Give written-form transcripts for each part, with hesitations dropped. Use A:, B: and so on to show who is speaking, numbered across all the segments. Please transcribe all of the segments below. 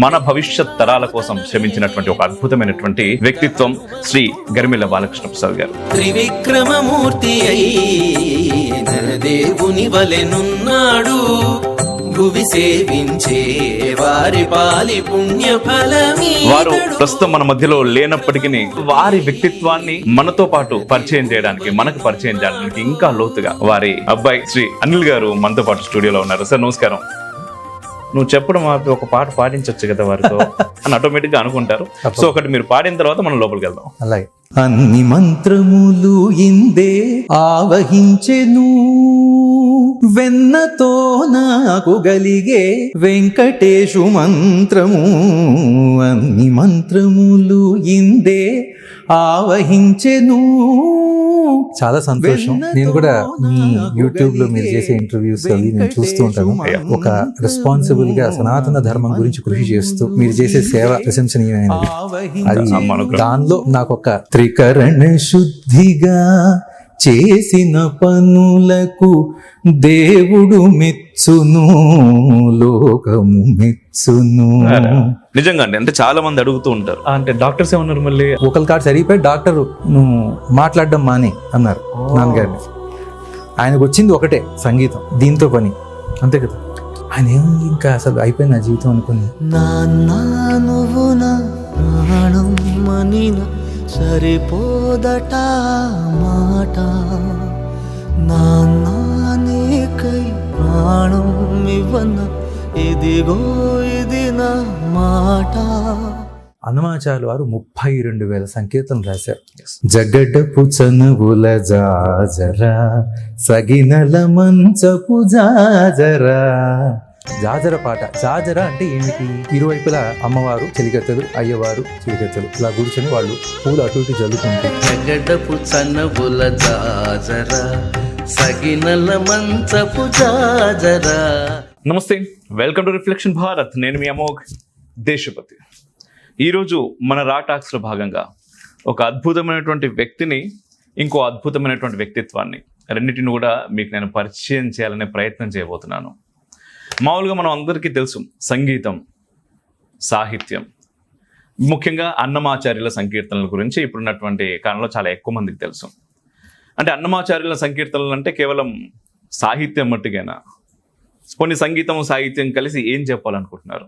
A: మన భవిష్యత్ తరాల కోసం శ్రమించినటువంటి ఒక అద్భుతమైనటువంటి వ్యక్తిత్వం శ్రీ గరిమెళ్ళ బాలకృష్ణ ప్రసాద్ గారు.
B: త్రివిక్రమమూర్తి అయి దేవుని వలెనున్నాడు, భువి సేవించే వారి పాలి పుణ్య ఫలమీ.
A: వారు ప్రస్తుతం మన మధ్యలో లేనప్పటికీ వారి వ్యక్తిత్వాన్ని మనతో పాటు పరిచయం చేయడానికి, మనకు పరిచయం చేయడానికి ఇంకా లోతుగా వారి అబ్బాయి శ్రీ అనిల్ గారు మనతో పాటు స్టూడియోలో ఉన్నారు. సార్ నమస్కారం. నువ్వు చెప్పడం ఒక పాట పాడించవచ్చు కదా వారితో అని ఆటోమేటిక్ గా అనుకుంటారు. సో ఒకటి మీరు పాడిన తర్వాత మనం లోపలికి వెళ్దాం.
C: అలాగే.
B: అన్ని మంత్రములు ఇందే ఆవహించెను, వెన్నతో నాకు గలిగే వెంకటేశు మంత్రము. అన్ని మంత్రములు ఇందే ఆవహించెను.
C: చాలా సంతోషం. నేను కూడా మీ యూట్యూబ్ లో మీరు చేసే ఇంటర్వ్యూస్ అవి నేను చూస్తూ ఉంటాను. ఒక రెస్పాన్సిబుల్ గా సనాతన ధర్మం గురించి కృషి చేస్తూ మీరు చేసే సేవ ప్రశంసనీయమైనది. అది దానిలో నాకు ఒక
B: త్రికరణ శుద్ధిగా చేసిన పనులకు దేవుడు మెచ్చును, లోకము మెచ్చును.
A: నిజంగా అండి, అంటే చాలా మంది అడుగుతూ ఉంటారు, అంటే డాక్టర్స్ ఏమన్నారు మళ్ళీ
C: ఒకరి కాడ సరిపోయి డాక్టర్ నువ్వు మాట్లాడడం మానే అన్నారు నాన్నగారిని. ఆయనకు వచ్చింది ఒకటే సంగీతం, దీంతో పని అంతే కదా. ఆయన ఏముంది ఇంకా అసలు అయిపోయింది నా జీవితం అనుకుని.
B: నాన్న నువ్వు నా ప్రాణం మనిన సరిపోదట మాట, నాన్న నీకై ప్రాణం ఇవ్వన ఇదిగో ఇది నా మాట.
C: అన్నమాచార్యులు వారు 32,000 సంకీర్తనలు రాశారు. జగడపు చనువుల జాజరా, సగినల మంచపు జాజరా. జాజర పాట. జాజర అంటే ఏమిటి? ఇరువైపులా అమ్మవారు చెలికత్తెలు, అయ్యవారు చెలికత్తెలు ఇలా కూర్చొని వాళ్ళు పూలు అటు ఇటు జల్లుతుంటారు.
B: జగడపు చనువుల జాజరా, సగినల మంచపు జాజరా.
A: నమస్తే, వెల్కమ్ టు రిఫ్లెక్షన్ భారత్. నేను మీ అమోఘ్ దేశపతి. ఈరోజు మన రా టాక్స్లో భాగంగా ఒక అద్భుతమైనటువంటి వ్యక్తిని, ఇంకో అద్భుతమైనటువంటి వ్యక్తిత్వాన్ని, రెండింటిని కూడా మీకు నేను పరిచయం చేయాలనే ప్రయత్నం చేయబోతున్నాను. మామూలుగా మనం అందరికీ తెలుసు సంగీతం, సాహిత్యం, ముఖ్యంగా అన్నమాచార్యుల సంకీర్తనల గురించి ఇప్పుడున్నటువంటి కాలంలో చాలా ఎక్కువ మందికి తెలుసు. అంటే అన్నమాచార్యుల సంకీర్తనలు అంటే కేవలం సాహిత్యం మట్టుగేనా? కొన్ని సంగీతం సాహిత్యం కలిసి ఏం చెప్పాలనుకుంటున్నారు?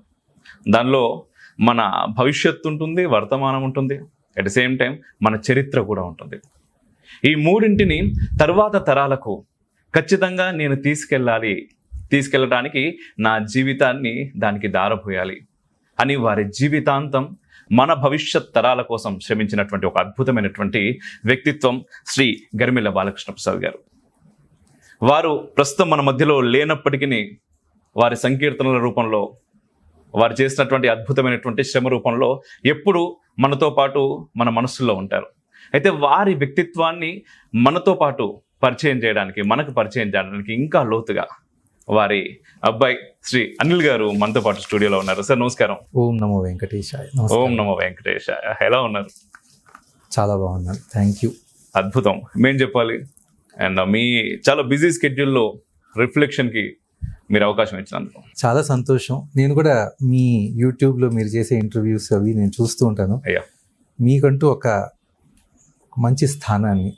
A: దానిలో మన భవిష్యత్తు ఉంటుంది, వర్తమానం ఉంటుంది, అట్ ద సేమ్ టైం మన చరిత్ర కూడా ఉంటుంది. ఈ మూడింటిని తరువాత తరాలకు ఖచ్చితంగా నేను తీసుకెళ్ళడానికి నా జీవితాన్ని దానికి దారపోయాలి అని వారి జీవితాంతం మన భవిష్యత్ తరాల కోసం శ్రమించినటువంటి ఒక అద్భుతమైనటువంటి వ్యక్తిత్వం శ్రీ గరిమెళ్ళ బాలకృష్ణ ప్రసాద్ గారు. వారు ప్రస్తుతం మన మధ్యలో లేనప్పటికీ వారి సంకీర్తనల రూపంలో, వారు చేసినటువంటి అద్భుతమైనటువంటి శ్రమ రూపంలో ఎప్పుడు మనతో పాటు మన మనస్సుల్లో ఉంటారు. అయితే వారి వ్యక్తిత్వాన్ని మనతో పాటు పరిచయం చేయడానికి, మనకు పరిచయం చేయడానికి ఇంకా లోతుగా వారి అబ్బాయి శ్రీ అనిల్ గారు మనతో పాటు స్టూడియోలో ఉన్నారు. సార్ నమస్కారం.
C: ఓం నమో వెంకటేశాయ.
A: ఓం నమో వెంకటేశాయ. ఎలా ఉన్నారు?
C: చాలా బాగున్నాను, థ్యాంక్ యూ.
A: అద్భుతం, మేం చెప్పాలి. అండ్ మీ చాలా బిజీ స్కెడ్యూల్లో రిఫ్లెక్షన్కి మీరు అవకాశం ఇచ్చినందుకు
C: చాలా సంతోషం. నేను కూడా మీ యూట్యూబ్లో మీరు చేసే ఇంటర్వ్యూస్ అవి నేను చూస్తూ ఉంటాను.
A: అయ్యా,
C: మీకంటూ ఒక మంచి స్థానాన్ని,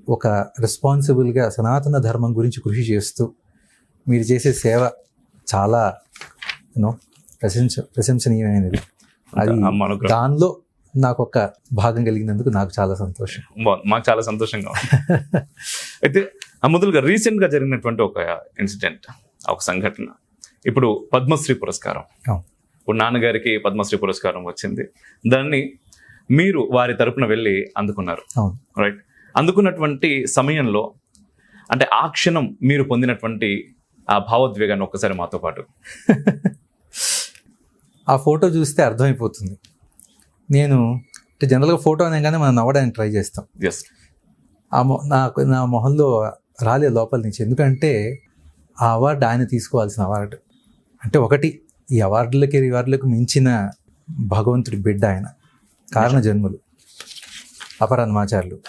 C: ఒక రెస్పాన్సిబుల్గా సనాతన ధర్మం గురించి కృషి చేస్తూ మీరు చేసే సేవ చాలా ప్రశంసనీయమైనది. అది దానిలో నాకు ఒక భాగం కలిగినందుకు నాకు చాలా సంతోషం.
A: మాకు చాలా సంతోషంగా ఉంది. అయితే మొదలుగా రీసెంట్గా జరిగినటువంటి ఒక ఇన్సిడెంట్, ఒక సంఘటన. ఇప్పుడు పద్మశ్రీ పురస్కారం, ఇప్పుడు నాన్నగారికి పద్మశ్రీ పురస్కారం వచ్చింది. దాన్ని మీరు వారి తరపున వెళ్ళి అందుకున్నారు, రైట్? అందుకున్నటువంటి సమయంలో అంటే ఆ క్షణం మీరు పొందినటువంటి ఆ భావోద్వేగాన్ని ఒక్కసారి మాతో పాటు.
C: ఆ ఫోటో చూస్తే అర్థమైపోతుంది. నేను అంటే జనరల్గా ఫోటో అనగానే మనం నవ్వడానికి ట్రై చేస్తాం.
A: ఎస్,
C: నా మొహంలో రాలే లోపల నుంచి. ఎందుకంటే ఆ అవార్డు ఆయన తీసుకోవాల్సిన అవార్డు. అంటే ఒకటి, ఈ అవార్డులకు మించిన భగవంతుడి బిడ్డ ఆయన, కారణ జన్ములు అపర అన్నమాచార్యులు.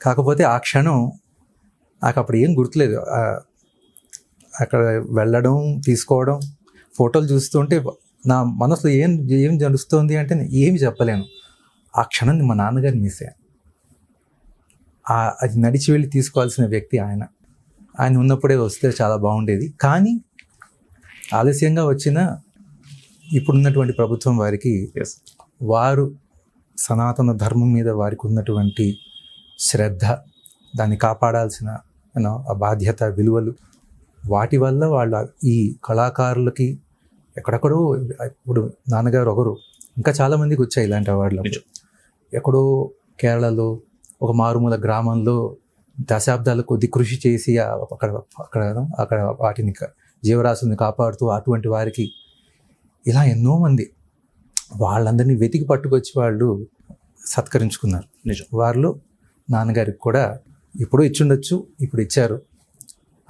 C: కాకపోతే ఆ క్షణం నాకు అప్పుడు ఏం గుర్తులేదు. అక్కడ వెళ్ళడం, తీసుకోవడం, ఫోటోలు చూస్తుంటే నా మనసులో ఏం జరుగుతుంది అంటే నేను ఏమి చెప్పలేను. ఆ క్షణం మా నాన్నగారిని మిస్ అయ్యాను. అది నడిచి వెళ్ళి తీసుకోవాల్సిన వ్యక్తి ఆయన ఉన్నప్పుడే వస్తే చాలా బాగుండేది. కానీ ఆలస్యంగా వచ్చిన ఇప్పుడున్నటువంటి ప్రభుత్వం వారికి
A: Yes.
C: వారు సనాతన ధర్మం మీద వారికి ఉన్నటువంటి శ్రద్ధ, దాన్ని కాపాడాల్సిన ఆ బాధ్యత, విలువలు, వాటి వల్ల వాళ్ళు ఈ కళాకారులకి ఎక్కడెక్కడో, ఇప్పుడు నాన్నగారు ఒకరు, ఇంకా చాలామందికి వచ్చాయి ఇలాంటి అవార్డులు.
A: నిజం.
C: ఎక్కడో కేరళలో ఒక మారుమూల గ్రామంలో దశాబ్దాల కొద్ది కృషి చేసి అక్కడ వాటిని జీవరాశుల్ని కాపాడుతూ అటువంటి వారికి ఇలా ఎన్నో మంది వాళ్ళందరినీ వెతికి పట్టుకొచ్చి వాళ్ళు సత్కరించుకున్నారు.
A: నిజం.
C: వారిలో నాన్నగారికి కూడా ఇప్పుడు ఇచ్చుండొచ్చు, ఇప్పుడు ఇచ్చారు,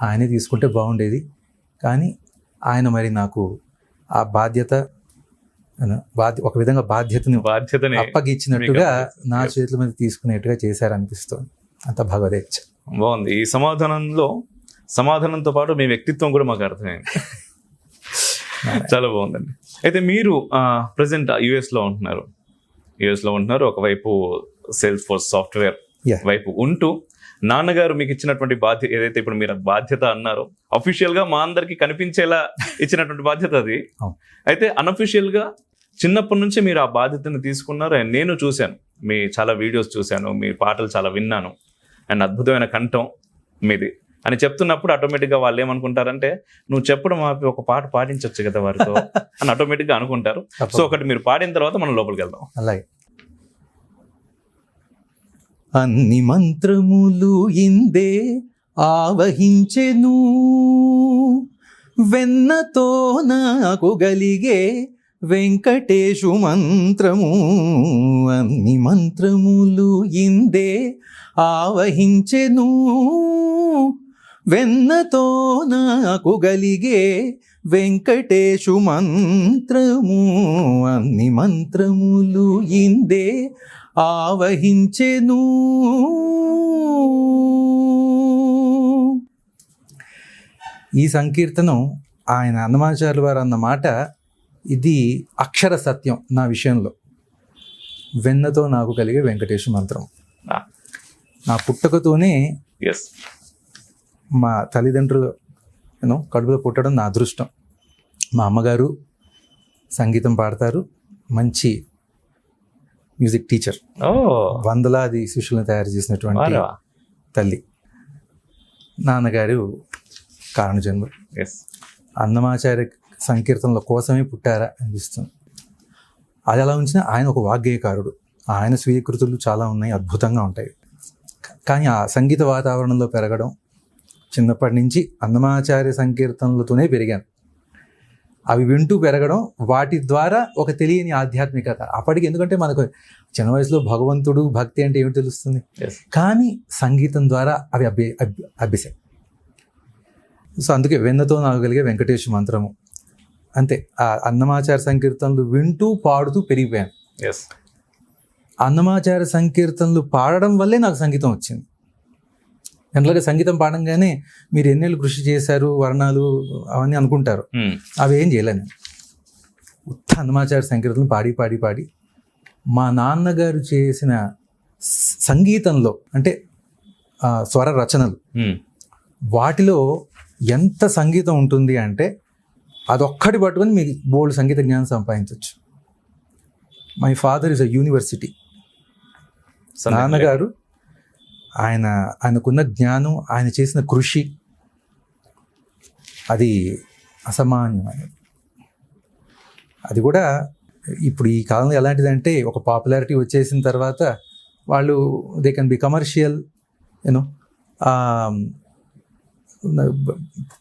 C: ఆయనే తీసుకుంటే బాగుండేది. కానీ ఆయన మరి నాకు ఆ బాధ్యత ఒక విధంగా బాధ్యతని అప్పగిచ్చినట్టుగా నా చేతుల మీద తీసుకునేట్టుగా చేశారనిపిస్తుంది. అంత భగవదేచ్ఛ.
A: బాగుంది. ఈ సమాధానంతో పాటు మీ వ్యక్తిత్వం కూడా మాకు అర్థమైంది. చాలా బాగుందండి. అయితే మీరు ప్రజెంట్ యుఎస్లో ఉంటున్నారు. ఒకవైపు సేల్స్ ఫోర్స్ సాఫ్ట్వేర్ వైపు ఉంటూ నాన్నగారు మీకు ఇచ్చినటువంటి బాధ్యత ఏదైతే ఇప్పుడు మీరు బాధ్యత అన్నారో, అఫీషియల్ గా మా అందరికి కనిపించేలా ఇచ్చినటువంటి బాధ్యత అది. అయితే అన్అఫీషియల్ గా చిన్నప్పటి నుంచి మీరు ఆ బాధ్యతను తీసుకున్నారు. అండ్ నేను చూశాను, మీ చాలా వీడియోస్ చూశాను, మీ పాటలు చాలా విన్నాను. అండ్ అద్భుతమైన కంఠం మీది అని చెప్తున్నప్పుడు ఆటోమేటిక్గా వాళ్ళు ఏమనుకుంటారంటే, నువ్వు చెప్పడం ఆపి ఒక పాట పాటించవచ్చు కదా వారితో అని ఆటోమేటిక్గా అనుకుంటారు. సో ఒకటి మీరు పాడిన తర్వాత మనం లోపలికి వెళ్దాం.
C: అలాగే. అన్ని మంత్రములు ఇందే ఆవహించెను, వెన్నతో నాకు గలిగే వెంకటేశు మంత్రము. అన్ని మంత్రములు ఇందే ఆవహించెను, వెన్నతో నాకు గలిగే వెంకటేశు మంత్రము. అన్ని మంత్రములు ఇందే ఆవహించెను. ఈ సంకీర్తనం ఆయన అన్నమాచార్యుల వారు అన్న మాట, ఇది అక్షర సత్యం నా విషయంలో. వెన్నతో నాకు కలిగే వెంకటేశు మంత్రం. నా పుట్టకతోనే మా తల్లిదండ్రులు కడుపులో పుట్టడం నా అదృష్టం. మా అమ్మగారు సంగీతం పాడతారు, మంచి మ్యూజిక్ టీచర్, వందలాది శిష్యులను తయారు చేసినటువంటి తల్లి. నాన్నగారు కారణజన్ముడు. అన్నమాచార్య సంకీర్తనల కోసమే పుట్టారా అనిపిస్తుంది. అది అలా ఉంచిన ఆయన ఒక వాగ్గేయకారుడు. ఆయన స్వీకృతులు చాలా ఉన్నాయి, అద్భుతంగా ఉంటాయి. కానీ ఆ సంగీత వాతావరణంలో పెరగడం, చిన్నప్పటి నుంచి అన్నమాచార్య సంకీర్తనలతోనే పెరిగాను. అవి వింటూ పెరగడం, వాటి ద్వారా ఒక తెలియని ఆధ్యాత్మికత అప్పటికి. ఎందుకంటే మనకు చిన్న వయసులో భగవంతుడు, భక్తి అంటే ఏమిటి తెలుస్తుంది, కానీ సంగీతం ద్వారా అవి అభ్యసాయి. సో అందుకే వెన్నతో నాకు కలిగే వెంకటేశు మంత్రము. అంతే. ఆ అన్నమాచార్య సంకీర్తనలు వింటూ పాడుతూ పెరిగిపోయాను. అన్నమాచార్య సంకీర్తనలు పాడడం వల్లే నాకు సంగీతం వచ్చింది. జనరల్గా సంగీతం పాడంగానే మీరు ఎన్నేళ్ళు కృషి చేశారు, వర్ణాలు అవన్నీ అనుకుంటారు. అవి ఏం చేయలేను. ఉత్త అన్నమాచార్య సంకీర్తనలు పాడి మా నాన్నగారు చేసిన సంగీతంలో, అంటే స్వర రచనలు, వాటిలో ఎంత సంగీతం ఉంటుంది అంటే అదొక్కటి పట్టుకొని మీకు బోల్డ్ సంగీత జ్ఞానం సంపాదించవచ్చు. My father is a university. నాన్నగారు ఆయనకున్న జ్ఞానం, ఆయన చేసిన కృషి, అది అసామాన్యమైనది. అది కూడా ఇప్పుడు ఈ కాలంలో ఎలాంటిదంటే, ఒక పాపులారిటీ వచ్చేసిన తర్వాత వాళ్ళు దే కెన్ బి కమర్షియల్,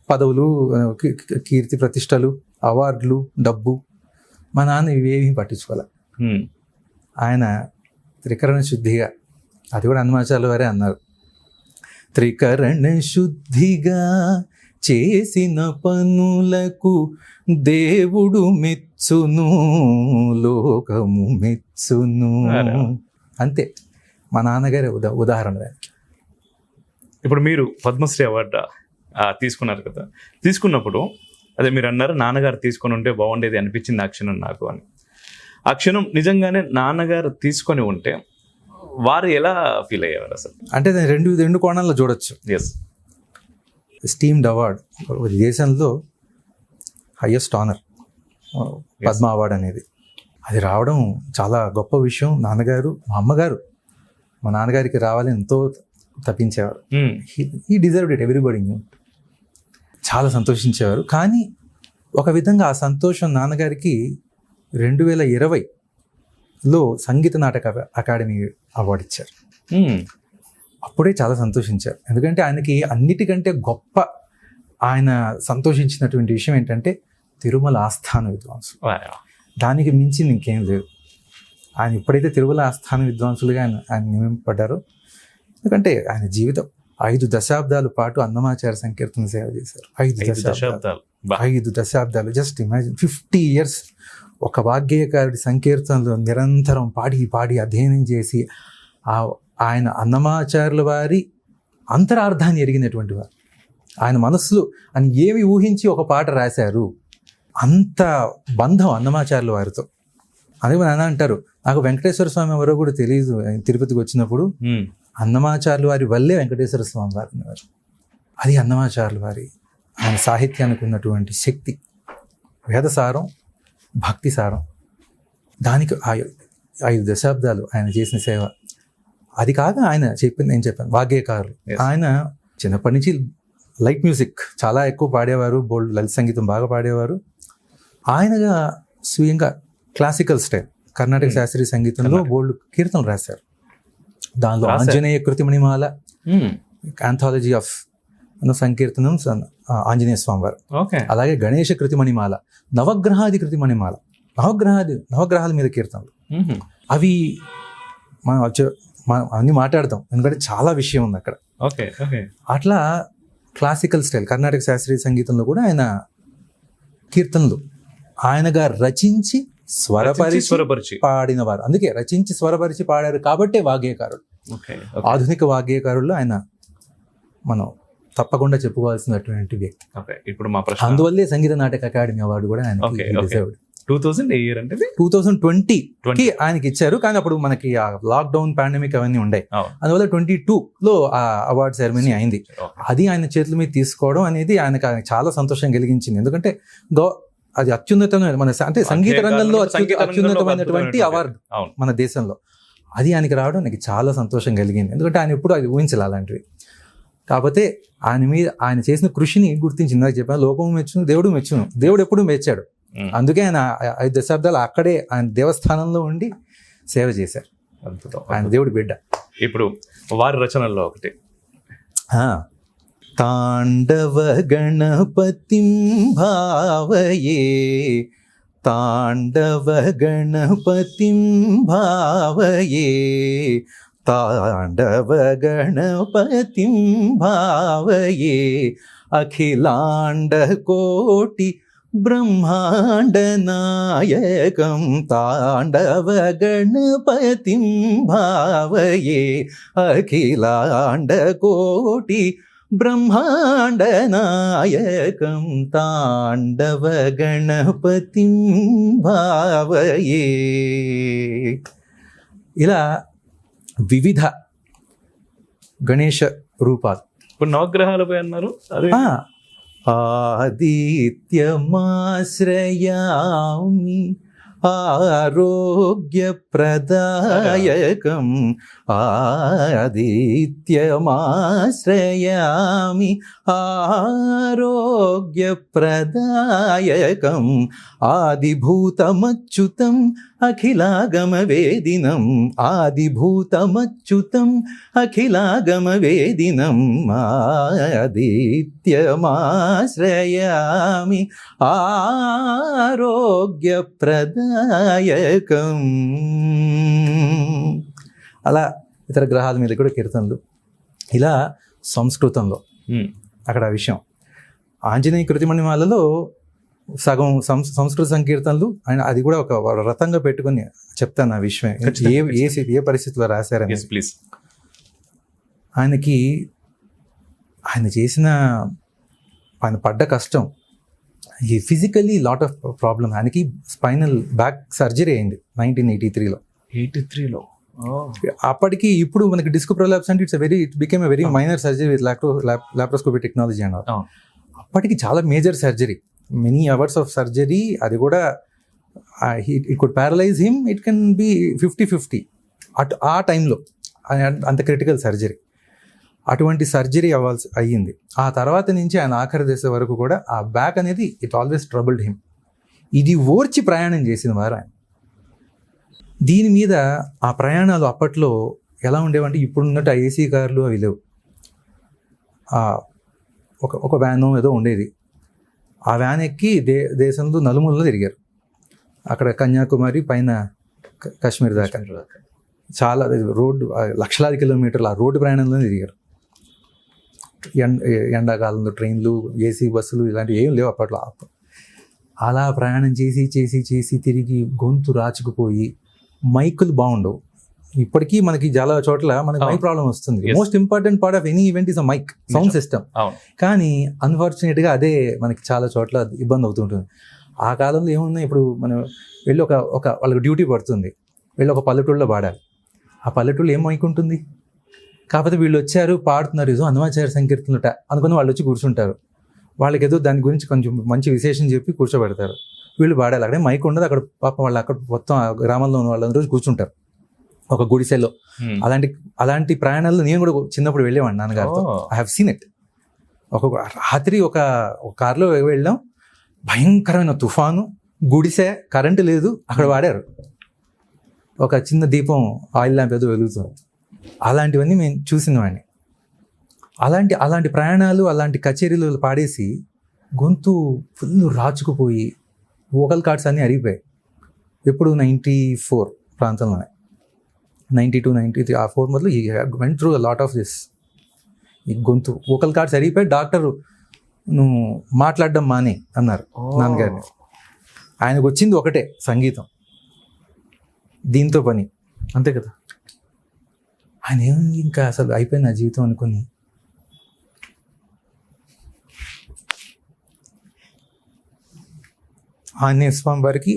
C: పదవులు, కీర్తి ప్రతిష్టలు, అవార్డులు, డబ్బు. మా నాన్న ఇవేమీ పట్టించుకోవాలి. ఆయన త్రికరణ శుద్ధిగా, అది కూడా అన్నమాచార్యుల వారే అన్నారు, త్రికరణ శుద్ధిగా చేసిన పనులకు దేవుడు మెచ్చును, లోకము మెచ్చును. అంతే. మా నాన్నగారి ఉదాహరణ దానికి.
A: ఇప్పుడు మీరు పద్మశ్రీ అవార్డు తీసుకున్నారు కదా, తీసుకున్నప్పుడు అదే మీరు అన్నారు నాన్నగారు తీసుకొని ఉంటే బాగుండేది అనిపించింది ఆ క్షణం నాకు అని. ఆ క్షణం నిజంగానే నాన్నగారు తీసుకొని ఉంటే వారు ఎలా ఫీల్ అయ్యేవారు అసలు?
C: అంటే దాన్ని రెండు కోణాల్లో చూడొచ్చు.
A: ఎస్.
C: స్టీమ్డ్ అవార్డ్, దేశంలో హైయెస్ట్ ఆనర్ పద్మ అవార్డ్ అనేది, అది రావడం చాలా గొప్ప విషయం. నాన్నగారు, మా అమ్మగారు మా నాన్నగారికి రావాలని ఎంతో తప్పించేవారు. He deserved it, everybody knew. చాలా సంతోషించేవారు. కానీ ఒక విధంగా ఆ సంతోషం నాన్నగారికి 2020లో సంగీత నాటక అకాడమీ అవార్డు ఇచ్చారు. అప్పుడే చాలా సంతోషించారు. ఎందుకంటే ఆయనకి అన్నిటికంటే గొప్ప, ఆయన సంతోషించినటువంటి విషయం ఏంటంటే తిరుమల ఆస్థాన విద్వాంసులు. దానికి మించి ఇంకేం లేదు. ఆయన ఎప్పుడైతే తిరుమల ఆస్థాన విద్వాంసులుగా ఆయన నియమింపడ్డారో, ఎందుకంటే ఆయన జీవితం 5 దశాబ్దాల పాటు అన్నమాచార్య సంకీర్తన సేవ చేశారు. 5 దశాబ్దాలు. జస్ట్ ఇమాజిన్, 50 years ఒక వాగ్గేయకారుడి సంకీర్తనలు నిరంతరం పాడి అధ్యయనం చేసి ఆయన అన్నమాచార్యుల వారి అంతరార్థాన్ని ఎరిగినటువంటి వారు. ఆయన మనస్సులో అని ఏమి ఊహించి ఒక పాట రాశారు, అంత బంధం అన్నమాచార్యుల వారితో. అదే నాన్న అంటారు, నాకు వెంకటేశ్వర స్వామి ఎవరో కూడా తెలియదు. తిరుపతికి వచ్చినప్పుడు అన్నమాచార్యుల వారి వల్లే వెంకటేశ్వర స్వామి వారు ఉన్నారు. అది అన్నమాచార్యుల వారి ఆయన సాహిత్యానికి ఉన్నటువంటి శక్తి, వేదసారం, భక్తి సారం. దానికి 5 దశాబ్దాలు ఆయన చేసిన సేవ. అది కాక ఆయన నేను చెప్పాను వాగ్గేయకారులు. ఆయన చిన్నప్పటి నుంచి లైట్ మ్యూజిక్ చాలా ఎక్కువ పాడేవారు, బోల్డ్ లలిత సంగీతం బాగా పాడేవారు. ఆయనగా స్వయంగా క్లాసికల్ స్టైల్ కర్ణాటక శాస్త్రీయ సంగీతంలో బోల్డ్ కీర్తనలు రాశారు. దానిలో ఆంజనేయ కృతిమణిమాల, ఆంథాలజీ ఆఫ్ సంకీర్తనం ఆంజనేయ స్వామి వారు, అలాగే గణేష కృతిమణిమాల, నవగ్రహాది కృతిమణిమాల, నవగ్రహాల మీద కీర్తనలు. అవి మనం అన్ని మాట్లాడతాం, ఎందుకంటే చాలా విషయం ఉంది అక్కడ. అట్లా క్లాసికల్ స్టైల్ కర్ణాటక శాస్త్రీయ సంగీతంలో కూడా ఆయన కీర్తనలు ఆయనగా రచించి స్వరపరిచి పాడినవారు. అందుకే రచించి స్వరపరిచి పాడారు కాబట్టే వాగ్గేయకారులు. ఆధునిక వాగ్గేయకారుల్లో ఆయన మనం తప్పకుండా చెప్పుకోవాల్సినటువంటి వ్యక్తి.
A: ఇప్పుడు మా ప్రశ్న,
C: అందువల్లే సంగీత నాటక అకాడమీ అవార్డు కూడా ఆయన 2020కి ఆయనకి ఇచ్చారు. కానీ అప్పుడు మనకి ఆ లాక్డౌన్ పాండమిక్ అవన్నీ ఉన్నాయి. అందువల్ల 2022లో ఆ అవార్డు సెరమనీ అయింది. అది ఆయన చేతుల మీద తీసుకోవడం అనేది ఆయనకు చాలా సంతోషం కలిగించింది. ఎందుకంటే అది అత్యున్నతమైన మన అంటే సంగీత రంగంలో అత్యున్నతమైనటువంటి అవార్డు మన దేశంలో. అది ఆయనకి రావడం నాకు చాలా సంతోషం కలిగింది. ఎందుకంటే ఆయన ఎప్పుడు అది ఊహించాలి అలాంటివి. కాకపోతే ఆయన మీద ఆయన చేసిన కృషిని గుర్తించి ఇందాక చెప్పాను, లోకము మెచ్చును, దేవుడు మెచ్చును. దేవుడు ఎప్పుడు మెచ్చాడు. అందుకే ఆయన 5 దశాబ్దాలు అక్కడే ఆయన దేవస్థానంలో ఉండి సేవ చేశారు. ఆయన దేవుడి బిడ్డ.
A: ఇప్పుడు వారి రచనల్లో ఒకటి
C: తాండవ గణపతిం భావయే, తాండవ గణపతిం భావయే, తాండవ గణపతిం భావయే, అఖిలాండ కోటి బ్రహ్మాండ నాయకం తాండవ గణపతిం భావయే, అఖిలాండ కోటి బ్రహ్మాండ నాయకం తాండవ గణపతిం భావయే. ఇలా వివిధ గణేష రూపాలు.
A: ఇప్పుడు నవగ్రహాలపై అన్నారు.
C: ఆదిత్యమాశ్రయామి ఆరోగ్యప్రదాయకం, ఆదిత్యమాశ్రయామి ఆరోగ్యప్రదాయకం, ఆదిభూతమచ్యుతం అఖిలాగమవేదినం, ఆదిభూతమచ్యుతం అఖిలాగమవేదినం, ఆదిత్యమాశ్రయామి ఆరోగ్యప్రదాయకం. అలా ఇతర గ్రహాల మీద కూడా కీర్తనలు. ఇలా సంస్కృతంలో అక్కడ ఆ విషయం. ఆంజనేయ కృతిమణిమాలలో సగం సంస్కృత సంకీర్తనలు ఆయన, అది కూడా ఒక రథంగా పెట్టుకుని చెప్తాను ఆ విషయం, ఏ పరిస్థితిలో రాశారని.
A: ప్లీజ్.
C: ఆయన పడ్డ కష్టం ఈ ఫిజికలీ లాట్ ఆఫ్ ప్రాబ్లమ్. ఆయనకి స్పైనల్ బ్యాక్ సర్జరీ అయింది 1983లో.
A: 83లో
C: అప్పటికి ఇప్పుడు మనకి డిస్క్ ప్రొలాప్స్ అంటే it became very minor surgery with laparoscopy technology అన్నారు. అప్పటికి చాలా major surgery, many hours of surgery. అది కూడా it could paralyse him, it can be 50-50 ఆ టైంలో. అంత క్రిటికల్ సర్జరీ. అటువంటి సర్జరీ అయ్యింది. ఆ తర్వాత నుంచి ఆయన ఆఖరి దశ వరకు కూడా ఆ బ్యాక్ అనేది ఇట్ ఆల్వేస్ ట్రబుల్డ్ హిమ్. ఇది ఓర్చి ప్రయాణం చేసిన వారు ఆయన. దీని మీద ఆ ప్రయాణాలు అప్పట్లో ఎలా ఉండేవంటే ఇప్పుడున్నట్టు ఏసీ కార్లు అవి లేవు. ఒక వ్యాన్ ఏదో ఉండేది. ఆ వ్యాన్ ఎక్కి దేశంలో నలుమూలలో తిరిగారు. అక్కడ కన్యాకుమారి పైన కాశ్మీర్ దాకా చాలా రోడ్డు, లక్షలాది కిలోమీటర్లు ఆ రోడ్డు ప్రయాణంలోనే తిరిగారు. ఎండాకాలంలో ట్రైన్లు, ఏసీ బస్సులు ఇలాంటివి ఏం లేవు అప్పట్లో. అలా ప్రయాణం చేసి చేసి చేసి తిరిగి గొంతు రాచుకుపోయి మైకులు బాగుండవు. ఇప్పటికీ మనకి చాలా చోట్ల మనకి మైక్ ప్రాబ్లం వస్తుంది. Most important part of any event is a mike, sound system. కానీ అన్ఫార్చునేట్గా అదే మనకి చాలా చోట్ల ఇబ్బంది అవుతుంటుంది. ఆ కాలంలో ఏమున్నాయి, ఇప్పుడు మనం వెళ్ళి ఒక వాళ్ళకి డ్యూటీ పడుతుంది, వెళ్ళి ఒక పల్లెటూళ్ళలో పాడాలి. ఆ పల్లెటూళ్ళు ఏం మైక్ ఉంటుంది? కాకపోతే వీళ్ళు వచ్చారు పాడుతున్నారు, ఏదో హనుమాచార్య సంకీర్తనట అనుకుని వాళ్ళు వచ్చి కూర్చుంటారు. వాళ్ళకి ఏదో దాని గురించి కొంచెం మంచి విశేషం చెప్పి కూర్చోబెడతారు. వీళ్ళు పాడాలి. అక్కడే మైక్ ఉండదు. అక్కడ పాపం వాళ్ళు అక్కడ మొత్తం గ్రామంలో ఉన్న వాళ్ళందరూ కూర్చుంటారు ఒక గుడిసెలో. అలాంటి ప్రయాణాల్లో నేను కూడా చిన్నప్పుడు వెళ్ళేవాడిని నాన్నగారితో. I have seen it. ఒక రాత్రి ఒక కారులో వెళ్ళాం, భయంకరమైన తుఫాను, గుడిసె, కరెంటు లేదు, అక్కడ వాడారు. ఒక చిన్న దీపం, ఆయిల్ ల్యాంప్ ఏదో వెలుగుతుంది. అలాంటివన్నీ మేము చూసిన వాడిని. అలాంటి ప్రయాణాలు, అలాంటి కచేరీలు పాడేసి గొంతు ఫుల్ రాచుకుపోయి వోకల్ కార్డ్స్ అన్నీ అరిగిపోయాయి. ఎప్పుడు 94 ప్రాంతంలోనే, 92, 93 ఆ 4 మొదలు ఈ went through a lot of this. ఈ గొంతు వోకల్ కార్డ్స్ అరిగిపోయి డాక్టరు నువ్వు మాట్లాడడం మానే అన్నారు నాన్నగారిని. ఆయనకు వచ్చింది ఒకటే, సంగీతం, దీంతో పని, అంతే కదా. ఆయన ఏముంది ఇంకా అసలు అయిపోయింది నా జీవితం అనుకుని ఆంజనేయ స్వామి వారికి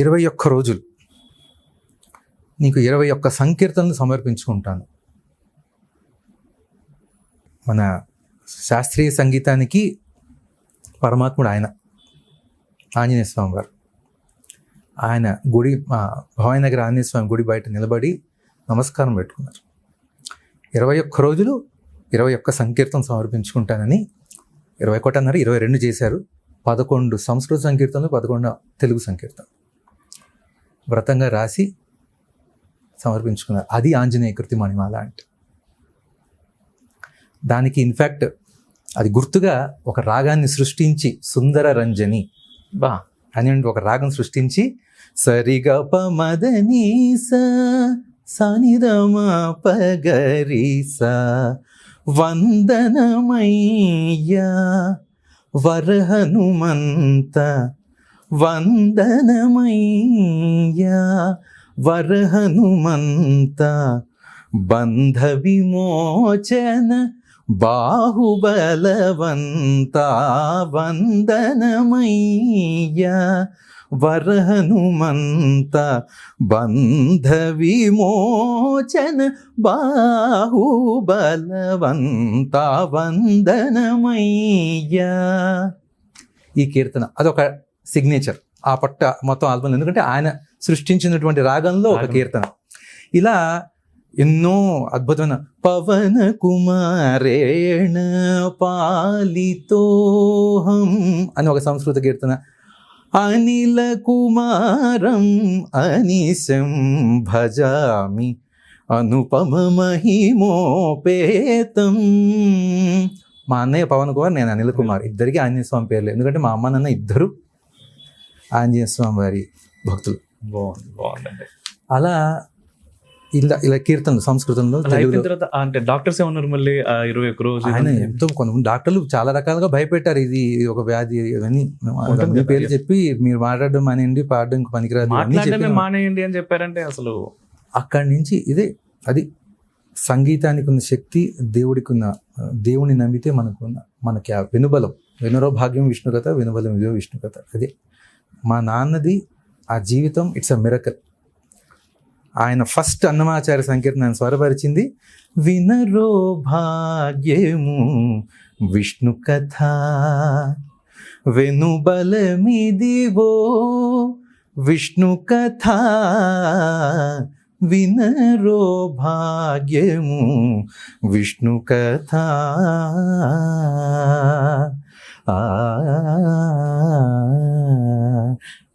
C: 21 రోజులు నీకు 21 సంకీర్తనలు సమర్పించుకుంటాను. మన శాస్త్రీయ సంగీతానికి పరమాత్ముడు ఆయన, ఆంజనేయ స్వామి వారు. ఆయన గుడి, భవానీనగర్ ఆంజనేయ స్వామి గుడి బయట నిలబడి నమస్కారం పెట్టుకున్నారు. 21 రోజులు 21 సంకీర్తన సమర్పించుకుంటానని 21 అన్నారు, 22 చేశారు. 11 సంస్కృత సంకీర్తనలు, 11 తెలుగు సంకీర్తన వ్రతంగా రాసి సమర్పించుకున్నారు. అది ఆంజనేయ కృతి మణిమాల అంటే. దానికి ఇన్ఫ్యాక్ట్ అది గుర్తుగా ఒక రాగాన్ని సృష్టించి, సుందర రంజని అని ఒక రాగం సృష్టించి, సరిగప మదనీస సనిదమా పగరీస వందనమయ్యా వరహనుమంత, వందనమయ్యా వరహనుమంత, బంధ విమోచన బాహుబలవంత, వందనమయ్యా వరహనుమంత, బంధ విమోచన బాహుబలవంత, వందనమయ్యా. ఈ కీర్తన అదొక సిగ్నేచర్ ఆ పట్ట మొత్తం ఆల్బమ్, ఎందుకంటే ఆయన సృష్టించినటువంటి రాగంలో ఒక కీర్తన. ఇలా ఎన్నో అద్భుతమైన పవన కుమారేణ పాలితోహం అని ఒక సంస్కృత కీర్తన, అనిల కుమారం అనిశం భజామి అనుపమ మహిమోపేతం. మా అన్నయ్య పవన్ కుమార్, నేను అనిల్ కుమార్, ఇద్దరికి ఆంజనేయ స్వామి పేర్లు, ఎందుకంటే మా అమ్మ నాన్న ఇద్దరు ఆంజనేయ స్వామి వారి భక్తులు.
A: బాగుందండి.
C: అలా ఇలా కీర్తనలు సంస్కృతంలో,
A: అంటే డాక్టర్స్ ఏమన్నారు మళ్ళీ 21 రోజు?
C: ఆయన ఎంతో కొంతమంది డాక్టర్లు చాలా రకాలుగా భయపెట్టారు, ఇది ఒక వ్యాధి ఇవన్నీ పేర్లు చెప్పి మీరు మాట్లాడడం మానేయండి, పాడడం పనికిరాదు
A: మానేయండి అని చెప్పారంటే అసలు
C: అక్కడి నుంచి ఇదే అది సంగీతానికి ఉన్న శక్తి, దేవుని నమ్మితే మనకి ఆ వెనుబలం, వెనురో భాగ్యం విష్ణుకథ, వెనుబలం ఇదో విష్ణుకథ. అదే మా నాన్నది ఆ జీవితం, ఇట్స్ అ మిరకల్. ఆయన ఫస్ట్ అన్నమాచార్య సంకీర్తన స్వరపరిచింది వినరో భాగ్యము విష్ణు కథ, వెనుబలమిదివో విష్ణు కథ, వినరో భాగ్యము విష్ణు కథ.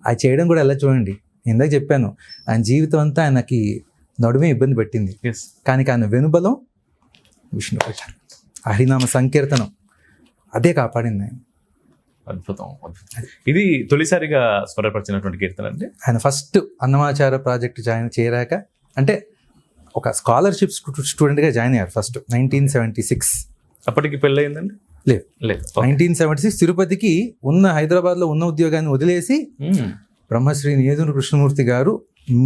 C: అది చేయడం కూడా ఎలా చూడండి, ఇందాక చెప్పాను ఆయన జీవితం అంతా ఆయనకి నడుమే ఇబ్బంది పెట్టింది, కానీ ఆయన వెనుబలం విష్ణు కథ, హరినామ సంకీర్తనం అదే కాపాడింది ఆయన.
A: అద్భుతం, అద్భుతం. ఇది తొలిసారిగా స్వరపరిచినటువంటి కీర్తన అండి.
C: ఆయన ఫస్ట్ అన్నమాచార్య ప్రాజెక్ట్ చేరాక, అంటే ఒక స్కాలర్షిప్ స్టూడెంట్గా జాయిన్ అయ్యారు ఫస్ట్ 1976.
A: అప్పటికి పెళ్ళయిందండి?
C: లేదు
A: లేదు.
C: 1976 తిరుపతికి హైదరాబాద్లో ఉన్న ఉద్యోగాన్ని వదిలేసి బ్రహ్మశ్రీ నేదురు కృష్ణమూర్తి గారు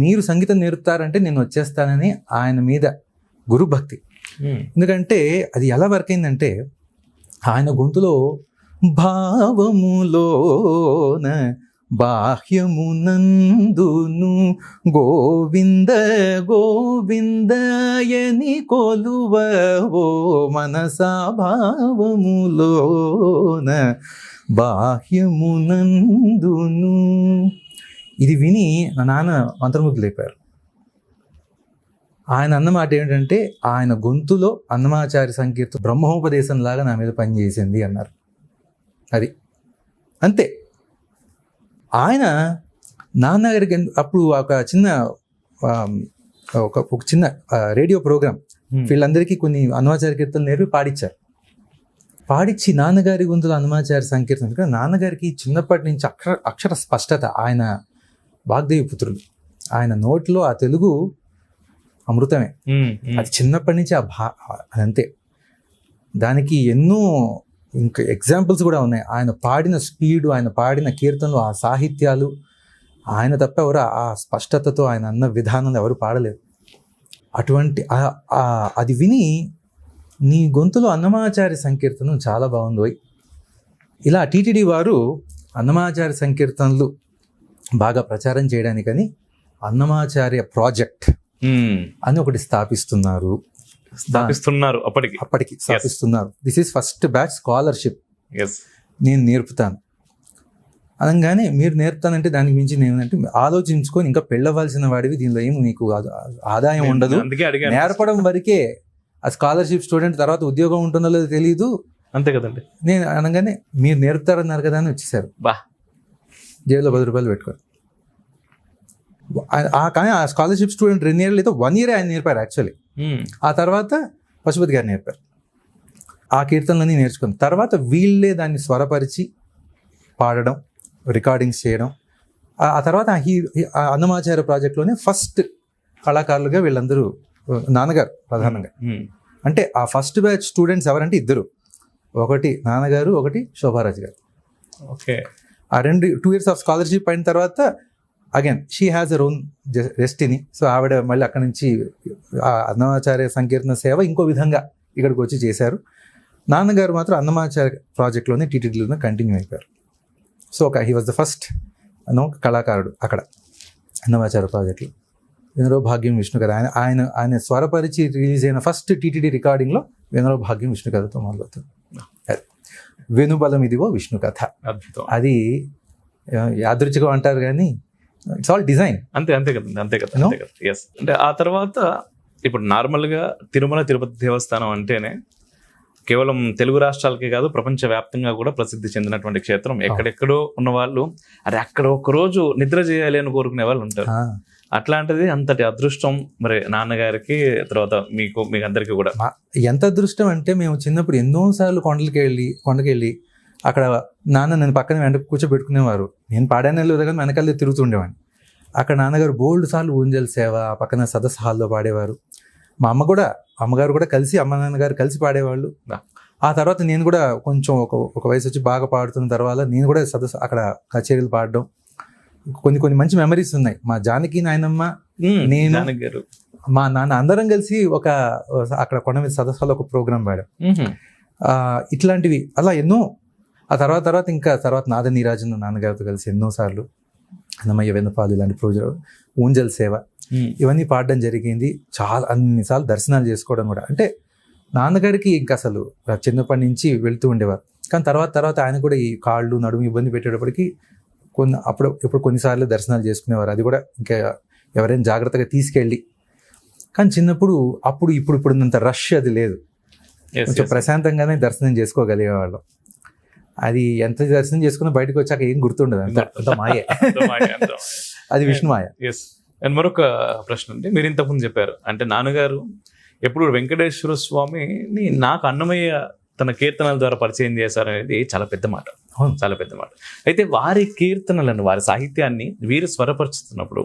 C: మీరు సంగీతం నేర్పుతారంటే నేను వచ్చేస్తానని ఆయన మీద గురుభక్తి. ఎందుకంటే అది ఎలా వర్క్ అయిందంటే ఆయన గొంతులో భావములోన బాహ్యమునందును గోవింద గోవిందయని కొలువవో మనసా, భావములోన బాహ్యమునందును. ఇది విని నా నాన్న మంత్రముగ్ధులు లేపారు. ఆయన అన్నమాట ఏంటంటే ఆయన గొంతులో అన్నమాచార్య సంకీర్తన బ్రహ్మోపదేశం లాగా నా మీద పనిచేసింది అన్నారు. అది అంతే. ఆయన నాన్నగారికి అప్పుడు ఒక చిన్న రేడియో ప్రోగ్రామ్ వీళ్ళందరికీ కొన్ని అన్నమాచార్య కీర్తనలు నేర్పి పాడించి నాన్నగారి గొంతులో అన్నమాచార్య సంకీర్తన. నాన్నగారికి చిన్నప్పటి నుంచి అక్షర స్పష్టత, ఆయన వాగ్దేవి పుత్రులు, ఆయన నోట్లో ఆ తెలుగు అమృతమే. అది చిన్నప్పటి నుంచి అదంతే. దానికి ఎన్నో ఇంకా ఎగ్జాంపుల్స్ కూడా ఉన్నాయి. ఆయన పాడిన స్పీడు, ఆయన పాడిన కీర్తనలు, ఆ సాహిత్యాలు, ఆయన తప్ప ఎవరు ఆ స్పష్టతతో ఆయన అన్న విధానంలో ఎవరు పాడలేదు. అటువంటి అది విని నీ గొంతులో అన్నమాచార్య సంకీర్తనం చాలా బాగుంది. ఇలా టీటీడీ వారు అన్నమాచార్య సంకీర్తనలు బాగా ప్రచారం చేయడానికని అన్నమాచార్య ప్రాజెక్ట్ అని ఒకటి స్థాపిస్తున్నారు. అప్పటికి స్థాపిస్తున్నారు. This is first batch scholarship. నేను నేర్పుతాను అనగానే, మీరు నేర్పుతానంటే దానికి మించి నేనంటే ఆలోచించుకొని, ఇంకా పెళ్ళవలసిన వాడివి, దీనిలో ఏమి నీకు ఆదాయం ఉండదు, నేర్పడం వరకే. ఆ స్కాలర్షిప్ స్టూడెంట్ తర్వాత ఉద్యోగం ఉంటుందో లేదో తెలియదు,
A: అంతే కదండి.
C: నేను అనగానే మీరు నేర్పుతారన్నారు కదా అని వచ్చేసారు. జేబులో 10 రూపాయలు పెట్టుకొని. కానీ ఆ స్కాలర్షిప్ స్టూడెంట్ 2 years లేదా 1 year ఆయన నేర్పారు యాక్చువల్లీ. ఆ తర్వాత పశుపతి గారు నేర్పారు. ఆ కీర్తనలన్నీ నేర్చుకుని తర్వాత వీళ్ళే దాన్ని స్వరపరిచి పాడడం, రికార్డింగ్స్ చేయడం. ఆ తర్వాత అన్నమాచార్య ప్రాజెక్ట్లోనే ఫస్ట్ కళాకారులుగా వీళ్ళందరూ, నాన్నగారు ప్రధానంగా. అంటే ఆ ఫస్ట్ బ్యాచ్ స్టూడెంట్స్ ఎవరంటే 2, ఒకటి నాన్నగారు, ఒకటి శోభారాజ్ గారు.
A: ఓకే.
C: ఆ 2 years ఆఫ్ స్కాలర్షిప్ అయిన తర్వాత again she has her own destiny. So ఆవిడ మళ్ళీ అక్కడి నుంచి అన్నమాచార్య సంకీర్తన సేవ ఇంకో విధంగా ఇక్కడికి వచ్చి చేశారు. నాన్నగారు మాత్రం అన్నమాచార్య ప్రాజెక్ట్లోనే టీటీడీలోనే కంటిన్యూ అయిపోయారు. So he was the first కళాకారుడు అక్కడ అన్నమాచార్య ప్రాజెక్ట్లో. వినరో భాగ్యం విష్ణు కథ ఆయన స్వరపరిచి రిలీజ్ అయిన ఫస్ట్ టీటీడీ రికార్డింగ్లో వినరో భాగ్యం విష్ణు కథతో మొదలవుతుంది. వెనుబలం ఇదివో విష్ణు కథ. అది యాదృచ్ఛికం అంటారు కానీ ఇట్స్ ఆల్ డిజైన్.
A: అంతే కదా. ఎస్. అంటే ఆ తర్వాత ఇప్పుడు నార్మల్గా తిరుమల తిరుపతి దేవస్థానం అంటేనే కేవలం తెలుగు రాష్ట్రాలకే కాదు, ప్రపంచవ్యాప్తంగా కూడా ప్రసిద్ధి చెందినటువంటి క్షేత్రం. ఎక్కడెక్కడో ఉన్న వాళ్ళు అరే అక్కడ ఒక రోజు నిద్ర చేయాలి అని కోరుకునే వాళ్ళు ఉంటారు. అట్లాంటిది అంతటి అదృష్టం మరి నాన్నగారికి, తర్వాత మీకు అందరికీ కూడా.
C: ఎంత అదృష్టం అంటే, మేము చిన్నప్పుడు ఎన్నోసార్లు కొండకెళ్ళి అక్కడ నాన్న నన్ను పక్కన వెంట కూర్చోబెట్టుకునేవారు. నేను పాడానే లేదు కానీ వెనకాల తిరుగుతుండేవాడిని. అక్కడ నాన్నగారు బోల్డ్ సార్లు ఊంజల్ సేవ, పక్కన సదస్సు హాల్లో పాడేవారు. మా అమ్మగారు కూడా కలిసి, అమ్మ నాన్నగారు కలిసి పాడేవాళ్ళు. ఆ తర్వాత నేను కూడా కొంచెం ఒక వయసు వచ్చి బాగా పాడుతున్న తర్వాత నేను కూడా సదస్సు అక్కడ కచేరీలు పాడడం, కొన్ని మంచి మెమరీస్ ఉన్నాయి. మా జానకి నాయనమ్మ, నేను మా నాన్న అందరం కలిసి అక్కడ కొండ మీద సదస్సులో ఒక ప్రోగ్రాం పాడాం. ఇట్లాంటివి అలా ఎన్నో. ఆ తర్వాత ఇంకా నాద నీరాజన్ నాన్నగారితో కలిసి ఎన్నోసార్లు అన్నమయ్య వెన్నపాలు ఇలాంటి ప్రోగ్రాం, ఊంజల్ సేవ ఇవన్నీ పాడడం జరిగింది. చాలా అన్నిసార్లు దర్శనాలు చేసుకోవడం కూడా. అంటే నాన్నగారికి ఇంకా అసలు చిన్నప్పటి నుంచి వెళ్తూ ఉండేవారు. కానీ తర్వాత ఆయన కూడా ఈ కాళ్ళు నడుము ఇబ్బంది పెట్టేటప్పటికి ఇప్పుడు కొన్నిసార్లు దర్శనాలు చేసుకునేవారు. అది కూడా ఇంకా ఎవరైనా జాగ్రత్తగా తీసుకెళ్ళి. కానీ చిన్నప్పుడు ఇప్పుడున్నంత రష్ అది లేదు. కొంచెం ప్రశాంతంగానే దర్శనం చేసుకోగలిగేవాళ్ళం. అది ఎంత దర్శనం చేసుకున్నా బయటకు వచ్చాక ఏం గుర్తుండదు, అంత మాయే. అది విష్ణు మాయ.
A: అండ్ మరొక ప్రశ్న అండి, మీరు ఇంతకుముందు చెప్పారు అంటే నాన్నగారు ఎప్పుడు వెంకటేశ్వర స్వామిని నాకు అన్నమయ్య తన కీర్తనల ద్వారా పరిచయం చేశారు అనేది చాలా పెద్ద మాట. చాలా పెద్ద మాట. అయితే వారి కీర్తనలను, వారి సాహిత్యాన్ని వీరు స్వరపరుచుతున్నప్పుడు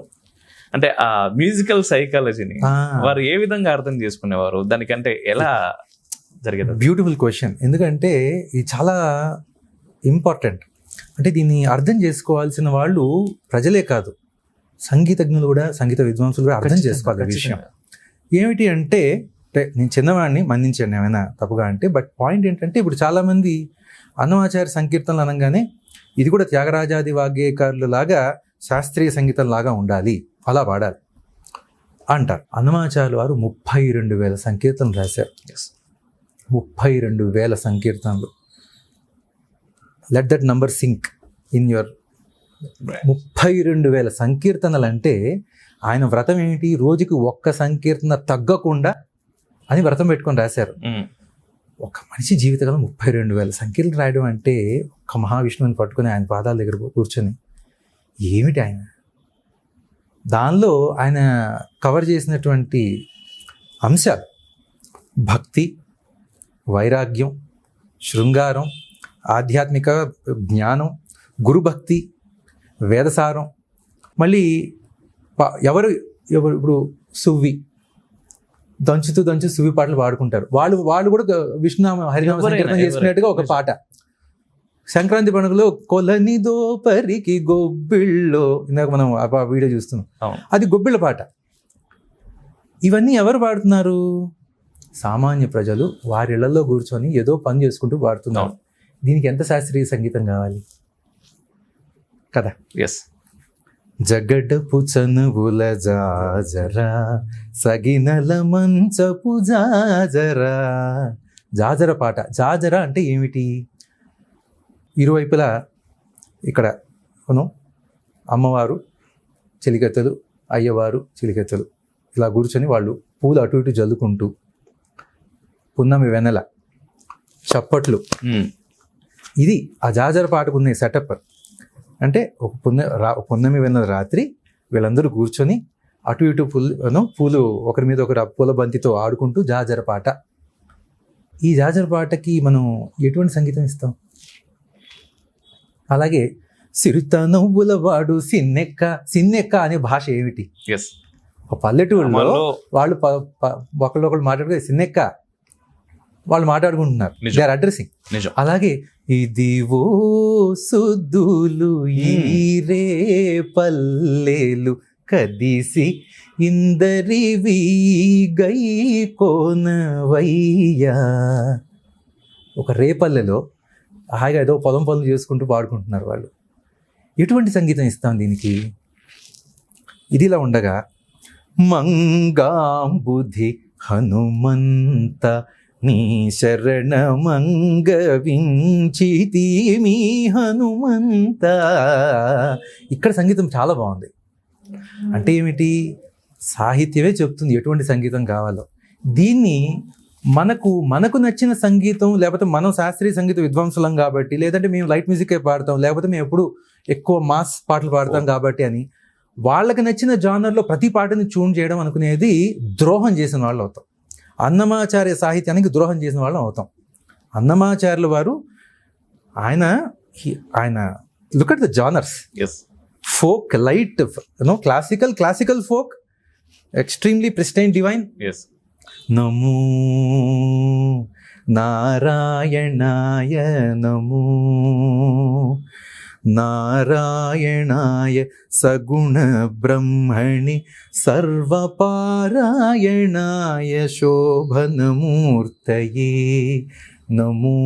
A: అంటే ఆ మ్యూజికల్ సైకాలజీని వారు ఏ విధంగా అర్థం చేసుకునేవారు? దానికంటే ఎలా జరిగేది?
C: Beautiful question. ఎందుకంటే ఇది చాలా ఇంపార్టెంట్. అంటే దీన్ని అర్థం చేసుకోవాల్సిన వాళ్ళు ప్రజలే కాదు, సంగీతజ్ఞులు కూడా, సంగీత విద్వాంసులు కూడా అర్థం చేసుకోవాలి విషయం. ఏమిటి అంటే నేను చిన్నవాడిని మన్నించాను ఏమైనా తప్పుగా అంటే, బట్ పాయింట్ ఏంటంటే ఇప్పుడు చాలామంది అన్నమాచార్య సంకీర్తనలు అనగానే ఇది కూడా త్యాగరాజాది వాగ్గేయకారుల లాగా శాస్త్రీయ సంగీతం లాగా ఉండాలి, అలా పాడాలి అంటారు. అన్నమాచార్యులు వారు 32,000 సంకీర్తనలు రాశారు. 32,000 సంకీర్తనలు. Let that number sink in your. 32,000 సంకీర్తనలు అంటే ఆయన వ్రతం ఏమిటి? రోజుకి ఒక్క సంకీర్తన తగ్గకుండా అని వ్రతం పెట్టుకొని రాశారు. ఒక మనిషి జీవితకాలం 32,000 సంకీర్తనలు రాయడం అంటే ఒక మహావిష్ణువుని పట్టుకొని ఆయన పాదాల దగ్గర కూర్చొని ఏమిటి ఆయన దానిలో ఆయన కవర్ చేసినటువంటి అంశాలు: భక్తి, వైరాగ్యం, శృంగారం, ఆధ్యాత్మిక జ్ఞానం, గురుభక్తి, వేదసారం. మళ్ళీ ఎవరు ఇప్పుడు సువ్వి దంచు సువ్వి పాటలు పాడుకుంటారు. వాళ్ళు కూడా విష్ణునామ హరినామ సంకీర్తన చేసుకున్నట్టుగా ఒక పాట. సంక్రాంతి పండుగలో కొలని దోపరికి గొబ్బిళ్ళో, ఇందాక మనం ఆ వీడియో చూస్తున్నాం, అది గొబ్బిళ్ళ పాట. ఇవన్నీ ఎవరు పాడుతున్నారు? సామాన్య ప్రజలు వారి ఇళ్లలో కూర్చొని ఏదో పని చేసుకుంటూ పాడుతున్నారు. దీనికి ఎంత శాస్త్రీయ సంగీతం కావాలి కదా?
A: ఎస్.
C: జగడపు చనువుల జాజరా, సగినల మంచపు జాజరా. జాజర పాట. జాజర అంటే ఏమిటి? ఇరువైపులా ఇక్కడ అమ్మవారు చెలికత్తెలు, అయ్యవారు చెలికత్తెలు ఇలా కూర్చొని వాళ్ళు పూలు అటు ఇటు జల్లుకుంటూ, పున్నమి వెన్నెల, చప్పట్లు. ఇది ఆ జాజర పాటకున్న సెటప్. అంటే ఒక పున్నమి వెన్నెల రాత్రి వీళ్ళందరూ కూర్చొని అటు ఇటు పూలు ఒకరి మీద ఒకరు పూల బంతితో ఆడుకుంటూ జాజర పాట. ఈ జాజర పాటకి మనం ఎటువంటి సంగీతం ఇస్తాం? అలాగే సిరుత నవ్వుల వాడు సిన్నెక్క అనే భాష ఏమిటి? ఒక పల్లెటూరులో వాళ్ళు ఒకళ్ళు మాట్లాడుకునే సిన్నెక్క వాళ్ళు మాట్లాడుకుంటున్నారు. They are addressing. అలాగే ఇదివో సుద్దులు ఈరే పల్లెలు కదిసి ఇందరివి గై కోనవయ్యా. ఒక రేపల్లెలో హాయిగా ఏదో పొలం పనులు చేసుకుంటూ పాడుకుంటున్నారు వాళ్ళు. ఎటువంటి సంగీతం ఇస్తాం దీనికి? ఇదిలా ఉండగా మంగాంబుధి హనుమంత నీ శరణమంగ వించితి మీ హనుమంత. ఇక్కడ సంగీతం చాలా బాగుంది. అంటే ఏమిటి? సాహిత్యమే చెప్తుంది ఎటువంటి సంగీతం కావాలో. దీన్ని మనకు నచ్చిన సంగీతం, లేకపోతే మనం శాస్త్రీయ సంగీత విద్వాంసులం కాబట్టి, లేదంటే మేము లైట్ మ్యూజికే పాడతాం, లేకపోతే మేము ఎప్పుడు ఎక్కువ మాస్ పాటలు పాడతాం కాబట్టి అని వాళ్ళకి నచ్చిన జానర్లో ప్రతి పాటని ట్యూన్ చేయడం అనుకునేది ద్రోహం చేసిన వాళ్ళు అవుతాం. అన్నమాచార్య సాహిత్యానికి ద్రోహం చేసిన వాళ్ళం అవుతాం. అన్నమాచార్యుల వారు ఆయన look at the genres. Folk, light, classical folk, extremely pristine, divine. నమో నారాయణాయ నమో నారాయణాయ సగుణ బ్రహ్మణి సర్వపారాయణాయ శోభనమూర్తయే నమో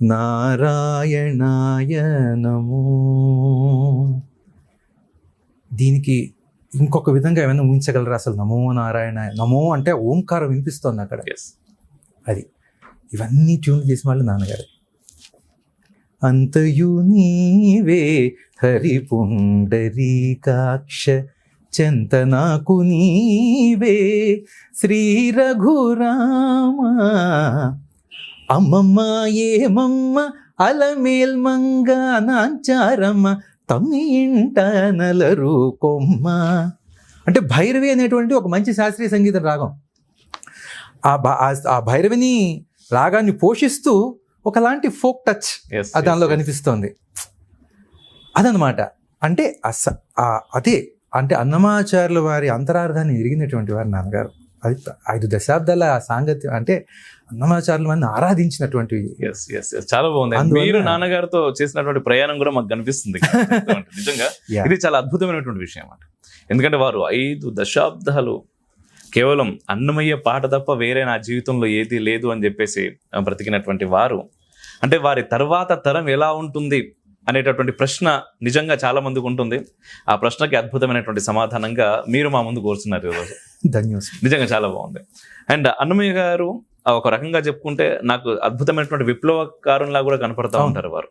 C: నారాయణాయ నమో. దీనికి ఇంకొక విధంగా ఏమైనా ఊహించగలరా అసలు? నమో నారాయణ, నమో అంటే ఓంకారం వినిపిస్తోంది అక్కడ.
A: ఎస్,
C: అది ఇవన్నీ ట్యూన్ చేసిన వాళ్ళు నాన్నగారు. అంతయు నీవే హరి పుండరీకాక్ష చెంత నాకు నీవే శ్రీ రఘురామ. అమ్మమ్మ ఏమమ్మ అలమేల్మంగ నాంచారమ్మ తమ్మి ఇంట నలరు కొమ్మ. అంటే భైరవి అనేటువంటి ఒక మంచి శాస్త్రీయ సంగీత రాగం. ఆ భైరవిని రాగాన్ని పోషిస్తూ ఒకలాంటి ఫోక్ టచ్
A: yes,
C: దానిలో
A: yes.
C: కనిపిస్తోంది. అదనమాట. అంటే అదే అంటే అన్నమాచార్యుల వారి అంతరార్థాన్ని ఎరిగినటువంటి వారు నాన్నగారు. అది 5 దశాబ్దాల సాంగత్యం అంటే అన్నమాచార్యుల వారిని ఆరాధించినటువంటి.
A: ఎస్ ఎస్ ఎస్, చాలా బాగుంది.
C: అందువల్ల-
A: మీరు నాన్నగారితో చేసినటువంటి ప్రయాణం కూడా మాకు కనిపిస్తుంది. నిజంగా
C: Yeah.
A: ఇది చాలా అద్భుతమైనటువంటి విషయం అన్నమాట. ఎందుకంటే వారు 5 దశాబ్దాలు కేవలం అన్నమయ్య పాట తప్ప వేరే నా జీవితంలో ఏది లేదు అని చెప్పేసి బ్రతికినటువంటి వారు, అంటే వారి తర్వాత తరం ఎలా ఉంటుంది అనేటటువంటి ప్రశ్న నిజంగా చాలా మందికి ఉంటుంది. ఆ ప్రశ్నకి అద్భుతమైనటువంటి సమాధానంగా మీరు మా ముందు కోరుతున్నారు ఈరోజు.
C: ధన్యవాదాలు.
A: నిజంగా చాలా బాగుంది. అండ్ అన్నమయ్య గారు ఒక రకంగా చెప్పుకుంటే నాకు అద్భుతమైనటువంటి విప్లవకారులా కూడా కనపడతా ఉంటారు వారు.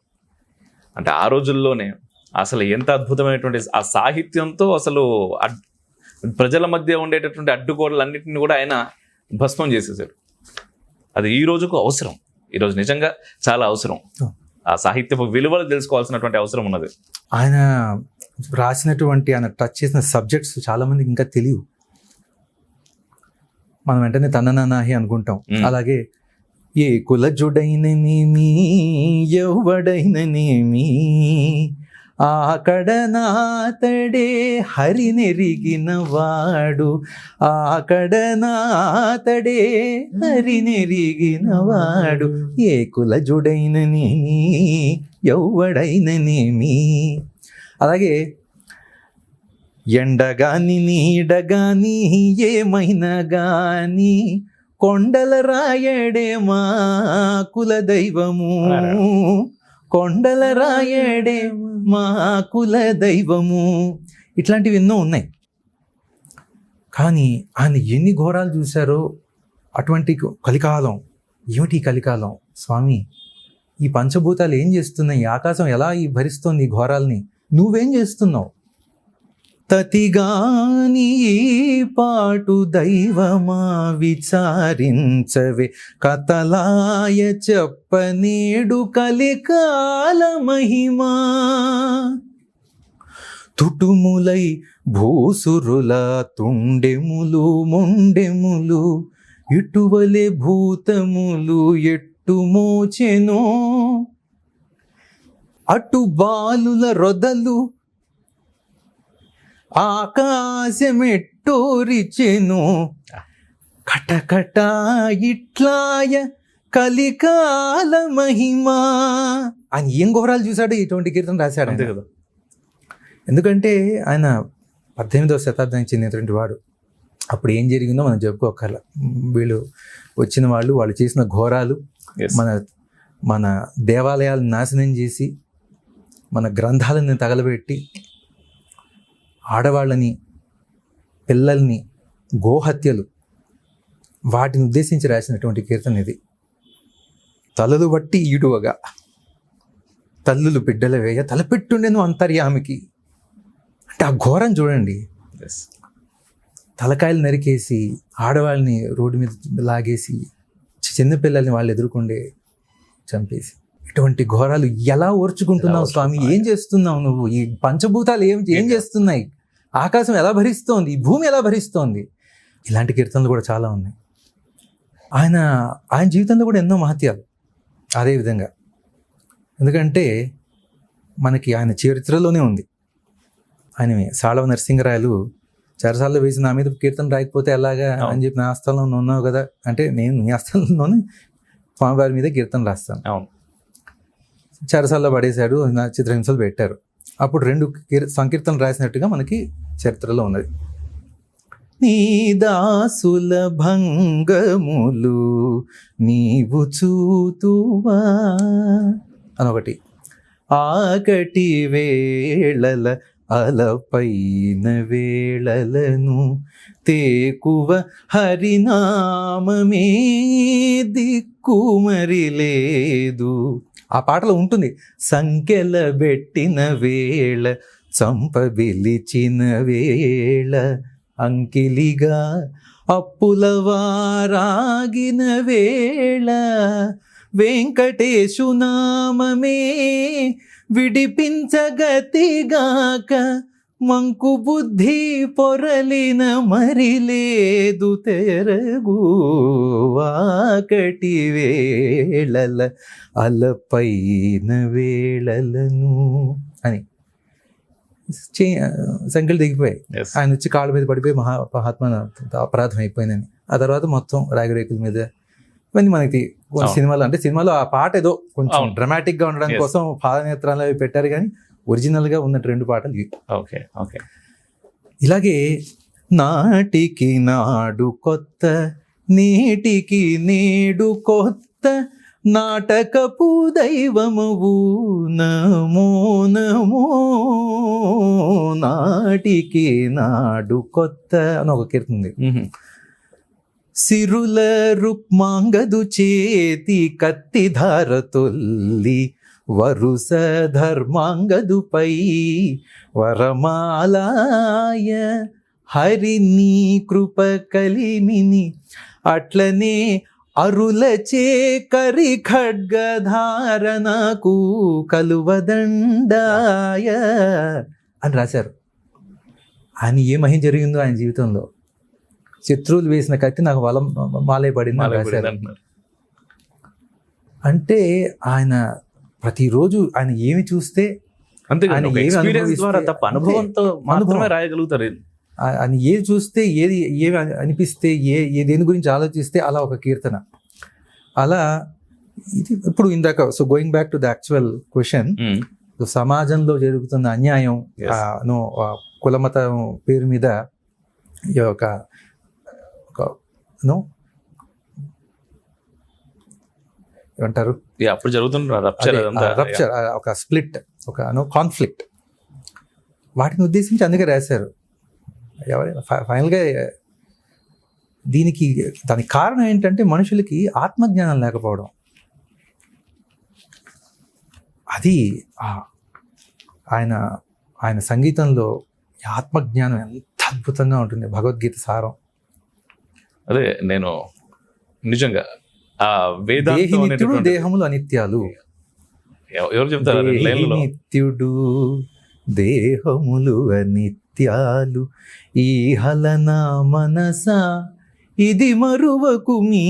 A: అంటే ఆ రోజుల్లోనే అసలు ఎంత అద్భుతమైనటువంటి ఆ సాహిత్యంతో అసలు ప్రజల మధ్య ఉండేటటువంటి అడ్డుగోడలన్నింటినీ కూడా ఆయన భస్మం చేసేసాడు. అది ఈ రోజుకు అవసరం. ఈరోజు నిజంగా చాలా అవసరం. ఆ సాహిత్యపు విలువలు తెలుసుకోవాల్సినటువంటి అవసరం ఉన్నది.
C: ఆయన రాసినటువంటి ఆయన టచ్ చేసిన సబ్జెక్ట్స్ చాలా మందికి ఇంకా తెలియవు. మనం వెంటనే తననానాహి అనుకుంటాం. అలాగే ఏ కులజుడైననేమి ఎవడైననేమి ఆకడనాతడే హరినెరిగిన వాడు, ఆకడనాతడే హరినెరిగిన వాడు, ఏ కులజుడైననేమి ఎవడైననేమి. అలాగే ఎండగాని నీడగాని ఏమైనా గాని కొండల రాయడే మా కులదైవము, కొండల రాయడే మా కులదైవము. ఇట్లాంటివి ఎన్నో ఉన్నాయి. కానీ ఆయన ఎన్ని ఘోరాలు చూశారో. అటువంటి కలికాలం ఏమిటి ఈ కలికాలం స్వామి? ఈ పంచభూతాలు ఏం చేస్తున్నాయి? ఈ ఆకాశం ఎలా భరిస్తోంది ఈ ఘోరాల్ని? నువ్వేం చేస్తున్నావు? తతిగాని పాటు దైవమా విచారించవే, కతలాయ చెప్పనేడు కలికాల మహిమా. తుటుములై భూసురుల తుండెములు మొండెములు, ఇటువలే భూతములు ఎట్టు మోచెనో, అటు బాలుల రొదలు ఆకాశమెట్టోరిచెను, కటకట ఇట్లాయ కలికాల మహిమా. ఆయన ఏం ఘోరాలు చూశాడు, ఇటువంటి కీర్తన రాశాడు
A: అంతే కదా.
C: ఎందుకంటే ఆయన 18వ శతాబ్దానికి చెందినటువంటి వాడు. అప్పుడు ఏం జరిగిందో మనం చెప్పుకోకర్ల. వీళ్ళు వచ్చిన వాళ్ళు చేసిన ఘోరాలు,
A: Yes.
C: మన దేవాలయాలను నాశనం చేసి, మన గ్రంథాలను తగలబెట్టి, ఆడవాళ్ళని పిల్లల్ని గోహత్యలు, వాటిని ఉద్దేశించి రాసినటువంటి కీర్తన ఇది. తలలు బట్టి ఈడువగా తల్లులు బిడ్డల వేయ తలపెట్టుండెను అంతర్యామికి. అంటే ఆ ఘోరం చూడండి.
A: Yes.
C: తలకాయలు నరికేసి ఆడవాళ్ళని రోడ్డు మీద లాగేసి చిన్నపిల్లల్ని వాళ్ళు ఎదుర్కొండే చంపేసి, ఇటువంటి ఘోరాలు ఎలా ఓర్చుకుంటున్నావు స్వామి? ఏం చేస్తున్నావు నువ్వు? ఈ పంచభూతాలు ఏం చేస్తున్నాయి? ఆకాశం ఎలా భరిస్తోంది? ఈ భూమి ఎలా భరిస్తోంది? ఇలాంటి కీర్తనలు కూడా చాలా ఉన్నాయి. ఆయన జీవితంలో కూడా ఎన్నో మహత్యాలు అదేవిధంగా. ఎందుకంటే మనకి ఆయన చరిత్రలోనే ఉంది. ఆయన సాళవ నరసింహరాయలు చెరసాల్లో వేసి నా మీద కీర్తన రాయకపోతే ఎలాగా అని చెప్పి, నా ఆస్థానంలో ఉన్నావు కదా అంటే, నేను నీ ఆస్థానంలోనే స్వామివారి మీద కీర్తన రాస్తాను.
A: అవును.
C: చెరసాల్లో పడేశాడు, నా చిత్రహింసలు పెట్టారు. అప్పుడు 2 సంకీర్తనలు రాసినట్టుగా మనకి చరిత్రలో ఉన్నది. నీ దాసుల భంగములు నీవు చూతువా అనొకటి. ఆకటి వేళల అలపైన వేళలను తేకువ హరినామమే దిక్కు మరి లేదు. ఆ పాటలో ఉంటుంది, సంఖ్యల పెట్టిన వేళ చంపబిలిచిన వేళ అంకిలిగా అప్పుల వారాగిన వేళ వెంకటేశు నామమే విడిపించగతిగాక మంకు బుద్ధి పొరలిన మరి లేదు తెరగు ఆకటి వేళల అలపైన వేళలను అని సంఖ్యలు దిగిపోయాయి.
A: Yes.
C: ఆయన వచ్చి కాళ్ళ మీద పడిపోయి మహాత్మ అపరాధం అయిపోయిందని. ఆ తర్వాత మొత్తం రాగిరేకుల మీద ఇవన్నీ మనకి సినిమాలో, అంటే సినిమాలో ఆ పాట ఏదో కొంచెం డ్రమాటిక్ గా ఉండడం కోసం పాదనేత్రాలు అవి పెట్టారు, కానీ ఒరిజినల్ గా ఉన్న 2 పాటలు ఇవి.
A: Okay okay.
C: ఇలాగే నాటికి నాడు కొత్త, నేటికి నేడు కొత్త, నాటకపు దైవమువు నమో నమో, నాటికి నాడు కొత్త అని ఒక కీర్తన ఉంది. సిరుల రుక్మాంగదు చేతి కత్తిధార తొల్లి వరుస ధర్మాంగదుపై వరమాలాయ హరి నీ కృప కలిమిని, అట్లనే అరులచే కరి ఖడ్గధారణకు కలువదండాయ అని రాశారు. ఆయన ఏ మహిం జరిగిందో ఆయన జీవితంలో. శత్రువులు వేసిన కత్తి నాకు మాలే పడింది రాశారు. అంటే ఆయన ప్రతిరోజు ఆయన ఏమి చూస్తే,
A: అంతేగాని ఎక్స్పీరియన్స్ ద్వారా తప్ప అనుభవంతో మాత్రమే రాయగలుగుతారు.
C: ఆయన ఏది చూస్తే, ఏది ఏమి అనిపిస్తే, దేని గురించి ఆలోచిస్తే అలా ఒక కీర్తన. అలా ఇది ఇప్పుడు ఇందాక, so going back to the actual question, సమాజంలో జరుగుతున్న అన్యాయం, కులమతం పేరు మీద ఈ ఒక ఏమంటారు,
A: అప్పుడు జరుగుతున్న రప్చర్,
C: ఒక స్ప్లిట్, ఒక కాన్ఫ్లిక్ట్, వాటిని ఉద్దేశించి అందుకే రాశారు. ఫైనల్గా దానికి కారణం ఏంటంటే మనుషులకి ఆత్మజ్ఞానం లేకపోవడం. అది ఆయన సంగీతంలో ఆత్మజ్ఞానం ఎంత అద్భుతంగా ఉంటుంది. భగవద్గీత సారం
A: అదే. నేను నిజంగా
C: దేహి నిత్యుడు దేహములు అనిత్యాలు.
A: ఎవరు చెప్తారు?
C: నిత్యుడు దేహములు అనిత్యాలు, ఈ హలనా మనసా ఇది మరువకు మీ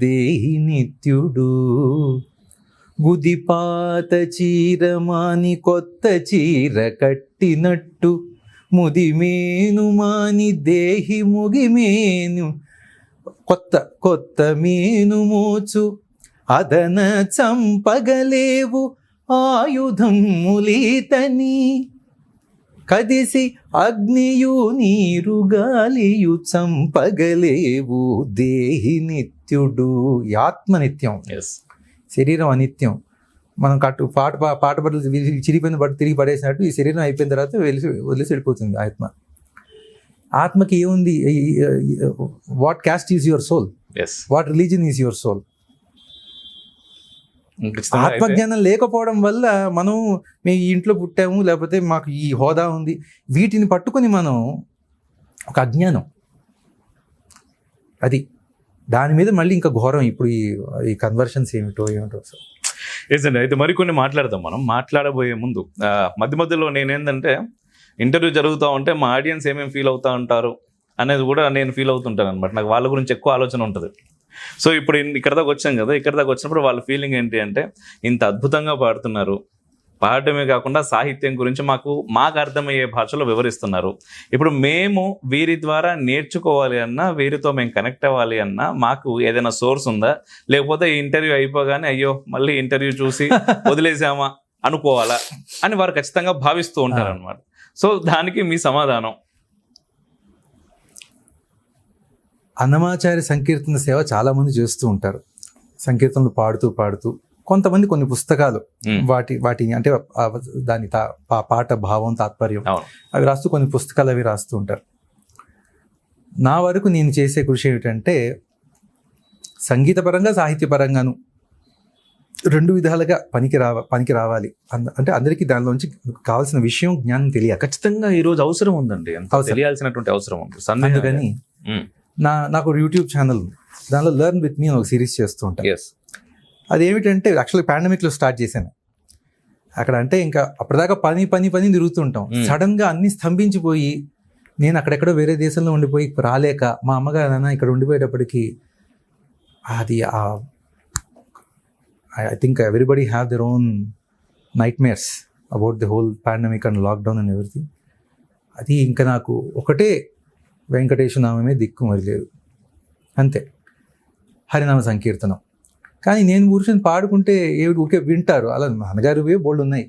C: దేహి నిత్యుడు. గుదిపాత చీరమాని కొత్త చీర కట్టినట్టు, ముదిమేను మాని దేహి ముగిమేను కొత్త మేను మోచు, అదన చంపగలేవు ఆయుధం ములీతని, కదిసి అగ్నియు నీరు గాలియు చంపగలేవు దేహి నిత్యుడు. ఆత్మ నిత్యం, శరీరం అనిత్యం. మనం పాట బట్టలు చిరిగిపోయిన బట్ట తిరిగి పడేసినట్టు ఈ శరీరం అయిపోయిన తర్వాత వదిలేసి వెళ్ళిపోతుంది ఆత్మ. ఆత్మకి ఏముంది? What caste is your soul, what religion is your soul. ఆత్మజ్ఞానం లేకపోవడం వల్ల మనం మేము ఈ ఇంట్లో పుట్టాము, లేకపోతే మాకు ఈ హోదా ఉంది, వీటిని పట్టుకొని మనం ఒక అజ్ఞానం, అది దాని మీద మళ్ళీ ఇంకా ఘోరం. ఇప్పుడు ఈ కన్వర్షన్స్ ఏమిటో
A: ఎస్ అండి. అయితే మరికొన్ని మాట్లాడదాం. మనం మాట్లాడబోయే ముందు మధ్య మధ్యలో నేనేంటంటే, ఇంటర్వ్యూ జరుగుతూ ఉంటే మా ఆడియన్స్ ఏమేమి ఫీల్ అవుతూ ఉంటారు అనేది కూడా నేను ఫీల్ అవుతుంటాను అనమాట. నాకు వాళ్ళ గురించి ఎక్కువ ఆలోచన ఉంటుంది. సో ఇప్పుడు ఇక్కడ దాకా వచ్చాం కదా, ఇక్కడ దాకా వచ్చినప్పుడు వాళ్ళ ఫీలింగ్ ఏంటి అంటే, ఇంత అద్భుతంగా పాడుతున్నారు, పాడటమే కాకుండా సాహిత్యం గురించి మాకు అర్థమయ్యే భాషలో వివరిస్తున్నారు. ఇప్పుడు మేము వీరి ద్వారా నేర్చుకోవాలి అన్నా, వీరితో మేము కనెక్ట్ అవ్వాలి అన్నా మాకు ఏదైనా సోర్స్ ఉందా, లేకపోతే ఈ ఇంటర్వ్యూ అయిపోగానే అయ్యో మళ్ళీ ఇంటర్వ్యూ చూసి వదిలేసామా అనుకోవాలా అని వారు ఖచ్చితంగా భావిస్తూ ఉంటారు అనమాట. సో దానికి మీ సమాధానం?
C: అన్నమాచార్య సంకీర్తన సేవ చాలా మంది చేస్తూ ఉంటారు. సంకీర్తనలు పాడుతూ కొంతమంది కొన్ని పుస్తకాలు వాటి అంటే దాని పాట భావం తాత్పర్యం అవి రాస్తూ కొన్ని పుస్తకాలు అవి రాస్తూ ఉంటారు. నా వరకు నేను చేసే కృషి ఏమిటంటే సంగీతపరంగా సాహిత్యపరంగాను రెండు విధాలుగా పనికి రావాలి. అంటే అందరికీ దానిలోంచి కావాల్సిన విషయం జ్ఞానం తెలియాలి.
A: ఖచ్చితంగా ఈ రోజు అవసరం ఉందండి, తెలియాల్సినటువంటి అవసరం ఉంది.
C: అందుకని నాకు యూట్యూబ్ ఛానల్ ఉంది, దానిలో లెర్న్ విత్ మీ ఒక సిరీస్ చేస్తూ ఉంటాను. అదేమిటంటే యాక్చువల్గా పాండమిక్లో స్టార్ట్ చేశాను. అక్కడ అంటే ఇంకా అప్పటిదాకా పని తిరుగుతుంటాం. సడన్ గా అన్ని స్తంభించిపోయి నేను అక్కడెక్కడో వేరే దేశంలో ఉండిపోయి రాలేక మా అమ్మగారు నాన్న ఇక్కడ ఉండిపోయేటప్పటికి అది I think everybody have their own night mares about the whole pandemic and lockdown and everything. అది ఇంకా నాకు ఒకటే వెంకటేశ్వర నామమే దిక్కు మరి లేదు, అంతే హరినామ సంకీర్తనం. కానీ నేను కూర్చొని పాడుకుంటే ఊరికే వింటారు, అలా నాన్నగారు బోల్డ్ ఉన్నాయి,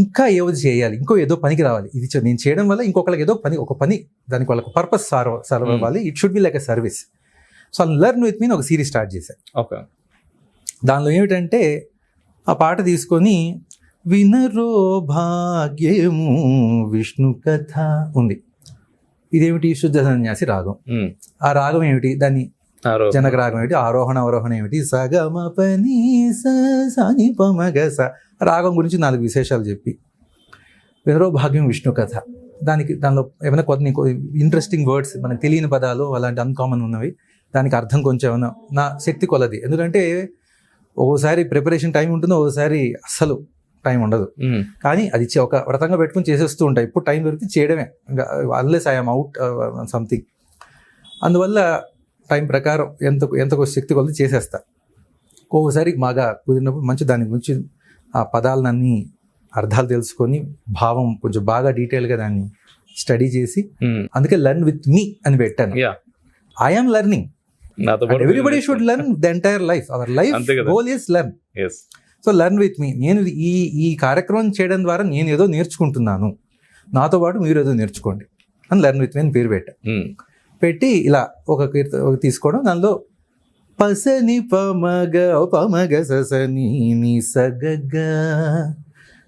C: ఇంకా ఏదో చేయాలి, ఏదో పనికి రావాలి, ఇది నేను చేయడం వల్ల ఇంకొకరికి ఏదో ఒక పని దానికి వాళ్ళకి పర్పస్ సర్వ్ అవ్వాలి, it should be like a service. So learn with me ఒక సిరీస్ స్టార్ట్ చేశాను.
A: ఓకే,
C: దానిలో ఏమిటంటే ఆ పాట తీసుకొని వినరో భాగ్యము విష్ణు కథ ఉంది. ఇదేమిటి? శుద్ధ సన్యాసి రాగం. ఆ రాగం ఏమిటి? దాన్ని జనక రాగం ఏమిటి? ఆరోహణ అవరోహణ ఏమిటి? సగమ పని సని పమగ స. రాగం గురించి 4 విశేషాలు చెప్పి వినరో భాగ్యం విష్ణు కథ. దానిలో ఏమైనా కొన్ని ఇంట్రెస్టింగ్ వర్డ్స్ మనకు తెలియని పదాలు అలాంటి అన్కామన్ ఉన్నవి, దానికి అర్థం కొంచెం ఏమైనా నా శక్తి కొలది. ఎందుకంటే ఒక్కోసారి ప్రిపరేషన్ టైం ఉంటుంది, ఒక్కోసారి అస్సలు టైం ఉండదు. కానీ అది ఒక వ్రతంగా పెట్టుకుని చేసేస్తూ ఉంటాయి. ఇప్పుడు టైం దొరికి చేయడమే, అన్లెస్ ఐఎమ్ అవుట్ సంథింగ్. అందువల్ల టైం ప్రకారం ఎంతకు శక్తి కొలది చేసేస్తా. ఒక్కొక్కసారి బాగా కుదిరినప్పుడు మంచి దాని గురించి ఆ పదాలన్నీ అర్థాలు తెలుసుకొని భావం కొంచెం బాగా డీటెయిల్గా దాన్ని స్టడీ చేసి అందుకే లెర్న్ విత్ మీ అని పెట్టాను. I'm learning, everybody should learn the entire life. Our life goal is learn. So learn with me. నేను ఈ కార్యక్రమం చేయడం ద్వారా నేను ఏదో నేర్చుకుంటున్నాను, నాతో పాటు మీరు ఏదో నేర్చుకోండి అని లెర్న్ విత్ మీ అని పేరు పెట్టి ఇలా ఒక తీసుకోవడం. దానిలో పసని పమగ ససని ని సగగ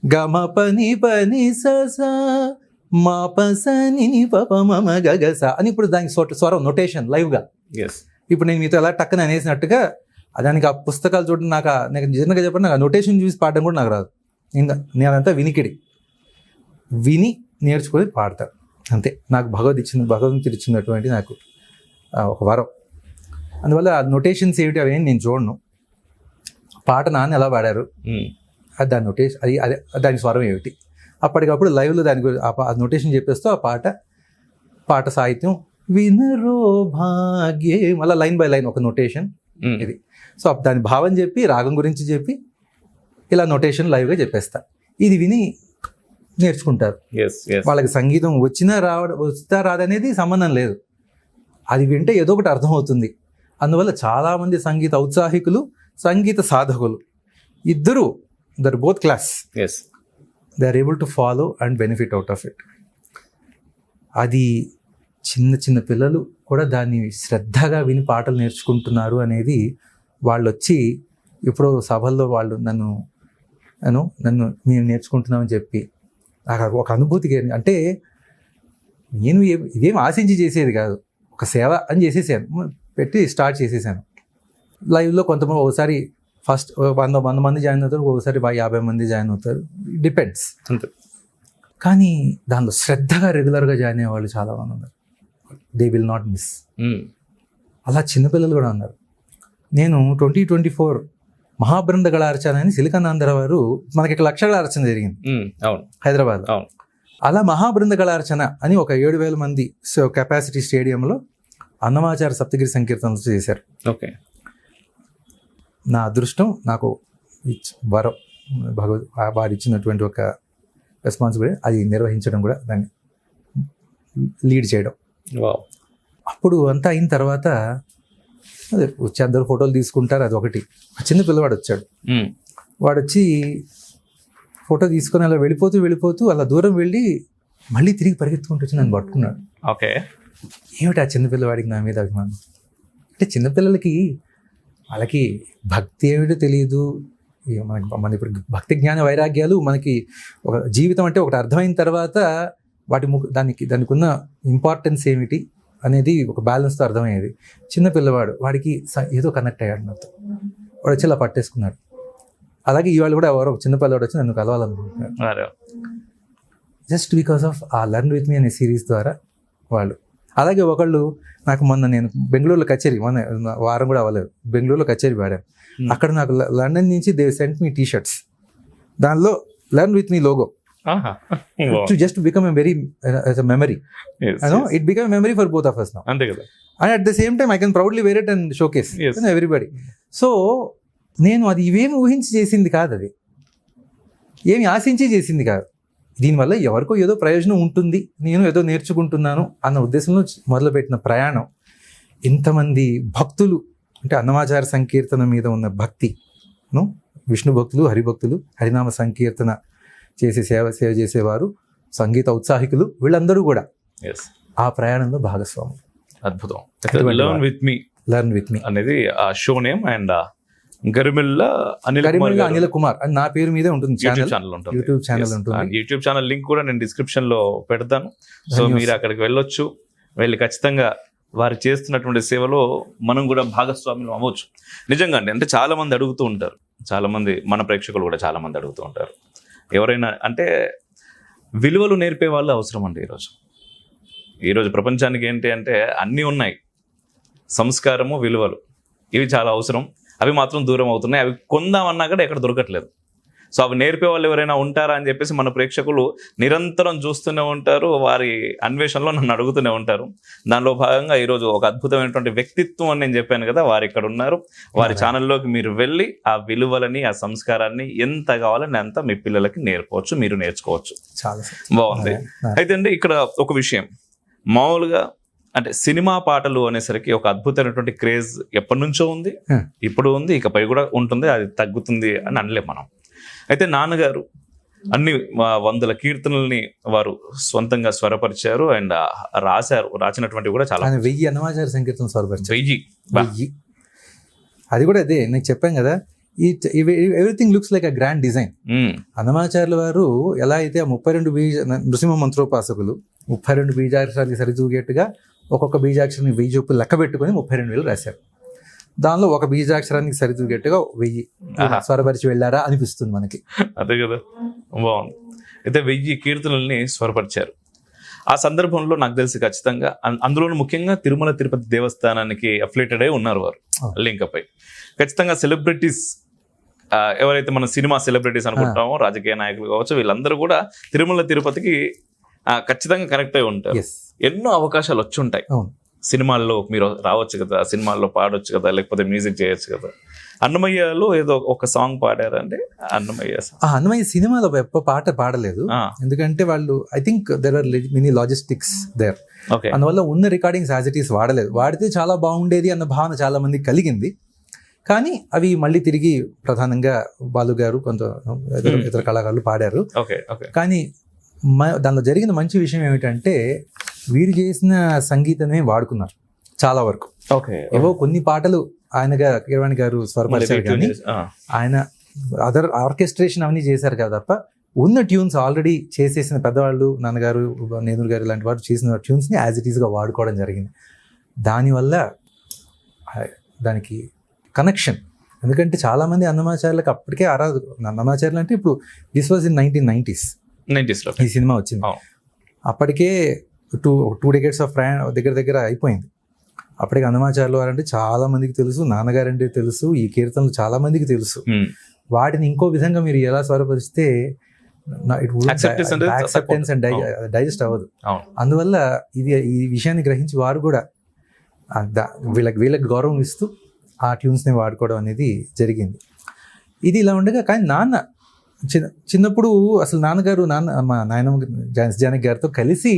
C: గమ పని సస మా పసని పమ గగస అని ఇప్పుడు దానికి స్వరం నొటేషన్ లైవ్గా. ఇప్పుడు నేను మీతో ఎలా టక్కన అనేసినట్టుగా దానికి ఆ పుస్తకాలు చూడడం నాకు నిజంగా చెప్పండి, నాకు ఆ నొటేషన్ చూసి పాడడం కూడా నాకు రాదు. నేను అదంతా విని నేర్చుకొని పాడతాను అంతే. నాకు భగవంతుడు ఇచ్చినటువంటి నాకు ఒక వరం. అందువల్ల ఆ నొటేషన్స్ ఏమిటి అవి నేను చూడను. పాట నాన్న ఎలా పాడారు, అది దాని నొటేషన్, అదే దాని స్వరం ఏమిటి, అప్పటికప్పుడు లైవ్లో దాని గురించి ఆ నొటేషన్ చెప్పేస్తూ ఆ పాట సాహిత్యం వినరో భాగ్యం అలా లైన్ బై లైన్ ఒక నొటేషన్ ఇది. సో దాని భావం చెప్పి రాగం గురించి చెప్పి ఇలా నొటేషన్ లైవ్గా చెప్పేస్తా. ఇది విని నేర్చుకుంటారు. వాళ్ళకి సంగీతం వస్తా రాదనేది సంబంధం లేదు, అది వింటే ఏదో ఒకటి అర్థమవుతుంది. అందువల్ల చాలామంది సంగీత ఔత్సాహికులు, సంగీత సాధకులు ఇద్దరు దర్ both class, they are able to follow and benefit out of it. అది చిన్న పిల్లలు కూడా దాన్ని శ్రద్ధగా విని పాటలు నేర్చుకుంటున్నారు అనేది వాళ్ళు వచ్చి ఇప్పుడు సభల్లో వాళ్ళు నన్ను మేము నేర్చుకుంటున్నామని చెప్పి నాకు ఒక అనుభూతికి, అంటే నేను ఇదేం ఆశించి చేసేది కాదు, ఒక సేవ అని చేసేసాను, పెట్టి స్టార్ట్ చేసేసాను. లైవ్లో కొంతమంది ఒకసారి ఫస్ట్ 100 మంది జాయిన్ అవుతారు, ఒకసారి 50 మంది జాయిన్ అవుతారు, డిపెండ్స్ అంతే. కానీ దానిలో శ్రద్ధగా రెగ్యులర్గా జాయిన్ అయ్యే వాళ్ళు చాలామంది ఉన్నారు. They will not miss. అలా చిన్నపిల్లలు కూడా ఉన్నారు. నేను 2024 మహాబృంద గళార్చన అని సిలికానాంధ్ర వారు మనకి ఇక్కడ లక్ష గళార్చన జరిగింది హైదరాబాద్. అలా మహాబృంద గళార్చన అని ఒక 7,000 మంది కెపాసిటీ స్టేడియంలో అన్నమాచార్య సప్తగిరి సంకీర్తనలు చేశారు.
A: ఓకే,
C: నా అదృష్టం, నాకు వరం వారు ఇచ్చినటువంటి ఒక రెస్పాన్సిబిలిటీ, అది నిర్వహించడం కూడా, దాన్ని లీడ్ చేయడం. అప్పుడు అంతా అయిన తర్వాత అదే వచ్చి అందరూ ఫోటోలు తీసుకుంటారు, అది ఒకటి. చిన్న పిల్లవాడు వచ్చాడు, వాడు వచ్చి ఫోటో తీసుకొని అలా వెళ్ళిపోతూ అలా దూరం వెళ్ళి మళ్ళీ తిరిగి పరిగెత్తుకుంటూ వచ్చి నన్ను పట్టుకున్నాడు.
A: ఓకే,
C: ఏమిటి ఆ చిన్నపిల్లవాడికి నా మీద అభిమానం అంటే? చిన్నపిల్లలకి వాళ్ళకి భక్తి ఏమిటో తెలియదు. మన ఇప్పుడు భక్తి జ్ఞాన వైరాగ్యాలు మనకి ఒక జీవితం అంటే ఒకటి అర్థమైన తర్వాత దానికి ఉన్న ఇంపార్టెన్స్ ఏమిటి అనేది ఒక బ్యాలెన్స్తో అర్థమయ్యేది. చిన్నపిల్లవాడు, వాడికి ఏదో కనెక్ట్ అయ్యాడు నాతో, వాడు వచ్చి ఇలా పట్టేసుకున్నాడు. అలాగే ఇవాళ కూడా ఎవరో చిన్నపిల్లవాడు వచ్చి నన్ను కలవాలనుకుంటున్నాడు, జస్ట్ బికాస్ ఆఫ్ ఆ లర్న్ విత్ మీ అనే సిరీస్ ద్వారా వాళ్ళు. అలాగే ఒకళ్ళు నాకు నేను బెంగళూరులో కచేరీ, వారం కూడా అవ్వలేదు, బెంగళూరులో కచేరీ పాడాను. అక్కడ నాకు లండన్ నుంచి they sent me T shirts, దానిలో learn with me logo, to just become a very memory. It become memory for both of us now.
A: అంతే కదా.
C: And at the same time I can proudly wear it and showcase everybody. So నేను అది ఇవేమి ఊహించి చేసింది కాదు, అది ఏమి ఆశించి చేసింది కాదు. దీనివల్ల ఎవరికో ఏదో ప్రయోజనం ఉంటుంది, నేను ఏదో నేర్చుకుంటున్నాను అన్న ఉద్దేశంలో మొదలుపెట్టిన ప్రయాణం. ఇంతమంది భక్తులు అంటే అన్నమాచార సంకీర్తన మీద ఉన్న భక్తి, విష్ణు భక్తులు, హరిభక్తులు, హరినామ సంకీర్తన చేసి సేవ చేసేవారు, సంగీత ఉత్సాహికులు, వీళ్ళందరూ కూడా ఆ ప్రయాణంలో భాగస్వాములు.
A: అద్భుతం. లర్న్ విత్ మీ అనేది ఆ show name. And Garimella
C: Anil Kumar అని నా పేరు మీదే ఉంటుంది,
A: యూట్యూబ్ ఛానల్ ఉంటుంది. యూట్యూబ్ ఛానల్ లింక్ కూడా నేను డిస్క్రిప్షన్ లో పెడతాను. సో మీరు అక్కడికి వెళ్ళొచ్చు, వెళ్ళి ఖచ్చితంగా వారు చేస్తున్నటువంటి సేవలో మనం కూడా భాగస్వామ్యం అవ్వచ్చు. నిజంగా అండి, అంటే చాలా మంది అడుగుతూ ఉంటారు, చాలా మంది మన ప్రేక్షకులు కూడా చాలా మంది అడుగుతూ ఉంటారు, ఎవరైనా అంటే విలువలు నేర్పే వాళ్ళు అవసరం అండి. ఈరోజు ప్రపంచానికి ఏంటి అంటే అన్నీ ఉన్నాయి, సంస్కారము, విలువలు, ఇవి చాలా అవసరం. అవి మాత్రం దూరం అవుతున్నాయి, అవి కొందామన్నా కూడా ఎక్కడ దొరకట్లేదు. సో అవి నేర్పే వాళ్ళు ఎవరైనా ఉంటారా అని చెప్పేసి మన ప్రేక్షకులు నిరంతరం చూస్తూనే ఉంటారు, వారి అన్వేషణలో నన్ను అడుగుతూనే ఉంటారు. దానిలో భాగంగా ఈరోజు ఒక అద్భుతమైనటువంటి వ్యక్తిత్వం అని నేను చెప్పాను కదా, వారు ఇక్కడ ఉన్నారు. వారి ఛానల్లోకి మీరు వెళ్ళి ఆ విలువలని, ఆ సంస్కారాన్ని ఎంత కావాలని అంత మీ పిల్లలకి నేర్పవచ్చు, మీరు నేర్చుకోవచ్చు.
C: చాలా
A: బాగుంది. అయితే అండి ఇక్కడ ఒక విషయం, మామూలుగా అంటే సినిమా పాటలు అనేసరికి ఒక అద్భుతమైనటువంటి క్రేజ్ ఎప్పటి నుంచో ఉంది, ఇప్పుడు ఉంది, ఇకపై కూడా ఉంటుంది, అది తగ్గుతుంది అని అనలేం మనం. అయితే నాన్నగారు అన్ని వందల కీర్తనల్ని వారు సొంతంగా స్వరపరిచారు అండ్ రాసినటువంటివి కూడా చాలా.
C: 1000 అన్నమాచార సంకీర్తన స్వరపరిచారు.
A: 1000.
C: అది కూడా అదే నేను చెప్పాను కదా, everything looks like a grand design. అన్నమాచార్యుల వారు ఎలా అయితే ఆ 32 నృసింహ మంత్రోపాసకులు 32 బీజాక్షరాలకి సరితూగేట్టుగా ఒక్కొక్క బీజాక్షరాన్ని 1000 చొప్పులు లెక్క పెట్టుకుని 32,000 రాశారు. దానిలో ఒక బీజాక్షరానికి సరితూగేట్టుగా 1000 స్వరపరిచి వెళ్ళారా అనిపిస్తుంది మనకి.
A: అదే కదా, బాగుంది. అయితే 1000 కీర్తనల్ని స్వరపరిచారు. ఆ సందర్భంలో నాకు తెలిసి ఖచ్చితంగా అందులోనూ ముఖ్యంగా తిరుమల తిరుపతి దేవస్థానానికి అఫిలియేటెడ్ అయి ఉన్నారు వారు, లింక్ అయి. ఖచ్చితంగా సెలబ్రిటీస్ ఎవరైతే మన సినిమా సెలబ్రిటీస్ అనుకుంటామో, రాజకీయ నాయకులు కావచ్చు, వీళ్ళందరూ కూడా తిరుమల తిరుపతికి ఖచ్చితంగా కనెక్ట్ అయి ఉంటారు. ఎన్నో అవకాశాలు వచ్చి ఉంటాయి, సినిమాల్లో మీరు రావచ్చు కదా, సినిమాల్లో పాడొచ్చు కదా, లేకపోతే మ్యూజిక్ చేయొచ్చు కదా. అన్నమయ్యలో ఏదో ఒక సాంగ్ పాడారంటే
C: అన్నమయ్య సినిమాలో పాట పాడలేదు, ఎందుకంటే వాళ్ళు I think there are many logistics there, అందువల్ల ఉన్న రికార్డింగ్స్ యాజ్ ఇట్ ఈస్ వాడలేదు. వాడితే చాలా బాగుండేది అన్న భావన చాలా మందికి కలిగింది, కానీ అవి మళ్ళీ తిరిగి ప్రధానంగా బాలు గారు, కొంత ఇతర కళాకారులు పాడారు. కానీ దానిలో జరిగిన మంచి విషయం ఏమిటంటే వీరు చేసిన సంగీతమే వాడుకున్నారు చాలా వరకు. ఏవో కొన్ని పాటలు ఆయనగా కీరవాణి గారు స్వరపరిచారు, కానీ ఆయన అదర్ ఆర్కెస్ట్రేషన్ అవన్నీ చేశారు కదా తప్ప ఉన్న ట్యూన్స్ ఆల్రెడీ చేసేసిన పెద్దవాళ్ళు, నాన్నగారు, నేనూరు గారు ఇలాంటి వారు చేసిన ట్యూన్స్ని యాజ్ ఇట్ ఈస్గా వాడుకోవడం జరిగింది. దానివల్ల దానికి కనెక్షన్, ఎందుకంటే చాలామంది అన్నమాచార్యులకు అప్పటికే అన్నమాచార్యులు అంటే ఇప్పుడు దిస్ వాజ్ ఇన్ 1990s ఈ సినిమా వచ్చింది. అప్పటికే 2 decades ఆఫ్ ప్రయాణం దగ్గర అయిపోయింది. అప్పటికి అన్నమాచార్యుల వారు అంటే చాలా మందికి తెలుసు, నాన్నగారు అంటే తెలుసు, ఈ కీర్తనలు చాలా మందికి తెలుసు. వాటిని ఇంకో విధంగా మీరు ఎలా స్వరపరిస్తే యాక్సెప్టెన్స్ అండ్ డైజెస్ట్ అవ్వదు. అందువల్ల ఈ విషయాన్ని గ్రహించి వారు కూడా వీళ్ళకి గౌరవం ఇస్తూ ఆ ట్యూన్స్ని వాడుకోవడం అనేది జరిగింది. ఇది ఇలా ఉండగా, కానీ నాన్న చిన్నప్పుడు అసలు మా నాయనమ్మ జానకి గారితో కలిసి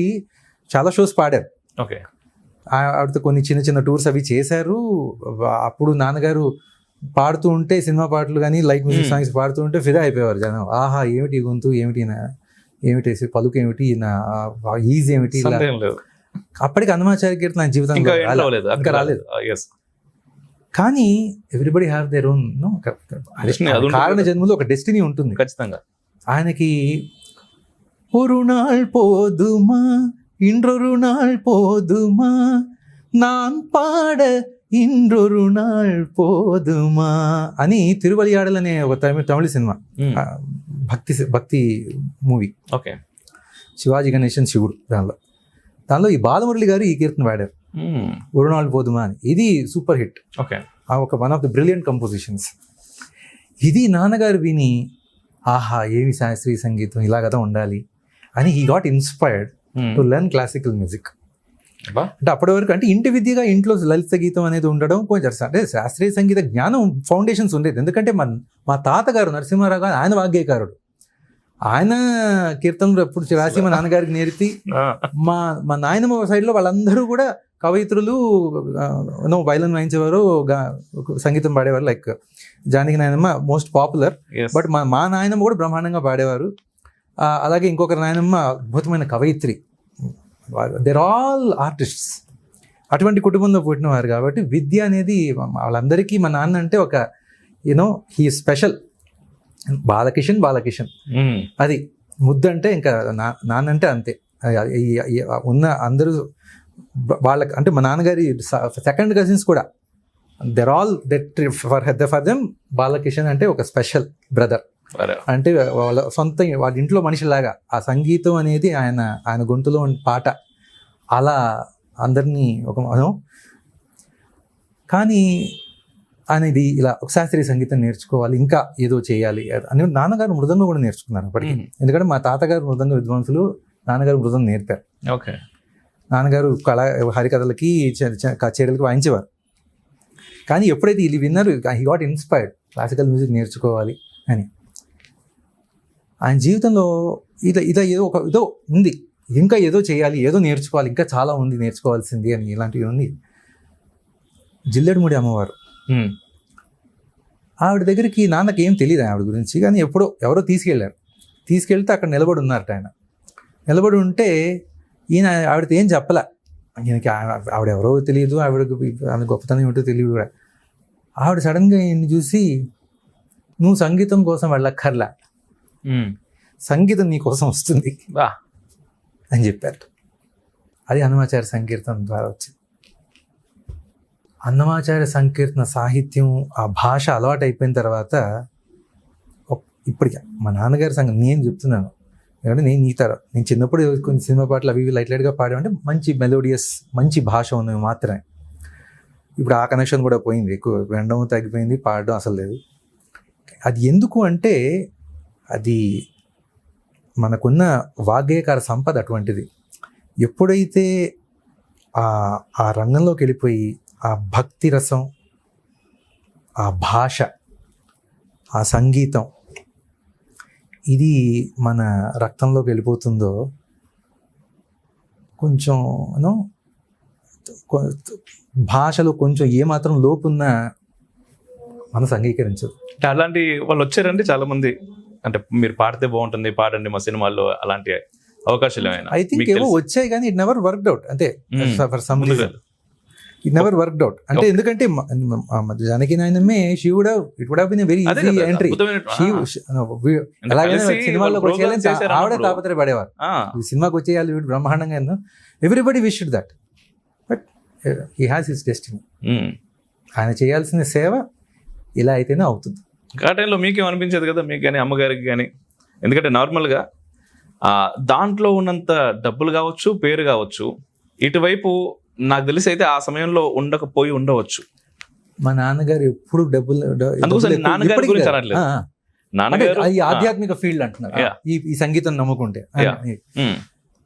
C: చాలా షోస్ పాడారు.
A: ఓకే.
C: ఆవిడతో కొన్ని చిన్న చిన్న టూర్స్ అవి చేశారు. అప్పుడు నాన్నగారు పాడుతూ ఉంటే సినిమా పాటలు కానీ లైక్ మ్యూజిక్ సాంగ్స్ పాడుతూ ఉంటే ఫిదా అయిపోయేవారు జనం. ఆహా ఏమిటి గొంతు, ఏమిటి పలుకు, ఏమిటి ఈజీ ఏమిటి. అప్పటికి అన్నమాచార్య కీర్తన నా జీవితంలో ఇంకా రాలేదు. కానీ ఎవ్రీబడి హ్యావ్ దేర్ ఓన్ కారణ జన్మలో ఒక డెస్టినీ ఉంటుంది
A: ఖచ్చితంగా.
C: ఆయనకి ஒரு நாள் போதுமா இன்றொரு நாள் போதுமா நான் పాడ ఇండ్రొరు నాள் పోదుమా అని తిరువలియాడల్ అనే ఒక తమిళ సినిమా, భక్తి మూవీ. ఓకే. శివాజీ గణేశన్ శివుడు దానిలో ఈ బాలమురళి గారు ఈ కీర్తన పాడారు, ஒரு நாள் పోదుమా అని. ఇది సూపర్ హిట్. ఓకే. ఒక one of the brilliant compositions. ఇది నాన్నగారు విని ఆహా ఏమి శాస్త్రీయ సంగీతం ఇలా కదా ఉండాలి అని he got inspired to learn classical music. అంటే అప్పటి వరకు అంటే ఇంటి విద్యగా ఇంట్లో లలిత గీతం అనేది ఉండడం కొంచెం అంటే శాస్త్రీయ సంగీత జ్ఞానం ఫౌండేషన్స్ ఉండేది. ఎందుకంటే మా తాతగారు నరసింహారావు గారు ఆయన వాగ్గేయకారుడు. ఆయన కీర్తనలు ఎప్పుడు రాసి మా నాన్నగారికి నేర్పి మా నాయనమ్మ సైడ్లో వాళ్ళందరూ కూడా కవయిత్రులు, వైలన్ వాయించేవారు, సంగీతం పాడేవారు. లైక్ జానకి నాయనమ్మ మోస్ట్ పాపులర్, బట్ మా నాయనమ్మ కూడా బ్రహ్మాండంగా పాడేవారు. అలాగే ఇంకొకరి నాయనమ్మ అద్భుతమైన కవయిత్రి. There all artists. అటువంటి కుటుంబంలో పుట్టినవారు కాబట్టి విద్య అనేది వాళ్ళందరికీ మా నాన్న అంటే ఒక హీ స్పెషల్. బాలకిషన్ అది ముద్దు అంటే ఇంకా నాన్న అంటే అంతే. ఉన్న అందరూ వాళ్ళకి అంటే మా నాన్నగారి సెకండ్ కజిన్స్ కూడా there all for them Balakishan అంటే ఒక స్పెషల్ బ్రదర్. అంటే వాళ్ళ సొంత వాళ్ళ ఇంట్లో మనిషిలాగా ఆ సంగీతం అనేది ఆయన గొంతులో పాట అలా అందరినీ కానీ అనేది ఇలా ఒక శాస్త్రీయ సంగీతం నేర్చుకోవాలి, ఇంకా ఏదో చేయాలి అని నాన్నగారు మృదంగం కూడా నేర్చుకున్నారు అప్పటికి. ఎందుకంటే మా తాతగారు మృదంగ విద్వాంసులు, నాన్నగారు మృదంగం నేర్పారు. ఓకే. నాన్నగారు హరికథలకి కచేరీలకి వాయించేవారు. కానీ ఎప్పుడైతే ఇది విన్నారు he got inspired classical music నేర్చుకోవాలి అని. ఆయన జీవితంలో ఇదా ఏదో ఉంది, ఇంకా ఏదో చేయాలి, ఏదో నేర్చుకోవాలి, ఇంకా చాలా ఉంది నేర్చుకోవాల్సింది అని ఇలాంటివి ఉంది. జిల్లెడుముడి అమ్మవారు ఆవిడ దగ్గరికి నాన్నకి ఏం తెలియదు ఆవిడ గురించి, కానీ ఎవరో తీసుకెళ్తే అక్కడ నిలబడి ఉన్నారట. ఆయన నిలబడి ఉంటే ఈయన ఆవిడతో ఏం చెప్పలే. ఈయనకి ఆవిడ ఎవరో తెలియదు, ఆవిడ గొప్పతనం ఏమిటో తెలియదు కూడా. ఆవిడ సడన్గా ఈయన్ని చూసి నువ్వు సంగీతం కోసం వెళ్ళక్కర్లా, సంగీతం నీ కోసం వస్తుంది అని చెప్పారు. అది అన్నమాచార్య సంకీర్తన ద్వారా వచ్చింది. అన్నమాచార్య సంకీర్తన సాహిత్యం, ఆ భాష అలవాటు అయిపోయిన తర్వాత ఇప్పటికి మా నాన్నగారి సంగతి నేను చెప్తున్నాను. ఎందుకంటే నేను చిన్నప్పుడు కొన్ని సినిమా పాటలు అవి లైట్గా పాడామంటే మంచి మెలోడియస్, మంచి భాష ఉన్నవి మాత్రమే. ఇప్పుడు ఆ కనెక్షన్ కూడా పోయింది, ఎక్కువ వినడం తగ్గిపోయింది, పాడడం అసలు లేదు. అది ఎందుకు అంటే అది మనకున్న వాగ్గేయకార సంపద అటువంటిది. ఎప్పుడైతే ఆ రంగంలోకి వెళ్ళిపోయి ఆ భక్తి రసం, ఆ భాష, ఆ సంగీతం ఇది మన రక్తంలోకి వెళ్ళిపోతుందో కొంచెం భాషలో కొంచెం ఏమాత్రం లోపున్నా మనసు అంగీకరించదు.
A: అలాంటి వాళ్ళు వచ్చారండి చాలా మంది, అంటే మీరు పాడితే బాగుంటుంది, పాడండి మా సినిమాల్లో, అలాంటి అవకాశాలు ఏమైనా?
C: ఐ థింక్ ఏవో వచ్చాయి కానీ ఇట్ నెవర్ వర్క్డ్ అవుట్. అంతే, for some reason it never worked out. అంటే ఎందుకంటే జానకి నాయనమ్మే she would have been a very easy entry. ఎలాగైనా సినిమాల్లోకి వచ్చేయాలని ఆవిడ తాపత్రయ పడేవారు, సినిమాకి వచ్చేయాలి వీడు బ్రహ్మాండంగా. Everybody wished that, but he has his destiny. ఆయన చేయాల్సిన సేవ ఇలా అయితేనే అవుతుంది.
A: ఆ టైంలో మీకేం అనిపించేది కదా, మీకు కానీ అమ్మగారికి కానీ? ఎందుకంటే నార్మల్గా దాంట్లో ఉన్నంత డబ్బులు కావచ్చు, పేరు కావచ్చు, ఇటువైపు నాకు తెలిసి అయితే ఆ సమయంలో ఉండకపోయి ఉండవచ్చు.
C: మా నాన్నగారు ఎప్పుడు డబ్బులు
A: నాన్నగారి గురించి అనట్లేదు, నాన్నగారు
C: ఈ ఆధ్యాత్మిక ఫీల్డ్ అంటున్నారు, ఈ సంగీతం నమ్ముకుంటే.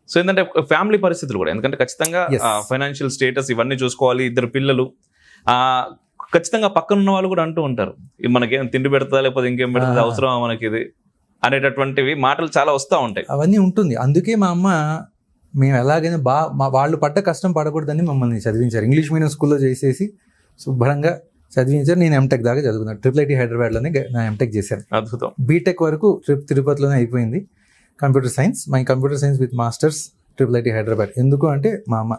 A: సో ఏంటంటే ఫ్యామిలీ పరిస్థితులు కూడా, ఎందుకంటే ఖచ్చితంగా ఫైనాన్షియల్ స్టేటస్ ఇవన్నీ చూసుకోవాలి, ఇద్దరు పిల్లలు, ఖచ్చితంగా పక్కన ఉన్న వాళ్ళు కూడా అంటూ ఉంటారు మనకేం తిండి పెడతా లేకపోతే ఇంకేం పెడతా అవసరమా మనకి ఇది. అనేటటువంటివి మాటలు చాలా వస్తూ ఉంటాయి.
C: అవన్నీ ఉంటుంది. అందుకే మా అమ్మ మేము ఎలాగైనా వాళ్ళు పడ్డ కష్టం పడకూడదని మమ్మల్ని చదివించారు. ఇంగ్లీష్ మీడియం స్కూల్లో చేసేసి శుభ్రంగా చదివించారు. నేను ఎంటెక్ దాకా చదువుకున్నాను. IIIT హైదరాబాద్లోనే నా ఎంటెక్ చేశాను.
A: అద్భుతం.
C: బీటెక్ వరకు తిరుపతిలోనే అయిపోయింది. Computer science with masters IIIT Hyderabad. ఎందుకు అంటే మా అమ్మ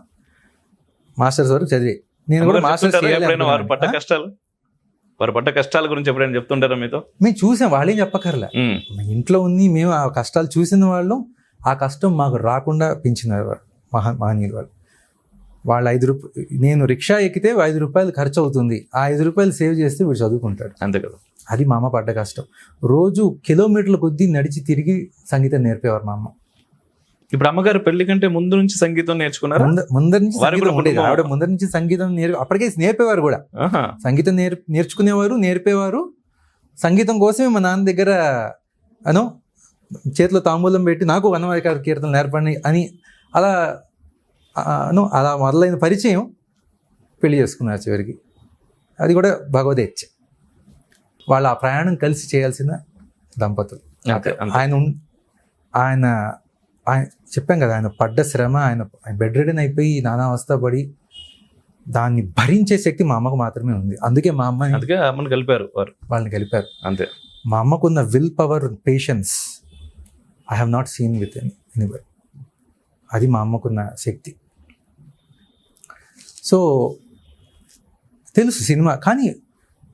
C: మాస్టర్స్ వరకు చదివి నేను కూడా మాస్టర్స్
A: ఎప్పుడైనా వారు పడ్డ కష్టాల గురించి ఎప్పుడైనా చెప్తుంటారా మీతో?
C: మేము చూసాం, వాళ్ళేం చెప్పక్కర్లే. మా ఇంట్లో ఉంది, మేము ఆ కష్టాలు చూసిన వాళ్ళు, ఆ కష్టం మాకు రాకుండా పెంచినారు మహనీయులు వాళ్ళు. వాళ్ళు 5 రూపాయలు, నేను రిక్షా ఎక్కితే 5 రూపాయలు ఖర్చు అవుతుంది, ఆ 5 రూపాయలు సేవ్ చేస్తే వీడు చదువుకుంటాడు.
A: అంతే కదా.
C: అది మా అమ్మ పడ్డ కష్టం. రోజు కిలోమీటర్ల కొద్దీ నడిచి తిరిగి సంగీతం నేర్పేవారు మా అమ్మ. ఇప్పుడు
A: అమ్మగారు పెళ్లి కంటే ముందు నుంచి సంగీతం నేర్చుకున్నారు.
C: ముందర నుంచి సంగీతం ఉండేది. ఆవిడ ముందర నుంచి సంగీతం అప్పటికే నేర్పేవారు కూడా. సంగీతం నేర్చుకునేవారు, నేర్పేవారు. సంగీతం కోసమే మా నాన్న దగ్గర చేతిలో తాంబూలం పెట్టి నాకు అన్నమయ్య కీర్తనలు నేర్పండి అని అలా అలా మొదలైన పరిచయం. పెళ్లి చేసుకున్నారు చివరికి. అది కూడా భగవదేచ్ఛ. వాళ్ళు ఆ ప్రయాణం కలిసి చేయాల్సిన దంపతులు. ఆయన చెప్పాం కదా, ఆయన పడ్డ శ్రమ, ఆయన బెడ్ రెడీని అయిపోయి నానావస్థ పడి దాన్ని భరించే శక్తి మా అమ్మకు మాత్రమే ఉంది. అందుకే మా అమ్మని
A: కలిపారు,
C: వాళ్ళని కలిపారు.
A: అంతే.
C: మా అమ్మకున్న will power, patience I have not seen with anybody. అది మా అమ్మకున్న శక్తి. సో తెలుసు సినిమా, కానీ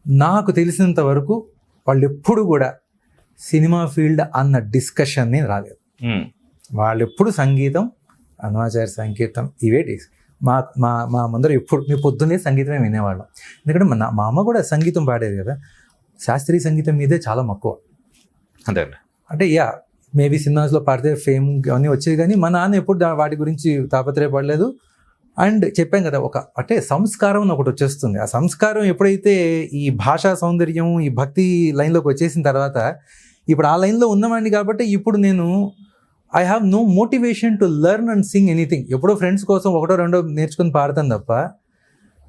C: నాకు తెలిసినంత వరకు వాళ్ళు ఎప్పుడు కూడా సినిమా ఫీల్డ్ అన్న డిస్కషన్ని రాలేదు. వాళ్ళు ఎప్పుడు సంగీతం, అన్నమాచార్య సంగీతం, ఇవే మా మా మా ముందర ఎప్పుడు మేము పొద్దున్నే సంగీతమే వినేవాళ్ళం. ఎందుకంటే మా అమ్మ కూడా సంగీతం పాడేది కదా, శాస్త్రీయ సంగీతం మీదే చాలా మక్కువ.
A: అంతే.
C: అంటే మేబీ సినిమాస్లో పాడితే ఫేమ్ అవన్నీ వచ్చేది, కానీ మా నాన్న ఎప్పుడు వాటి గురించి తాపత్రయపడలేదు. అండ్ చెప్పాం కదా, అంటే సంస్కారం అని ఒకటి వచ్చేస్తుంది. ఆ సంస్కారం ఎప్పుడైతే ఈ భాషా సౌందర్యం, ఈ భక్తి లైన్లోకి వచ్చేసిన తర్వాత, ఇప్పుడు ఆ లైన్లో ఉన్నవాడిని కాబట్టి ఇప్పుడు నేను I have no motivation to learn and sing anything. ఎప్పుడో ఫ్రెండ్స్ కోసం 1-2 నేర్చుకుని పాడతాను తప్ప,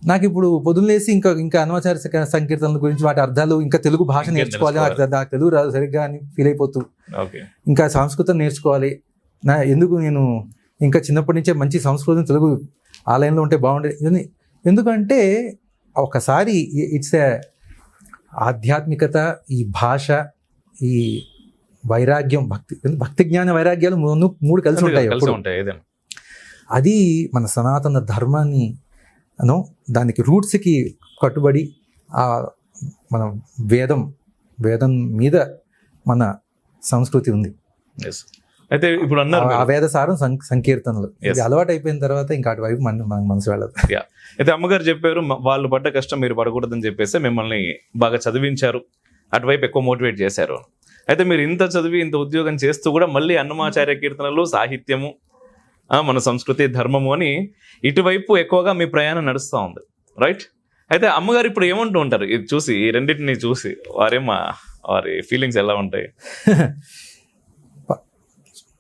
C: నాకు ఇప్పుడు పొద్దున్నేసి ఇంకా అన్నమాచార్య సంకీర్తనల గురించి, వాటి అర్థాలు, ఇంకా తెలుగు భాష నేర్చుకోవాలి, నాకు తెలుగు రాదు సరిగ్గా అని ఫీల్ అయిపోతూ, ఇంకా సంస్కృతం నేర్చుకోవాలి, ఎందుకు నేను ఇంకా చిన్నప్పటి నుంచే మంచి సంస్కృతం తెలుగు ఆ లైన్లో ఉంటే బాగుండేది. ఎందుకంటే ఒకసారి ఇట్స్ ఆధ్యాత్మికత, ఈ భాష, ఈ వైరాగ్యం, భక్తి జ్ఞాన వైరాగ్యాలు 3 కలిసి ఉంటాయి. అది మన సనాతన ధర్మాన్ని దానికి రూట్స్కి కట్టుబడి మన వేదం మీద మన సంస్కృతి ఉంది.
A: అయితే ఇప్పుడు అన్నారు
C: ఆ వేద సారం సంకీర్తనలు. ఇది అలవాటు అయిపోయిన తర్వాత ఇంకా అటువైపు మన మనసు వెళ్ళదు.
A: అయితే అమ్మగారు చెప్పారు, వాళ్ళు పడ్డ కష్టం మీరు పడకూడదని చెప్పేసి మిమ్మల్ని బాగా చదివించారు, అటువైపు ఎక్కువ మోటివేట్ చేశారు. అయితే మీరు ఇంత చదివి ఇంత ఉద్యోగం చేస్తూ కూడా మళ్ళీ అన్నమాచార్య కీర్తనలు, సాహిత్యము, మన సంస్కృతి, ధర్మము అని ఇటువైపు ఎక్కువగా మీ ప్రయాణం నడుస్తూ ఉంది, రైట్? అయితే అమ్మగారు ఇప్పుడు ఏమంటూ ఉంటారు ఇది చూసి, ఈ రెండింటిని చూసి వారి ఫీలింగ్స్ ఎలా ఉంటాయి?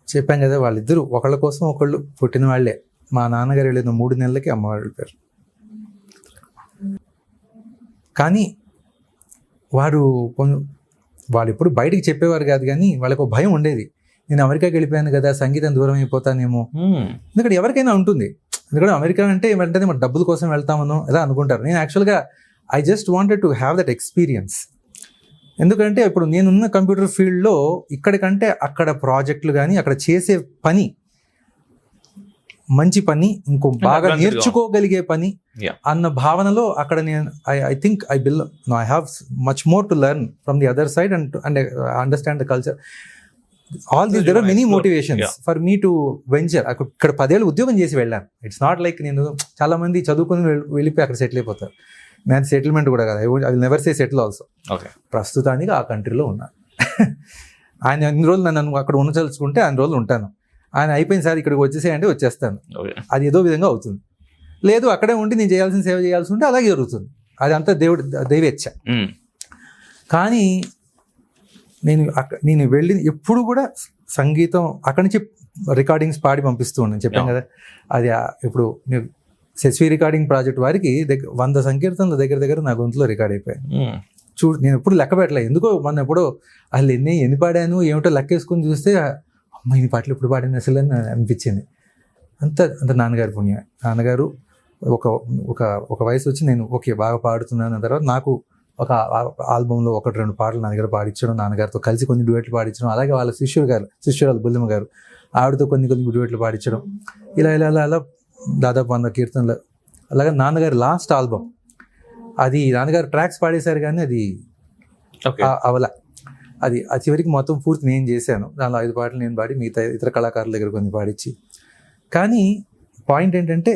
C: చెప్పాం కదా, వాళ్ళిద్దరూ ఒకళ్ళ కోసం ఒకళ్ళు పుట్టిన వాళ్ళే. మా నాన్నగారు వెళ్ళిన 3 నెలలకి అమ్మవారు వెళ్ళిపోయారు. కానీ వాళ్ళు ఎప్పుడు బయటికి చెప్పేవారు కాదు, కానీ వాళ్ళకు భయం ఉండేది. నేను అమెరికాకి వెళ్ళిపోయాను కదా, సంగీతం దూరం అయిపోతానేమో. ఎందుకంటే ఎవరికైనా ఉంటుంది. ఎందుకంటే అమెరికా అంటే వెంటనే మన డబ్బుల కోసం వెళ్తామనో ఎలా అనుకుంటారు. నేను యాక్చువల్గా I just wanted to have that experience. ఎందుకంటే ఇప్పుడు నేనున్న కంప్యూటర్ ఫీల్డ్లో ఇక్కడికంటే అక్కడ ప్రాజెక్టులు కానీ, అక్కడ చేసే పని మంచి పని, ఇంకో బాగా నేర్చుకోగలిగే పని అన్న భావనలో అక్కడ నేను I have much more to learn from the other side and understand the culture. All these there are many motivations for me to venture. ఇక్కడ 10 ఏళ్ళు ఉద్యోగం చేసి వెళ్ళాను. ఇట్స్ నాట్ లైక్ నేను చాలా మంది చదువుకొని వెళ్ళిపోయి అక్కడ సెటిల్ అయిపోతారు. నేను సెటిల్మెంట్ కూడా కదా, I will never say settle also. ప్రస్తుతానికి ఆ కంట్రీలో ఉన్నాను. ఆయన ఎన్ని రోజులు నన్ను అక్కడ ఉండదలుచుకుంటే అన్ని రోజులు ఉంటాను. ఆయన అయిపోయింది సార్ ఇక్కడికి వచ్చేసేయంటే వచ్చేస్తాను. అది ఏదో విధంగా అవుతుంది. లేదు అక్కడే ఉండి నేను చేయాల్సిన సేవ చేయాల్సి ఉంటే అలాగే జరుగుతుంది. అది అంతా దైవేచ్ఛ. కానీ నేను వెళ్ళి ఎప్పుడు కూడా సంగీతం అక్కడి నుంచి రికార్డింగ్స్ పాడి పంపిస్తూ ఉన్నాను. చెప్పాను కదా, అది ఇప్పుడు సెస్వి రికార్డింగ్ ప్రాజెక్ట్ వారికి 100 సంకీర్తనలు దగ్గర నా గొంతులో రికార్డ్ అయిపోయాయి. నేను ఎప్పుడు లెక్క పెట్టలేదు, ఎందుకో మొన్న ఎప్పుడో అసలు ఎన్ని పాడాను ఏమిటో లెక్క వేసుకొని చూస్తే అమ్మ ఇన్ని పాటలు ఎప్పుడు పాడాను అసలు అని అనిపించింది. అంత నాన్నగారు పుణ్యం. నాన్నగారు ఒక వయసు వచ్చి నేను ఓకే బాగా పాడుతున్నాను, తర్వాత నాకు ఒక ఆల్బంలో 1-2 పాటలు నాన్నగారు పాడించడం, నాన్నగారితో కలిసి కొన్ని డ్యూయెట్లు పాడించడం, అలాగే వాళ్ళ శిష్యురాలు బుల్లమ్మ గారు ఆవిడతో కొన్ని డ్యూయెట్లు పాడించడం, ఇలా దాదాపు 100 కీర్తనలు. అలాగే నాన్నగారు లాస్ట్ ఆల్బమ్ అది నాన్నగారు ట్రాక్స్ పాడేశారు కానీ అది అవల అది చివరికి మొత్తం పూర్తి నేను చేశాను. దానిలో 5 పాటలు నేను పాడి మిగతా ఇతర కళాకారుల దగ్గర కొన్ని పాడించి. కానీ పాయింట్ ఏంటంటే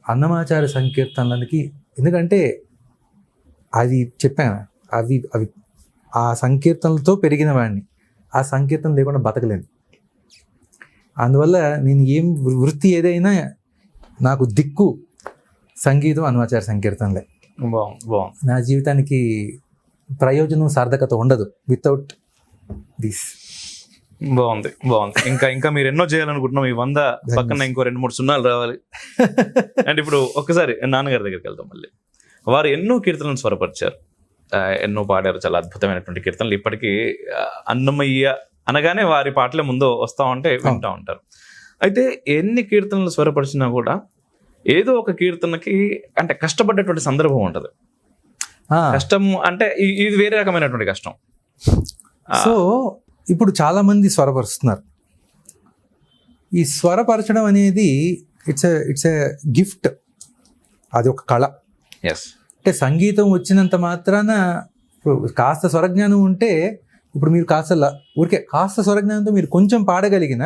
C: అన్నమాచార్య సంకీర్తనలకి, ఎందుకంటే అది చెప్పాను, అవి ఆ సంకీర్తనలతో పెరిగిన వాడిని, ఆ సంకీర్తన లేకుండా బతకలేను. అందువల్ల నేను వృత్తి ఏదైనా నాకు దిక్కు సంగీతం, అన్నమాచార్య సంకీర్తనలే.
A: బాగుంది.
C: నా జీవితానికి ప్రయోజనం సార్థకత ఉండదు వితౌట్ దిస్.
A: బాగుంది. ఇంకా మీరు ఎన్నో చేయాలనుకుంటున్నాం. ఈ 100 పక్కన ఇంకో 2-3 సున్నాలు రావాలి. అండ్ ఇప్పుడు ఒక్కసారి నాన్నగారి దగ్గరికి వెళ్తాం. మళ్ళీ వారు ఎన్నో కీర్తనలను స్వరపరిచారు, ఎన్నో పాడారు, చాలా అద్భుతమైనటువంటి కీర్తనలు. ఇప్పటికీ అన్నమయ్య అనగానే వారి పాటలే ముందు వస్తూ ఉంటే వింటూ ఉంటారు. అయితే ఎన్ని కీర్తనలు స్వరపరిచినా కూడా ఏదో ఒక కీర్తనకి అంటే కష్టపడ్డటువంటి సందర్భం ఉంటుంది. కష్టం అంటే ఇది వేరే రకమైనటువంటి కష్టం.
C: సో ఇప్పుడు చాలా మంది స్వరపరుస్తున్నారు. ఈ స్వరపరచడం అనేది ఇట్స్ ఎ గిఫ్ట్, అది ఒక కళ. అంటే సంగీతం వచ్చినంత మాత్రాన ఇప్పుడు కాస్త స్వరజ్ఞానం ఉంటే, ఇప్పుడు మీరు కాస్త స్వరజ్ఞానంతో మీరు కొంచెం పాడగలిగిన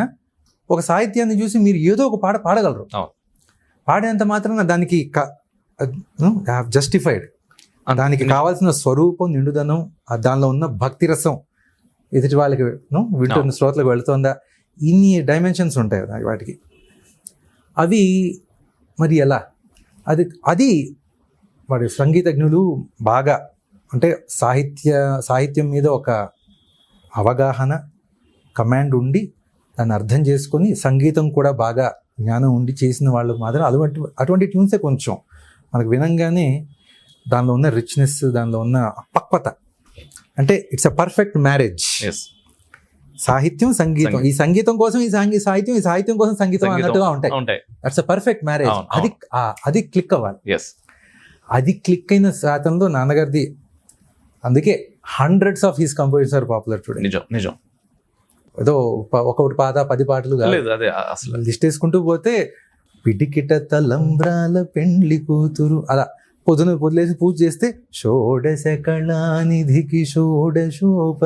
C: ఒక సాహిత్యాన్ని చూసి మీరు ఏదో ఒక పాడగలరు. పాడేంత మాత్రాన దానికి జస్టిఫైడ్, దానికి కావాల్సిన స్వరూపం, నిండుదనం, దానిలో ఉన్న భక్తి రసం ఎదుటి వాళ్ళకి వింటున్న శ్రోతలకు వెళుతుందా, ఇన్ని డైమెన్షన్స్ ఉంటాయి వాటికి. అవి మరి ఎలా అది వాడి సంగీతజ్ఞులు బాగా అంటే సాహిత్యం మీద ఒక అవగాహన, కమాండ్ ఉండి దాన్ని అర్థం చేసుకొని సంగీతం కూడా బాగా జ్ఞానం ఉండి చేసిన వాళ్ళకు మాత్రం అటువంటి ట్యూన్సే కొంచెం మనకు వినంగానే దానిలో ఉన్న రిచ్నెస్, దానిలో ఉన్న పక్వత, అంటే ఇట్స్ అ పర్ఫెక్ట్ మ్యారేజ్. సాహిత్యం, సంగీతం, ఈ సంగీతం కోసం ఈ సాహిత్యం, ఈ సాహిత్యం కోసం సంగీతం అన్నట్టుగా ఉంటాయి. That's a perfect marriage. అది క్లిక్ అవ్వాలి. అది క్లిక్ అయిన శాతంలో నాన్నగారిది. అందుకే hundreds of his compositions are popular today.
A: నిజం.
C: ఏదో ఒకటి పాట 10 పాటలు లిస్ట్ వేసుకుంటూ పోతే పిడికిట తలంబ్రాల పెండ్లి కూతురు అలా పొద్దులేసి పూజ చేస్తే షోడశ కళానిధికి షోడశోపచారములు.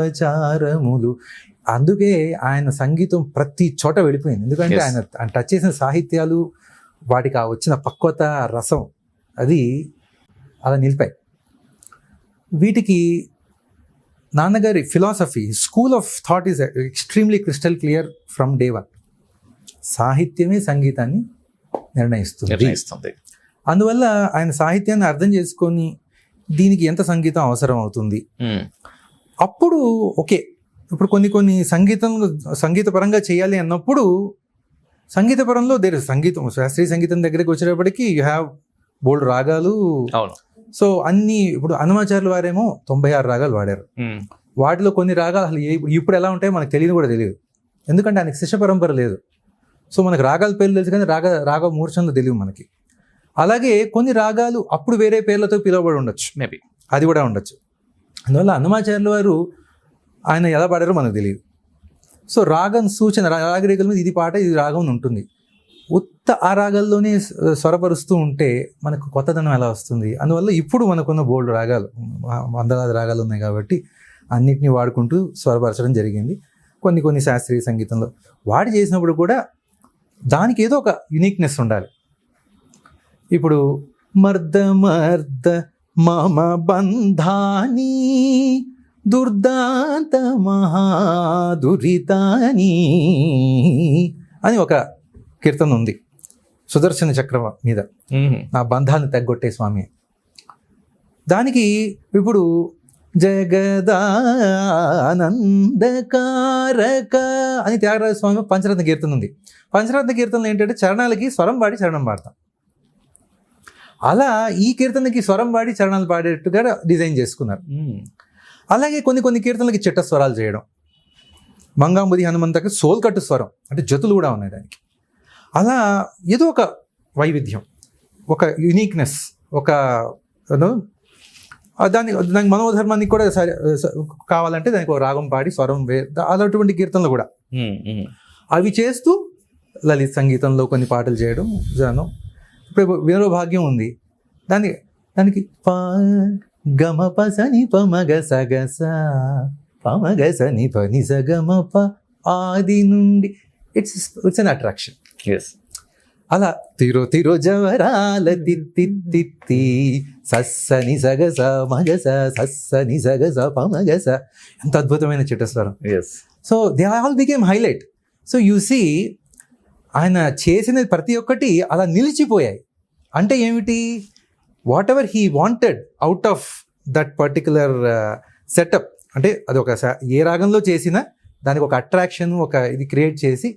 C: అందుకే ఆయన సంగీతం ప్రతి చోట వెళ్ళిపోయింది. ఎందుకంటే ఆయన టచ్ చేసిన సాహిత్యాలు, వాటికి ఆ వచ్చిన పక్వత, రసం, అది అలా నిలిపాయి. వీటికి నాన్నగారి philosophy, school of thought is extremely crystal clear from day one. సాహిత్యమే సంగీతాన్ని నిర్ణయిస్తుంది. అందువల్ల ఆయన సాహిత్యాన్ని అర్థం చేసుకొని దీనికి ఎంత సంగీతం అవసరం అవుతుంది, అప్పుడు ఓకే. ఇప్పుడు కొన్ని సంగీతపరంగా చేయాలి అన్నప్పుడు సంగీతపరంలో సంగీతం, శాస్త్రీయ సంగీతం దగ్గరికి వచ్చేటప్పటికి యూ హ్యావ్ బోల్డ్ రాగాలు. సో అన్ని ఇప్పుడు అన్నమాచార్యులు వారేమో 96 రాగాలు వాడారు. వాటిలో కొన్ని రాగాలు అసలు ఇప్పుడు ఎలా ఉంటాయో మనకు తెలియదు. ఎందుకంటే ఆయనకి శిష్య పరంపర లేదు. సో మనకు రాగాల పేర్లు తెలుసు కానీ రాగ మూర్ఛనలు తెలియదు మనకి. అలాగే కొన్ని రాగాలు అప్పుడు వేరే పేర్లతో పిలువబడి ఉండొచ్చు, మేబీ అది కూడా ఉండొచ్చు. అందువల్ల అన్నమాచార్యుల వారు ఆయన ఎలా పాడారో మనకు తెలియదు. సో రాగం సూచన, రాగరేఖల మీద ఇది పాట, ఇది రాగం ఉంటుంది. ఆ రాగాల్లోనే స్వరపరుస్తూ ఉంటే మనకు కొత్తదనం ఎలా వస్తుంది? అందువల్ల ఇప్పుడు మనకున్న బోల్డ్ రాగాలు, వందలాది రాగాలు ఉన్నాయి కాబట్టి అన్నిటినీ వాడుకుంటూ స్వరపరచడం జరిగింది. కొన్ని శాస్త్రీయ సంగీతంలో వాడి చేసినప్పుడు కూడా దానికి ఏదో ఒక యునిక్నెస్ ఉండాలి. ఇప్పుడు మర్ద మమ బంధాని దుర్దాంత మహాదురితాని అని ఒక కీర్తన ఉంది సుదర్శన చక్రం మీద, నా బంధాలను తగ్గొట్టే స్వామి. దానికి ఇప్పుడు జగదానందకారక అని త్యాగరాజ స్వామి పంచరత్న కీర్తన ఉంది. పంచరత్న కీర్తనలు ఏంటంటే చరణాలకి స్వరం పాడి చరణం పాడతాం. అలా ఈ కీర్తనకి స్వరం పాడి చరణాలు పాడేట్టుగా డిజైన్ చేసుకున్నారు. అలాగే కొన్ని కీర్తనలకి చిట్ట స్వరాలు చేయడం, మంగాంబుది హనుమంతకి సోల్కట్టు స్వరం అంటే జతులు కూడా ఉన్నాయి దానికి. అలా ఏదో ఒక వైవిధ్యం, ఒక యునీక్నెస్, ఒక దానికి మనోధర్మానికి కూడా కావాలంటే దానికి ఒక రాగం పాడి స్వరం అలాంటి కీర్తనలు కూడా అవి చేస్తూ లలిత సంగీతంలో కొన్ని పాటలు చేయడం జాను. ఇప్పుడు వినో భాగ్యం ఉంది, దానికి గమ పసని పమగ సగస పమగ సని పని సగమ ప ఆది నుండి ఇట్స్ అన్ అట్రాక్షన్. అలా తిరో జవరాల తిత్తి సస్సని సగస మగస సస్సని సగస పమగస, ఎంత అద్భుతమైన చిట్టస్వరం. So they all became highlight. So you see ఆయన చేసిన ప్రతి ఒక్కటి అలా నిలిచిపోయాయి. అంటే ఏమిటి, whatever he wanted out of that particular setup, అంటే అది ఒక ఏ రాగంలో చేసినా దానికి ఒక అట్రాక్షన్, ఒక ఇది క్రియేట్ చేసి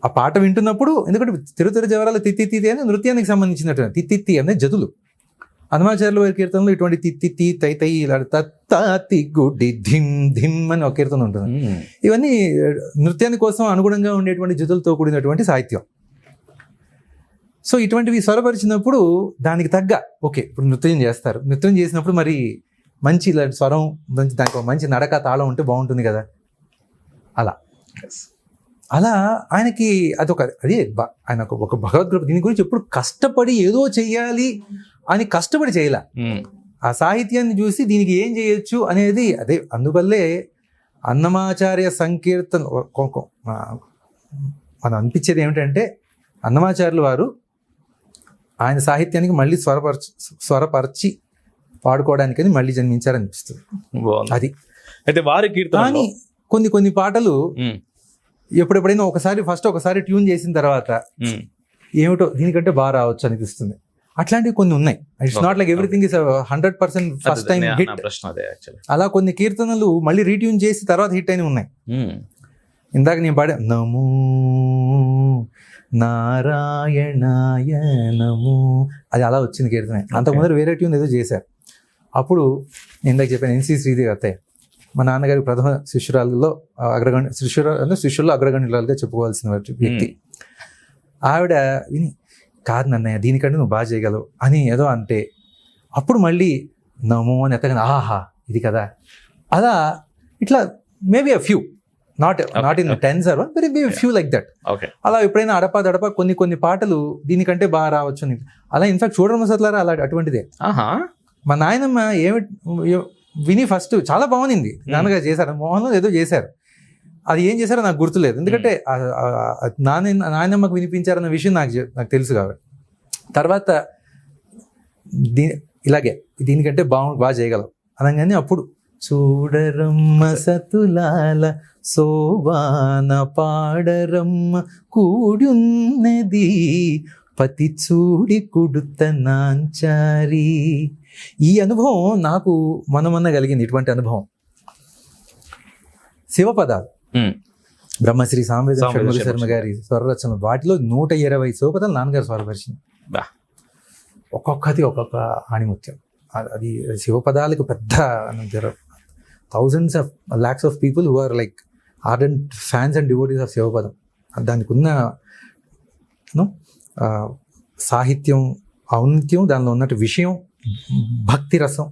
C: ఆ పాట వింటున్నప్పుడు, ఎందుకంటే తిరుతిరు జవరాల తిత్తి అని నృత్యానికి సంబంధించినటువంటి తిత్తి అనే జతులు. హనుమాచార్యుల వారి కీర్తనలో ఇటువంటి తిత్తి తై ఇలా తత్తి గుడ్డి ధిమ్ ధిమ్ అని ఒక కీర్తన ఉంటుంది. ఇవన్నీ నృత్యాని కోసం అనుగుణంగా ఉండేటువంటి జతులతో కూడినటువంటి సాహిత్యం. సో ఇటువంటివి స్వరపరిచినప్పుడు దానికి తగ్గ ఓకే ఇప్పుడు నృత్యం చేస్తారు. నృత్యం చేసినప్పుడు మరి మంచి స్వరం, దానికి ఒక మంచి నడక తాళం ఉంటే బాగుంటుంది కదా. అలా ఆయనకి ఆయన ఒక భగవద్గీత దీని గురించి ఎప్పుడు కష్టపడి ఏదో చెయ్యాలి అని కష్టపడి చేయలే. ఆ సాహిత్యాన్ని చూసి దీనికి ఏం చేయొచ్చు అనేది అందువల్లే అన్నమాచార్య సంకీర్తన మనం అనిపించేది ఏమిటంటే అన్నమాచార్యులు వారు ఆయన సాహిత్యానికి మళ్ళీ స్వరపరిచి పాడుకోవడానికని మళ్ళీ జన్మించారనిపిస్తుంది. అది
A: అయితే వారి కీర్తన
C: కానీ కొన్ని పాటలు ఎప్పుడెప్పుడైనా ఒకసారి ట్యూన్ చేసిన తర్వాత ఏమిటో దీనికంటే బాగా రావచ్చు అనిపిస్తుంది. అట్లాంటివి కొన్ని ఉన్నాయి. It's not like everything is 100% first time hit. అలా కొన్ని కీర్తనలు మళ్ళీ రీట్యూన్ చేసి తర్వాత హిట్ అయినవి ఉన్నాయి. ఇందాక నేను పాడే నమో నారాయణాయ నమో, అది అలా వచ్చింది కీర్తన. అంతకుముందు వేరే ట్యూన్ ఏదో చేశారు. అప్పుడు నేను ఇందాక చెప్పాను ఎన్సి శ్రీదేవి అత్తయ్య, మా నాన్నగారి ప్రథమ శిష్యురాలలో శిష్యుల్లో అగ్రగణ్యురాలుగా చెప్పుకోవాల్సిన వ్యక్తి. ఆవిడ విని కాదు నన్నయ్య దీనికంటే నువ్వు బాగా చేయగలవు అని ఏదో అంటే అప్పుడు మళ్ళీ నమో అని ఎత్తగానే ఆహా ఇది కదా. అలా ఇట్లా maybe a few, not in tens or very be few like that. అలా ఎప్పుడైనా అడపా కొన్ని పాటలు దీనికంటే బాగా రావచ్చు అని. అలా ఇన్ఫాక్ట్ చూడడం సత్లారా అలా అటువంటిదే. మా నాయనమ్మ విని ఫస్ట్ చాలా బాగుంది, నాన్నగారు చేశారు, మోహన్లో ఏదో చేశారు, అది ఏం చేశారో నాకు గుర్తులేదు. ఎందుకంటే నాయనమ్మకు వినిపించారన్న విషయం నాకు తెలుసు కాబట్టి. తర్వాత ఇలాగే దీనికంటే బాగా చేయగలవు అనగానే అప్పుడు చూడరమ్మ సతులాల సోవాన పాడరమ్మ కూడున్నది పతి చూడి కుడుత నాంచారి. ఈ అనుభవం నాకు మొన్న కలిగింది. ఇటువంటి అనుభవం శివపదాలు, బ్రహ్మశ్రీ సాంవేద శర్మ గారి స్వరరచన, వాటిలో 120 శివపదాలు నాన్నగారు స్వరపరిచింది. ఒక్కొక్కటి ఒక్కొక్క ఆణిముత్యం. అది శివపదాలకు పెద్ద thousands of lakhs of people who are like ardent fans and devotees of Shivapadam. దానికి ఉన్న సాహిత్యం, ఔన్నత్యం, దానిలో ఉన్నట్టు విషయం, భక్తి రసం,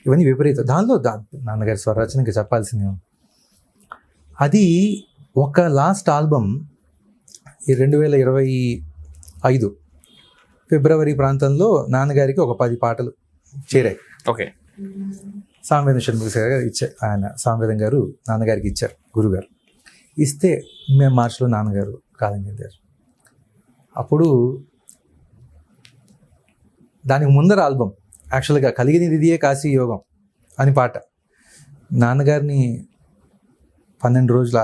C: ఇవన్నీ విపరీతం. దానిలో నాన్నగారి స్వరరచనకి చెప్పాల్సింది అది. ఒక లాస్ట్ ఆల్బమ్ ఈ 2025 ఫిబ్రవరి ప్రాంతంలో నాన్నగారికి ఒక 10 పాటలు చేరాయి.
A: ఓకే.
C: సాంవేద షణ్ముఖ గారు ఇచ్చారు, ఆయన సాంవేదం గారు నాన్నగారికి ఇచ్చారు, గురుగారు ఇస్తే మేము మార్చిలో నాన్నగారు కాలం చెందారు. అప్పుడు దానికి ముందర ఆల్బమ్ యాక్చువల్గా కలిగినది ఇదియే కాశీ యోగం అని పాట. నాన్నగారిని 12 రోజుల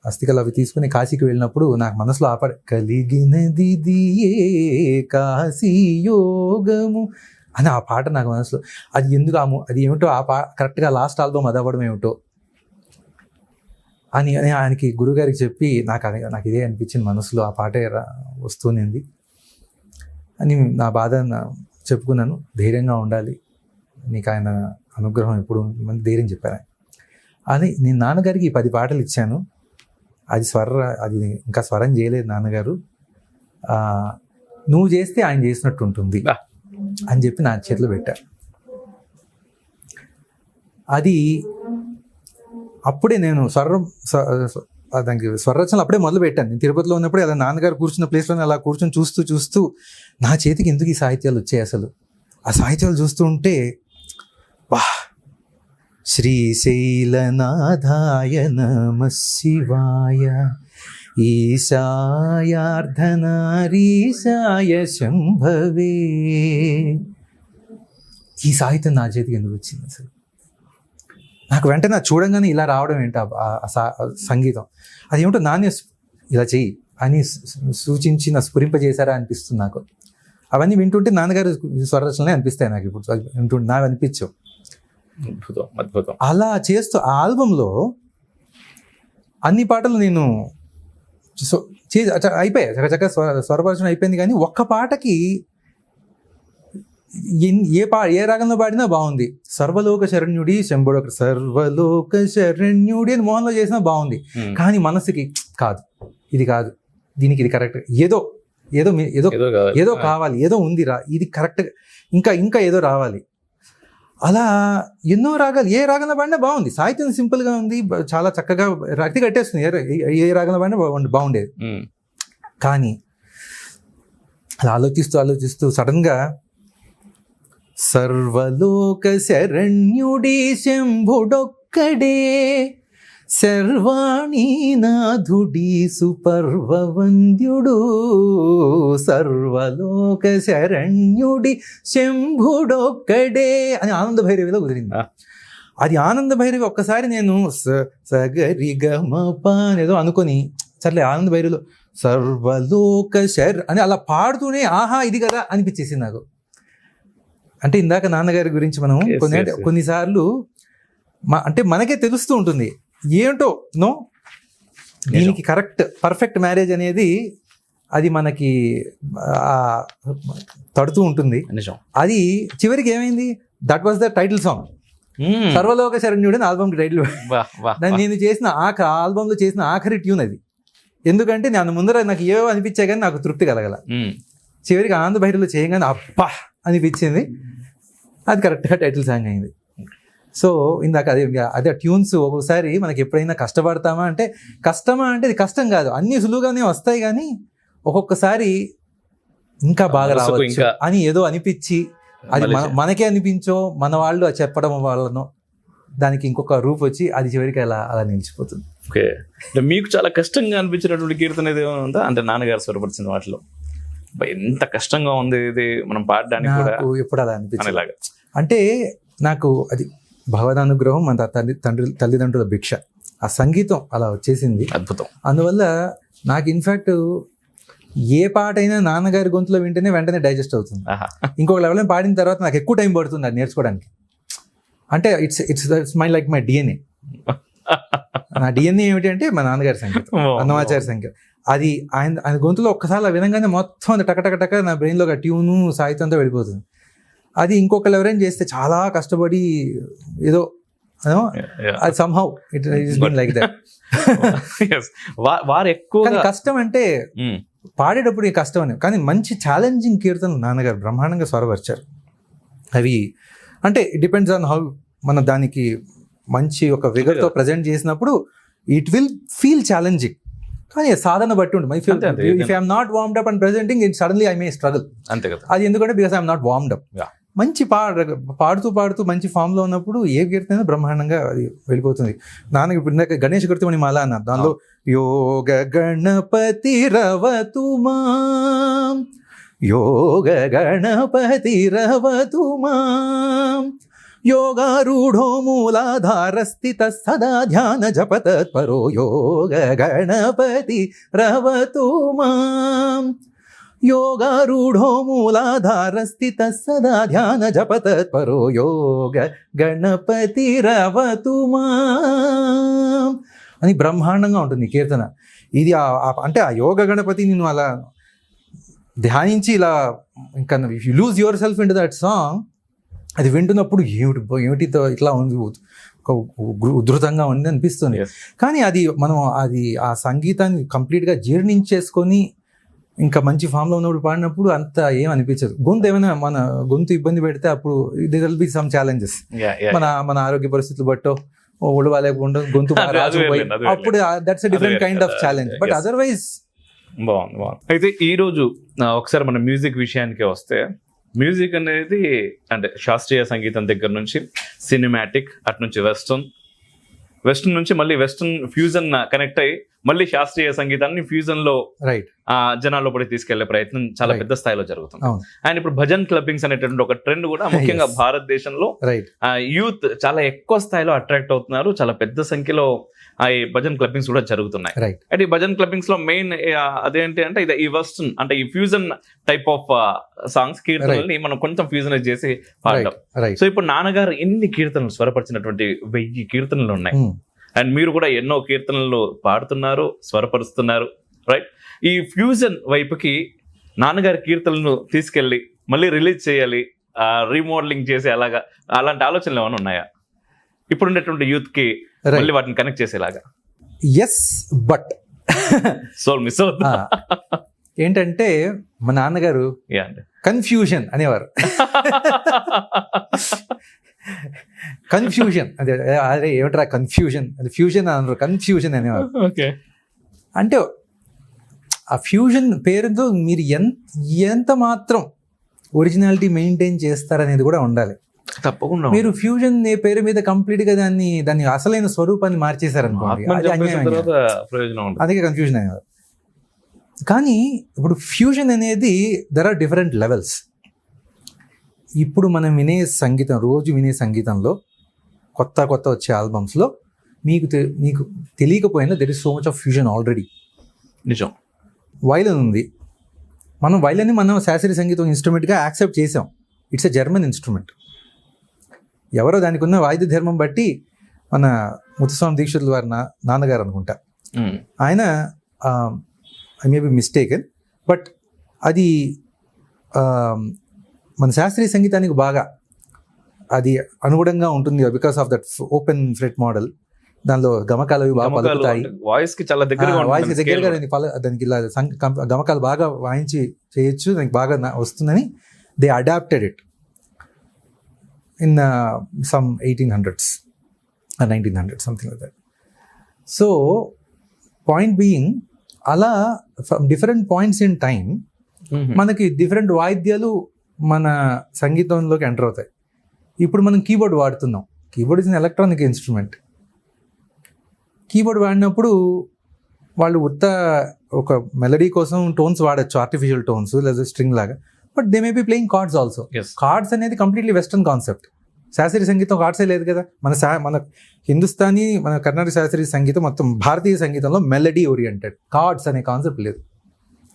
C: అస్థికలు అవి తీసుకుని కాశీకి వెళ్ళినప్పుడు నాకు మనసులో ఆ పాట కలిగినది ఇదియే కాశీ యోగము అని ఆ పాట నాకు మనసులో అది ఎందుకు అది ఏమిటో ఆ కరెక్ట్గా లాస్ట్ ఆల్బమ్ అది అవ్వడం ఏమిటో అని ఆయనకి గురుగారికి చెప్పి నాకు ఇదే అనిపించింది మనసులో, ఆ పాటే వస్తూనేది. అని నా బాధ చెప్పుకున్నాను. ధైర్యంగా ఉండాలి, నీకు ఆయన అనుగ్రహం ఎప్పుడు మంది ధైర్యం చెప్పారు. అని నేను నాన్నగారికి ఈ 10 పాటలు ఇచ్చాను. అది ఇంకా స్వరం చేయలేదు నాన్నగారు. నువ్వు చేస్తే ఆయన చేసినట్టు ఉంటుంది అని చెప్పి నా చేతిలో పెట్టారు. అది అప్పుడే నేను దానికి స్వరరచనలు అప్పుడే మొదలు పెట్టాను. నేను తిరుపతిలో ఉన్నప్పుడే అలా నాన్నగారు కూర్చున్న ప్లేస్లో అలా కూర్చొని చూస్తూ నా చేతికి ఎందుకు ఈ సాహిత్యాలు వచ్చాయి అసలు. ఆ సాహిత్యాలు చూస్తూ ఉంటే వా, శ్రీశైలనాథాయ నమః శివాయ, ఈశాయార్ధనారీశాయ శంభవే. ఈ సాహిత్యం నా చేతికి ఎందుకు వచ్చింది అసలు? నాకు వెంటనే చూడంగానే ఇలా రావడం ఏంటి సంగీతం, అదేమిటో నాన్న ఇలా చెయ్యి అని సూచించి నా స్ఫురింపజేశారా అనిపిస్తుంది నాకు. అవన్నీ వింటుంటే నాన్నగారు స్వరరచనలే అనిపిస్తాయి నాకు ఇప్పుడు వింటుంటే, నాకు అనిపించవు.
A: అద్భుతం.
C: అలా చేస్తూ ఆ ఆల్బంలో అన్ని పాటలు నేను అయిపోయాయి, చక్కగా స్వరపరచడం అయిపోయింది. కానీ ఒక్క పాటకి ఏ రాగంలో పాడినా బాగుంది. సర్వలోక శరణ్యుడి శంభుడు, సర్వలోక శరణ్యుడి అని మోహన్లో చేసినా బాగుంది. కానీ మనసుకి కాదు, ఇది కాదు, దీనికి ఇది కరెక్ట్, ఏదో కావాలి, ఏదో ఉందిరా, ఇది కరెక్ట్, ఇంకా ఏదో రావాలి. అలా ఎన్నో రాగాలు, ఏ రాగంలో పాడినా బాగుంది. సాహిత్యం సింపుల్గా ఉంది, చాలా చక్కగా రక్తి కట్టేస్తుంది. ఏ రాగంలో పాడినా బాగుండేది. కానీ అలా ఆలోచిస్తూ సడన్గా సర్వలోక శరణ్యుడి శంభుడొక్కడే, సర్వాణీనాథుడి సుపర్వవంద్యుడు, సర్వలోక శరణ్యుడి శంభుడొక్కడే అని ఆనంద భైరవిలో కుదిరింది. అది ఆనంద భైరవి ఒక్కసారి నేను సగరిగమప ఏదో అనుకొని, సర్లే ఆనంద భైరవిలో సర్వలోక అని అలా పాడుతూనే ఆహా ఇది కదా అనిపించేసింది నాకు. అంటే ఇందాక నాన్నగారి గురించి మనం కొన్నిసార్లు అంటే మనకే తెలుస్తూ ఉంటుంది ఏంటో దీనికి పర్ఫెక్ట్ మ్యారేజ్ అనేది అది మనకి తడుతూ ఉంటుంది. అది చివరికి ఏమైంది, that was the title song, సర్వలోక శరణ్యుడు అని ఆల్బమ్ టైటిల్. నేను చేసిన ఆల్బంలో చేసిన ఆఖరి ట్యూన్ అది. ఎందుకంటే నేను ముందర నాకు ఏవో అనిపించాయి కానీ నాకు తృప్తి కలగల. చివరికి ఆనంద భైరవిలో చేయగానే అప్పా అనిపించింది, అది కరెక్ట్గా టైటిల్ సాంగ్ అయింది. సో ఇందాక అదే ట్యూన్స్ ఒక్కొక్కసారి మనకి ఎప్పుడైనా కష్టపడతామా అంటే అది కష్టం కాదు, అన్నీ సులువుగానే వస్తాయి. కానీ ఒక్కొక్కసారి ఇంకా బాగా రావచ్చు అని ఏదో అనిపించి, అది మనకే అనిపించో మన వాళ్ళు చెప్పడం వాళ్ళనో దానికి ఇంకొక రూపు వచ్చి అది చివరికి అలా నిలిచిపోతుంది.
A: ఓకే, మీకు చాలా కష్టంగా అనిపించినటువంటి కీర్తన ఏదో ఉందా? అంటే నాన్నగారు స్వరపరిచిన వాటిలో ఎంత కష్టంగా ఉంది ఇది మనం పాడడానికి కూడా
C: ఎప్పుడు అలా అనిపించింది. అంటే నాకు అది భగవదానుగ్రహం, మన తల్లిదండ్రుల భిక్ష. ఆ సంగీతం అలా వచ్చేసింది, అద్భుతం. అందువల్ల నాకు ఇన్ఫాక్ట్ ఏ పాట అయినా నాన్నగారి గొంతులో వింటేనే వెంటనే డైజెస్ట్ అవుతుంది. ఇంకొక లెవెల్ పాడిన తర్వాత నాకు ఎక్కువ టైం పడుతుంది అది నేర్చుకోవడానికి. అంటే ఇట్స్ మై డిఎన్ఏ. నా డిఎన్ఏ ఏమిటి అంటే మా నాన్నగారి సంగీతం, అన్నమాచార్య సంగీతం. అది ఆయన గొంతులో ఒక్కసారి వినంగానే మొత్తం టక నా బ్రెయిన్లో ట్యూను సాహిత్యం అంతా వెళ్ళిపోతుంది. అది ఇంకొకరు ఎవరైనా చేస్తే చాలా కష్టపడి ఏదో అది somehow it is been like that.
A: వారు ఎక్కువ
C: కష్టం అంటే పాడేటప్పుడు కష్టం అని, కానీ మంచి ఛాలెంజింగ్ కీర్తనలు నాన్నగారు బ్రహ్మాండంగా స్వరపరిచారు. అవి అంటే డిపెండ్స్ ఆన్ హౌ మన దానికి మంచి ఒక విగర్తో ప్రజెంట్ చేసినప్పుడు ఇట్ విల్ ఫీల్ ఛాలెంజింగ్. కానీ సాధన బట్టి ఉంటుంది. If I'm not warmed up and presenting it suddenly I may struggle. అంతే కదా, అది ఎందుకంటే because I'm not warmed up. మంచి పాడుతూ మంచి ఫామ్లో ఉన్నప్పుడు ఏ కీర్తన బ్రహ్మాండంగా అది వెళ్ళిపోతుంది. నాన్నకి ఇప్పుడు ఇందాక గణేష్ కృత్యమని మాల అన్నారు, దానిలో యోగ గణపతి రవతు మాం, యోగ గణపతి రవతు మాం, యోగారూఢో మూలాధారస్థిత సదా ధ్యాన జపతత్పరో యోగ గణపతి రవతు మాం, యోగారూఢో మూలాధారస్థిత సదా ధ్యాన జపతత్పరో యోగ గణపతి రవతు మాం అని బ్రహ్మాండంగా ఉంటుంది కీర్తన. ఇది అంటే ఆ యోగ గణపతి నేను అలా ధ్యానించి ఇలా ఇంకా if you lose your self in to that song, అది వింటున్నప్పుడు ఏమిటితో ఇట్లా ఉంది, ఒక ఉధృతంగా ఉంది అనిపిస్తుంది.
A: Yes.
C: కానీ అది మనం ఆ సంగీతాన్ని కంప్లీట్గా జీర్ణించేసుకొని ఇంకా మంచి ఫామ్లో ఉన్నప్పుడు పాడినప్పుడు అంత ఏం అనిపించదు. గొంతు ఏమైనా మన గొంతు ఇబ్బంది పెడితే అప్పుడు దిర్ విల్ బి సమ్ ఛాలెంజెస్. మన ఆరోగ్య పరిస్థితులు బట్టో ఒళ్ళు బాగాలేకుండా గొంతు అప్పుడు that's different kind of challenge. But otherwise
A: బాగుంది. అయితే ఈ రోజు ఒకసారి మన మ్యూజిక్ విషయానికి వస్తే, మ్యూజిక్ అనేది అంటే శాస్త్రీయ సంగీతం దగ్గర నుంచి సినిమాటిక్, అటు నుంచి వెస్టర్న్ నుంచి మళ్ళీ వెస్టర్న్ ఫ్యూజన్ కనెక్ట్ అయ్యి మళ్ళీ శాస్త్రీయ సంగీతాన్ని ఫ్యూజన్ లో
C: రైట్
A: జనాల్లో పడి తీసుకెళ్లే ప్రయత్నం చాలా
C: Right.
A: పెద్ద స్థాయిలో జరుగుతుంది.
C: అవును.
A: అండ్ ఇప్పుడు భజన్ క్లబ్బింగ్స్ అనేటువంటి ఒక ట్రెండ్ కూడా ముఖ్యంగా
C: Yes.
A: భారతదేశంలో
C: రైట్
A: యూత్ చాలా ఎక్కువ స్థాయిలో అట్రాక్ట్ అవుతున్నారు. చాలా పెద్ద సంఖ్యలో ఈ భజన్ క్లబ్బింగ్స్ కూడా జరుగుతున్నాయి.
C: రైట్
A: అంటే ఈ భజన్ క్లబ్బింగ్స్ లో మెయిన్ అదేంటి అంటే ఇది ఈ వెస్టర్న్ అంటే ఈ ఫ్యూజన్ టైప్ ఆఫ్ సాంగ్స్ కీర్తనల్ని మనం కొంచెం ఫ్యూజనైజ్ చేసి పాడడం.
C: రైట్
A: సో ఇప్పుడు నాన్నగారు ఎన్ని కీర్తనలు స్వరపరిచినటువంటి 1000 కీర్తనలు ఉన్నాయి. అండ్ మీరు కూడా ఎన్నో కీర్తనలు పాడుతున్నారు, స్వరపరుస్తున్నారు, రైట్? ఈ ఫ్యూజన్ వైపుకి నాన్నగారి కీర్తనలను తీసుకెళ్ళి మళ్ళీ రిలీజ్ చేయాలి, రీమోడలింగ్ చేసి అలాంటి ఆలోచనలు ఏమైనా ఉన్నాయా ఇప్పుడు ఉండేటువంటి యూత్ కి మళ్ళీ వాటిని కనెక్ట్ చేసేలాగా?
C: ఎస్, బట్
A: సోల్ మిస్ అవుతా
C: ఏంటంటే మా నాన్నగారు కన్ఫ్యూజన్ అనేవారు. కన్ఫ్యూజన్ అదే ఏమిట్రా కన్ఫ్యూజన్, అది ఫ్యూజన్ అన్నారు, కన్ఫ్యూజన్ అనేవారు.
A: ఓకే.
C: అంటే ఆ ఫ్యూజన్ పేరుతో మీరు ఎంత మాత్రం ఒరిజినాలిటీ మెయింటైన్ చేస్తారనేది కూడా ఉండాలి.
A: తప్పకుండా.
C: మీరు ఫ్యూజన్ పేరు మీద కంప్లీట్ గా దాన్ని అసలైన స్వరూపాన్ని మార్చేశారనుకోండి, అది అన్యాయం. అందుకే కన్ఫ్యూజన్ అనేవారు. కానీ ఇప్పుడు ఫ్యూజన్ అనేది దర్ ఆర్ డిఫరెంట్ లెవెల్స్. ఇప్పుడు మనం వినే సంగీతం, రోజు వినే సంగీతంలో కొత్త వచ్చే ఆల్బమ్స్లో మీకు తెలియకపోయినా there is so much of fusion already.
A: నిజం.
C: వైలన్ ఉంది, మనం వైలన్ని మనం శాస్త్రీయ సంగీతం ఇన్స్ట్రుమెంట్గా యాక్సెప్ట్ చేసాం. It's a German instrument. ఎవరో దానికి ఉన్న వాయిద్య ధర్మం బట్టి మన ముత్తుస్వామి దీక్షితుల వారి నాన్నగారు అనుకుంటా, ఆయన I may be mistaken, but అది మన శాస్త్రీయ సంగీతానికి బాగా అది అనుగుణంగా ఉంటుంది because of that open fret model. దానిలో గమకాలు బాగా పలుకుతాయి,
A: వాయిస్ కి చాలా దగ్గరగా
C: దానికి ఇలా గమకాలు బాగా వాయించి చేయొచ్చు, దానికి బాగా వస్తుందని they adapted it in some 1800s or 1900s, something like that. So point being, అలా from different points in time మనకి డిఫరెంట్ వాయిద్యాలు మన సంగీతంలోకి ఎంటర్ అవుతాయి. ఇప్పుడు మనం కీబోర్డ్ వాడుతున్నాం. Keyboard is an electronic instrument. Keyboard వాడినప్పుడు వాళ్ళు ఒక మెలడీ కోసం టోన్స్ వాడచ్చు, ఆర్టిఫిషియల్ టోన్స్ లేదా స్ట్రింగ్ లాగా, but they may be playing cards also. Cards అనేది కంప్లీట్లీ వెస్టర్న్ కాన్సెప్ట్. శాస్త్రీయ సంగీతం కార్డ్సే లేదు కదా. మన హిందుస్థానీ, మన కర్ణాటక శాస్త్రీయ సంగీతం మొత్తం భారతీయ సంగీతంలో మెలడీ ఓరియంటెడ్, కార్డ్స్ అనే కాన్సెప్ట్ లేదు.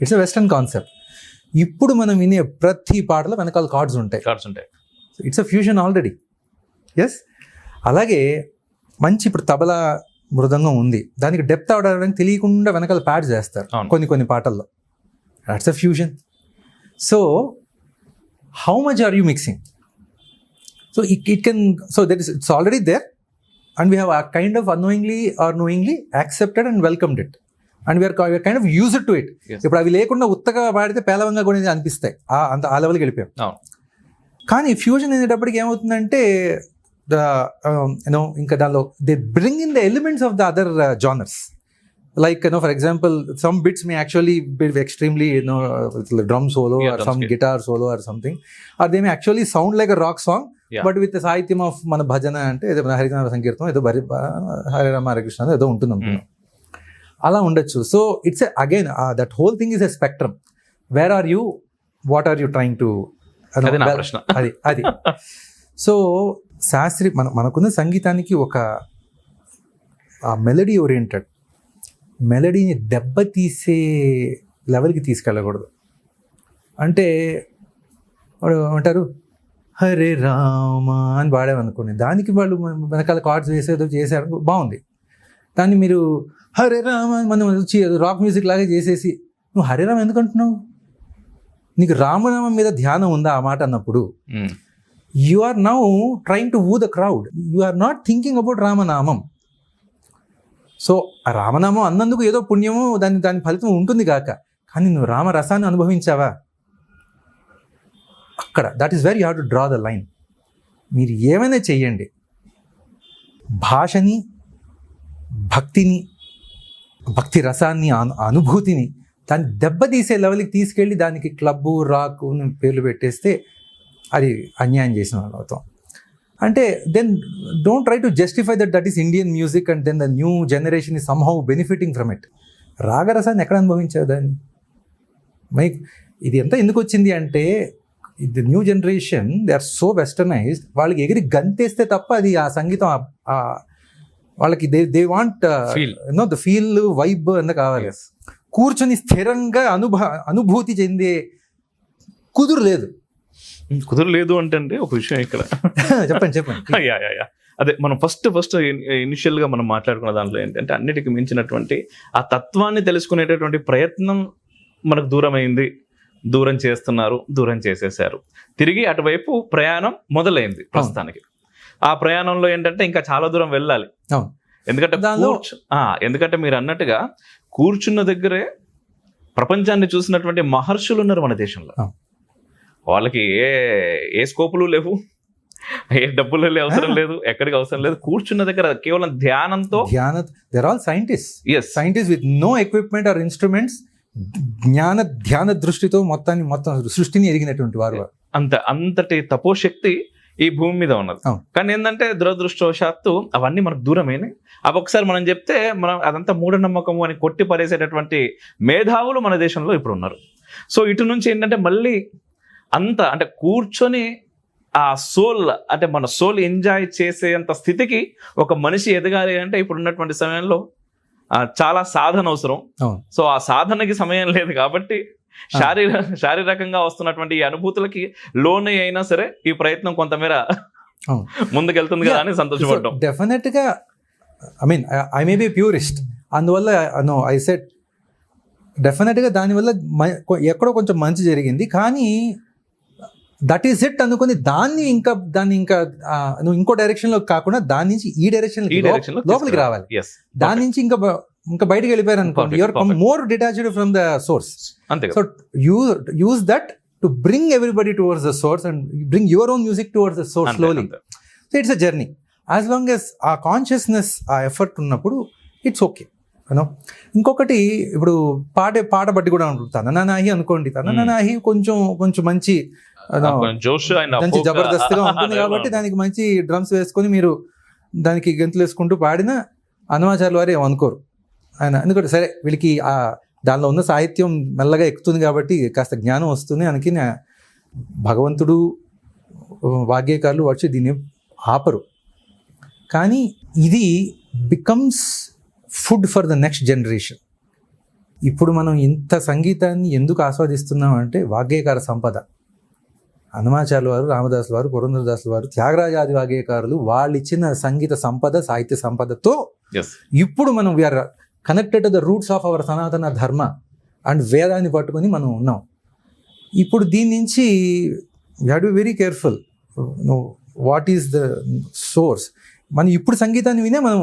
C: It's a western concept. ఇప్పుడు మనం వినే ప్రతి పాటలో వెనకాల కార్డ్స్ ఉంటాయి. It's a fusion already. Yes. అలాగే మంచి ఇప్పుడు తబలా మృదంగం ఉంది, దానికి డెప్త్ అవడానికి తెలియకుండా వెనకాల ప్యాడ్స్ చేస్తారు కొన్ని పాటల్లో. That's a fusion. So how much are you mixing? So it can, so it's already there, and we have kind of unknowingly or knowingly accepted and welcomed it, and we are kind of used to it. ఇప్పుడు అవి లేకుండా ఉత్తగా పాడితే పేలవంగా కూడా అనిపిస్తాయి, ఆ లెవెల్కి వెళ్ళిపోయాం. కానీ ఫ్యూజన్ అనేటప్పటికి ఏమవుతుందంటే ఇంకా దానిలో they bring in the elements of the other genres. Like, for example, some bits may actually be extremely, drum solo or some guitar solo or something, or they may actually sound like a rock song, but with the సాహిత్యం of మన భజన అంటే ఏదో హరినామ సంకీర్తనం, ఏదో హరే రామ హరే కృష్ణ ఏదో ఉంటుంది అనుకున్నాం, అలా ఉండొచ్చు. So it's again that whole thing is a spectrum. Where are you, what are you trying to, అది. సో మనకున్న సంగీతానికి ఒక మెలడీ ఓరియంటెడ్, మెలడీని దెబ్బతీసే లెవెల్కి తీసుకెళ్ళకూడదు. అంటే అంటారు హరే రామ అని పాడామనుకోండి, దానికి వాళ్ళు వెనకాల కార్డ్స్ వేసేదో చేశారు, బాగుంది. దాన్ని మీరు హరే రామ మనం వచ్చి రాక్ మ్యూజిక్ లాగా చేసేసి నువ్వు హరే రామ ఎందుకు అంటున్నావు? నీకు రామనామం మీద ధ్యానం ఉందా ఆ మాట అన్నప్పుడు you are now trying to woo the crowd, you are not thinking about రామనామం. సో ఆ రామనామం అన్నందుకు ఏదో పుణ్యము దాని ఫలితం ఉంటుంది కాక, కానీ నువ్వు రామరసాన్ని అనుభవించావా అక్కడ, that is very hard to draw the line. మీరు ఏమైనా చెయ్యండి, భాషని, భక్తిని, భక్తి రసాన్ని, అనుభూతిని దాన్ని దెబ్బతీసే లెవెల్కి తీసుకెళ్ళి దానికి క్లబ్బు, రాక్ పేర్లు పెట్టేస్తే అది అన్యాయం చేసిన వాళ్ళు అవుతాం. అంటే then don't try to justify that is Indian music and then the new generation is somehow benefiting from it. రాగరసాన్ని ఎక్కడ అనుభవించావు దాన్ని? ఇది ఎంత ఎందుకు వచ్చింది అంటే the new generation they are so westernised, వాళ్ళకి ఎగిరి గంతేస్తే తప్ప అది ఆ సంగీతం వాళ్ళకి they want no the feel vibe అంత కావాలి. కూర్చొని స్థిరంగా అనుభూతి చెందే
A: కుదరలేదు అంటే ఒక విషయం ఇక్కడ
C: చెప్పండి.
A: అదే మనం ఫస్ట్ ఇనిషియల్ గా మనం మాట్లాడుకున్న దాంట్లో ఏంటంటే అన్నిటికీ మించినటువంటి ఆ తత్వాన్ని తెలుసుకునేటటువంటి ప్రయత్నం మనకు దూరం చేస్తున్నారు, దూరం చేసేసారు. తిరిగి అటువైపు ప్రయాణం మొదలైంది ప్రస్తుతానికి. ఆ ప్రయాణంలో ఏంటంటే ఇంకా చాలా దూరం వెళ్ళాలి. ఎందుకంటే మీరు అన్నట్టుగా కూర్చున్న దగ్గరే ప్రపంచాన్ని చూసినటువంటి మహర్షులు ఉన్నారు మన దేశంలో. వాళ్ళకి ఏ స్కోపులు లేవు, ఏ డబ్బులు అవసరం లేదు, ఎక్కడికి అవసరం లేదు. కూర్చున్న దగ్గర కేవలం ధ్యానంతో
C: scientist with no equipment or instruments, ధ్యాన దృష్టితో మొత్తం సృష్టిని ఎరిగినటువంటి వారు.
A: అంతటి తపోశక్తి ఈ భూమి మీద ఉన్నది. కానీ ఏంటంటే దురదృష్టవశాత్తు అవన్నీ మనకు దూరమైనాయి. అవి ఒకసారి మనం చెప్తే మనం అదంతా మూఢనమ్మకము అని కొట్టి పడేసేటటువంటి మేధావులు మన దేశంలో ఇప్పుడు ఉన్నారు. సో ఇటు నుంచి ఏంటంటే మళ్ళీ అంటే కూర్చొని ఆ సోల్, అంటే మన సోల్ ఎంజాయ్ చేసేంత స్థితికి ఒక మనిషి ఎదగాలి అంటే ఇప్పుడు ఉన్నటువంటి సమయంలో చాలా సాధన అవసరం. సో ఆ సాధనకి సమయం లేదు కాబట్టి శారీరకంగా వస్తున్నటువంటి ఈ అనుభూతులకి లోనే అయినా సరే ఈ ప్రయత్నం కొంతమేర ముందుకెళ్తుంది కదా అని సంతోషపడ్డాం.
C: డెఫినెట్ గా ఐ మే బి ప్యూరిస్ట్, అందువల్ల ఐ సెడ్ డెఫినెట్ గా దానివల్ల ఎక్కడో కొంచెం మంచి జరిగింది. కానీ దట్ ఈస్ ఇట్ అనుకుని దాన్ని ఇంకా నువ్వు ఇంకో డైరెక్షన్ లో కాకుండా దాని నుంచి ఈ డైరెక్షన్ లోపలికి రావాలి. దాని నుంచి ఇంకా బయటకు వెళ్ళిపోయారు అనుకోండి, you're more detached from the source. So use that to bring everybody towards the source and bring your own music towards the source slowly. So it's a journey. As long as ఆ consciousness, ఆ effort ఉన్నప్పుడు it's okay. ఇంకొకటి, ఇప్పుడు పాట బట్టి కూడా ఉంటుంది. తననాహి అనుకోండి, తననాహి కొంచెం మంచి జబర్దస్త్గా ఉంటుంది కాబట్టి దానికి మంచి డ్రమ్స్ వేసుకొని మీరు దానికి గెంతులు వేసుకుంటూ పాడిన అన్నమాచార్యుల వారు ఏమనుకోరు ఆయన. ఎందుకంటే సరే వీళ్ళకి దానిలో ఉన్న సాహిత్యం మెల్లగా ఎక్కుతుంది కాబట్టి కాస్త జ్ఞానం వస్తుంది అనుకుని భగవంతుడు, వాగ్గేయకారులు వచ్చి దీన్ని ఆపరు. కానీ ఇది becomes food for the next generation. ఇప్పుడు మనం ఇంత సంగీతాన్ని ఎందుకు ఆస్వాదిస్తున్నాం అంటే వాగ్గేయకార సంపద. అన్నమాచార్యుల వారు, రామదాసుల వారు, పురంధరదాసుల వారు, త్యాగరాజాది వాగ్గేయకారులు వాళ్ళు ఇచ్చిన సంగీత సంపద, సాహిత్య సంపదతో ఇప్పుడు మనం we're connected to the roots of our Sanatana Dharma and వేదాన్ని పట్టుకొని మనం ఉన్నాం. ఇప్పుడు దీని నుంచి we have to be very careful. What is the source? మనం ఇప్పుడు సంగీతాన్ని వినే మనం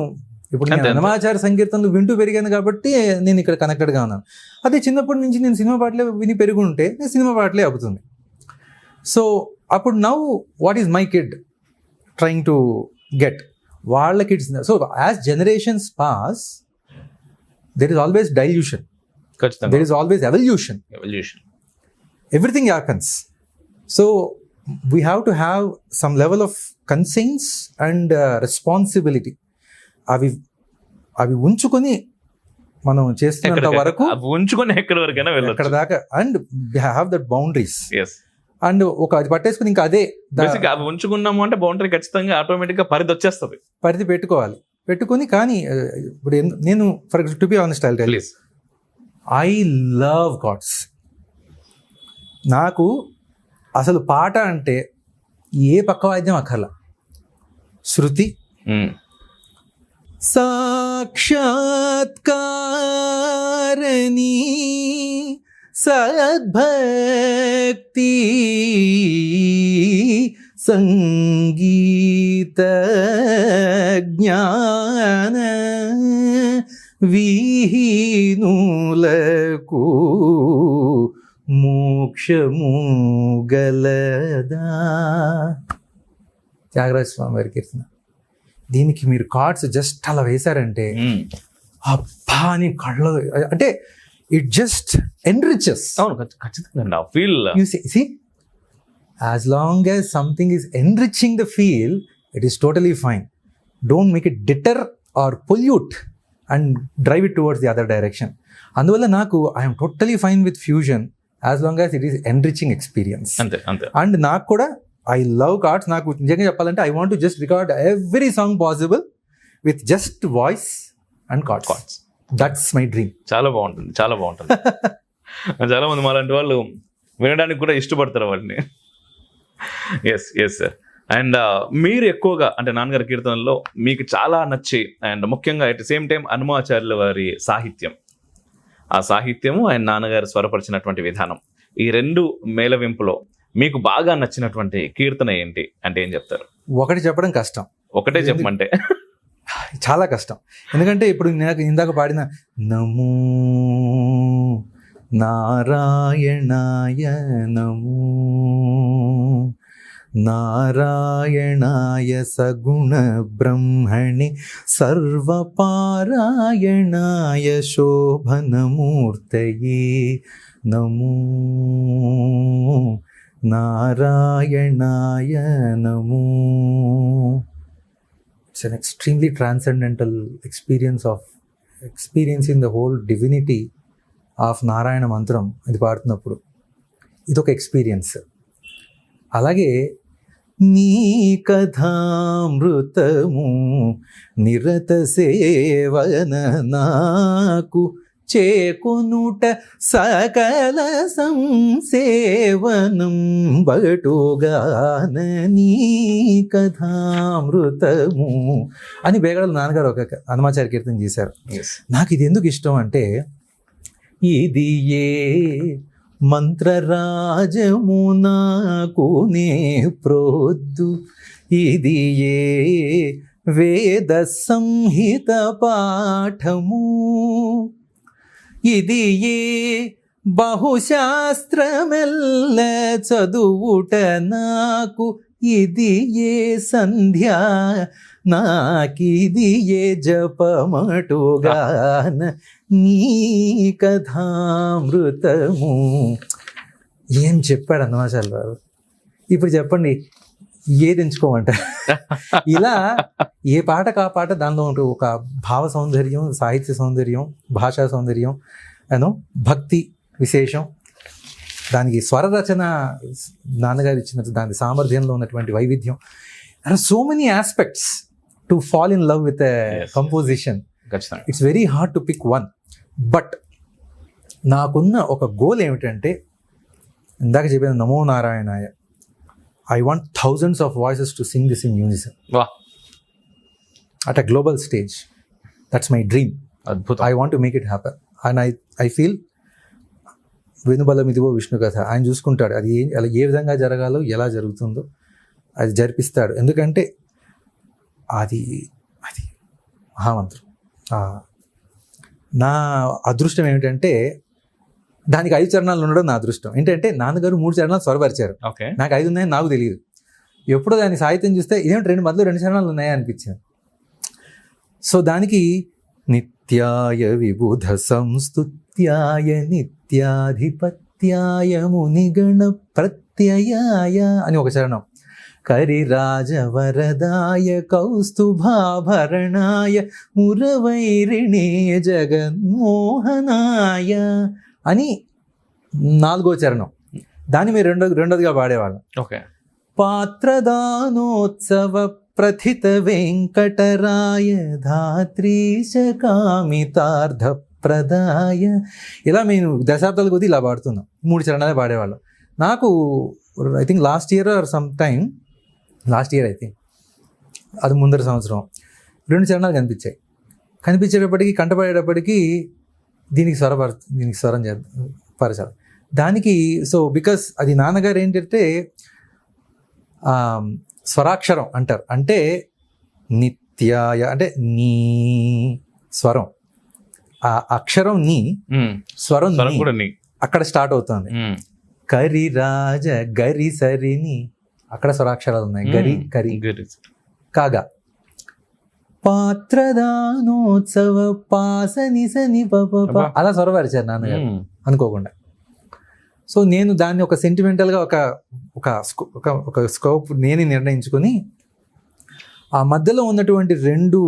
C: ఇప్పుడు నేను అన్నమాచార్య సంకీర్తనలు వింటూ పెరిగాను కాబట్టి నేను ఇక్కడ కనెక్టెడ్గా ఉన్నాను. అదే చిన్నప్పటి నుంచి నేను సినిమా పాటలే విని పెరుగుంటే నేను సినిమా పాటలే అవుతుంది. సో అప్పుడు now what is my kid trying to get వాళ్ళ kids. So as generations pass there is always dilution, there is always evolution, everything happens. So we have to have some level of conscience and responsibility. అవి ఉంచుకొని మనం చేస్తున్నంత వరకు
A: ఉంచుకొని ఎక్కడ
C: దాకా and have that boundaries. And అది పట్టేసుకుని ఇంకా అదే
A: అవి ఉంచుకున్నాము అంటే బౌండరీ ఖచ్చితంగా ఆటోమేటిక్ గా పరిధి వచ్చేస్తుంది.
C: పరిధి పెట్టుకొని కానీ ఇప్పుడు నేను for to be honest I tell you, I love gods. నాకు అసలు పాట అంటే ఏ పక్క వాద్యం అక్కర్లా, శృతి, సాక్షాత్కారణి సద్భక్తి సంగీత జ్ఞాన విహీనులకు మోక్షము గలదా. త్యాగరాజ స్వామి వారి కీర్తన. దీనికి మీరు కార్డ్స్ జస్ట్ అలా వేశారంటే అబ్బా అని కళ్ళ, అంటే ఇట్ జస్ట్ ఎన్రిచెస్.
A: అవును, ఖచ్చితంగా feel.
C: You see, as long as something is enriching the feel, it is totally fine. Don't make it deter or pollute and drive it towards the other direction. అందువల్ల నాకు I'm totally fine with fusion as long as it is enriching experience.
A: అంతే అంతే.
C: And నాకు కూడా I love cards. నాకు నిజంగా చెప్పాలంటే I want to just record every song possible with just voice and cards. That's my dream.
A: చాలా బాగుంటుంది, చాలా బాగుంటుంది. చాలా మంది మాలాంటి వాళ్ళు వినడానికి కూడా ఇష్టపడతారు వాటిని. Yes yes sir. అండ్ మీరు ఎక్కువగా అంటే నాన్నగారి కీర్తనలో మీకు చాలా నచ్చి, అండ్ ముఖ్యంగా అట్ ద సేమ్ టైం హనుమాచార్యుల వారి సాహిత్యం, ఆ సాహిత్యము ఆయన నాన్నగారు స్వరపరిచినటువంటి విధానం, ఈ రెండు మేళవింపులో మీకు బాగా నచ్చినటువంటి కీర్తన ఏంటి అంటే ఏం చెప్తారు?
C: ఒకటి చెప్పడం కష్టం.
A: ఒకటే చెప్పమంటే
C: చాలా కష్టం. ఎందుకంటే ఇప్పుడు నాకు ఇందాక పాడిన నమో నారాయణాయ నమో నారాయణాయ సగుణ బ్రహ్మణి సర్వపారాయణాయ శోభనమూర్తయే నమో నారాయణాయ నమో. It's an extremely transcendental experiencing the whole divinity of Narayana మంత్రం. ఇది పాడుతున్నప్పుడు ఇదొక ఎక్స్పీరియన్స్. అలాగే నీ కథామృతము నిరత సేవన నాకు చేకొనుట సకల సంసేవనం బటుగాన నీ కథామృతము అని బేగడల నాన్నగారు ఒక హనుమాచార్య కీర్తన చేశారు. నాకు ఇది ఎందుకు ఇష్టం అంటే, ఇది ఏ మంత్రరాజము నాకు నే ప్రొద్దు, ఇది ఏ వేద సంహిత పాఠము, ఇది ఏ బహుశాస్త్రమెల్ల చదువుట నాకు, ఇది ఏ సంధ్య నాకిది ఏ జపమటుగాన నీ కథామృతము. ఏం చెప్పాడు హనుమాచార్య గారు. ఇప్పుడు చెప్పండి ఏది ఎంచుకోమంటారు? ఇలా ఏ పాటకు ఆ పాట దానిలో ఉంటూ ఒక భావ సౌందర్యం, సాహిత్య సౌందర్యం, భాషా సౌందర్యం, భక్తి విశేషం, దానికి స్వర రచన నాన్నగారు ఇచ్చినట్టు దాని సామర్థ్యంలో ఉన్నటువంటి వైవిధ్యం. there are so many aspects to fall in love with a composition. It's very hard to pick one. But నాకున్న ఒక గోల్ ఏమిటంటే, ఇందాక చెప్పిన నమో నారాయణాయ, I want thousands of voices to sing this in unison.
A: Wow.
C: At a global stage. That's my dream.
A: అద్భుతం.
C: I want to make it happen. And I feel వెనుబలం ఇదిగో విష్ణు కథ ఆయన చూసుకుంటాడు. అది అలా ఏ విధంగా జరగాలో, ఎలా జరుగుతుందో అది జరిపిస్తాడు. ఎందుకంటే అది అది మహామంత్రం. నా అదృష్టం ఏమిటంటే దానికి 5 చరణాలు ఉండడం నా అదృష్టం. ఏంటంటే నాన్నగారు 3 చరణాలు స్వరపరిచారు. నాకు 5 ఉన్నాయని నాకు తెలియదు. ఎప్పుడో దాని సాహిత్యం చూస్తే ఇదేమిటి 2 చరణాలు ఉన్నాయా అనిపించింది. సో దానికి నిత్యాయ విబుధ సంస్తుత్యాయ నిత్యాధిపత్యాయ మునిగణ ప్రత్యయాయ అని ఒక చరణం, కరిరాజవరదాయ కౌస్తుభాభరణాయ మురవైరిణే జగన్మోహనాయ అని 4వ చరణం. దాన్ని మీరు రెండోదిగా పాడేవాళ్ళం.
A: ఓకే.
C: పాత్రదానోత్సవ ప్రథిత వెంకటరాయ ధాత్రీశ కామితార్థ ప్రదాయ. ఇలా మేము దశాబ్దాల కొద్దీ ఇలా పాడుతున్నాం. 3 చరణాలే పాడేవాళ్ళం. నాకు I think last year I think అది ముందర సంవత్సరం 2 చరణాలు కనిపించేటప్పటికీ కంటపడేటప్పటికీ దీనికి స్వరం పరచాలి. దానికి సో బికాస్ అది నాన్నగారు ఏంటంటే స్వరాక్షరం అంటారు, అంటే నిత్యాయ అంటే నీ స్వరం, ఆ అక్షరం నీ, స్వరం
A: స్వరం
C: నీ
A: కూడా నీ.
C: అక్కడ స్టార్ట్ అవుతుంది. కరి రాజ గరి సరిని అక్కడ స్వరాక్షరాలు ఉన్నాయి, గరి కరి కాగా. పాత్రదానోత్సవ పాసని సని పప అలా స్వరపరిచారు నాన్నగారు అనుకోకుండా. సో నేను దాన్ని ఒక సెంటిమెంటల్గా ఒక స్కోప్ నేను నిర్ణయించుకొని ఆ మధ్యలో ఉన్నటువంటి 2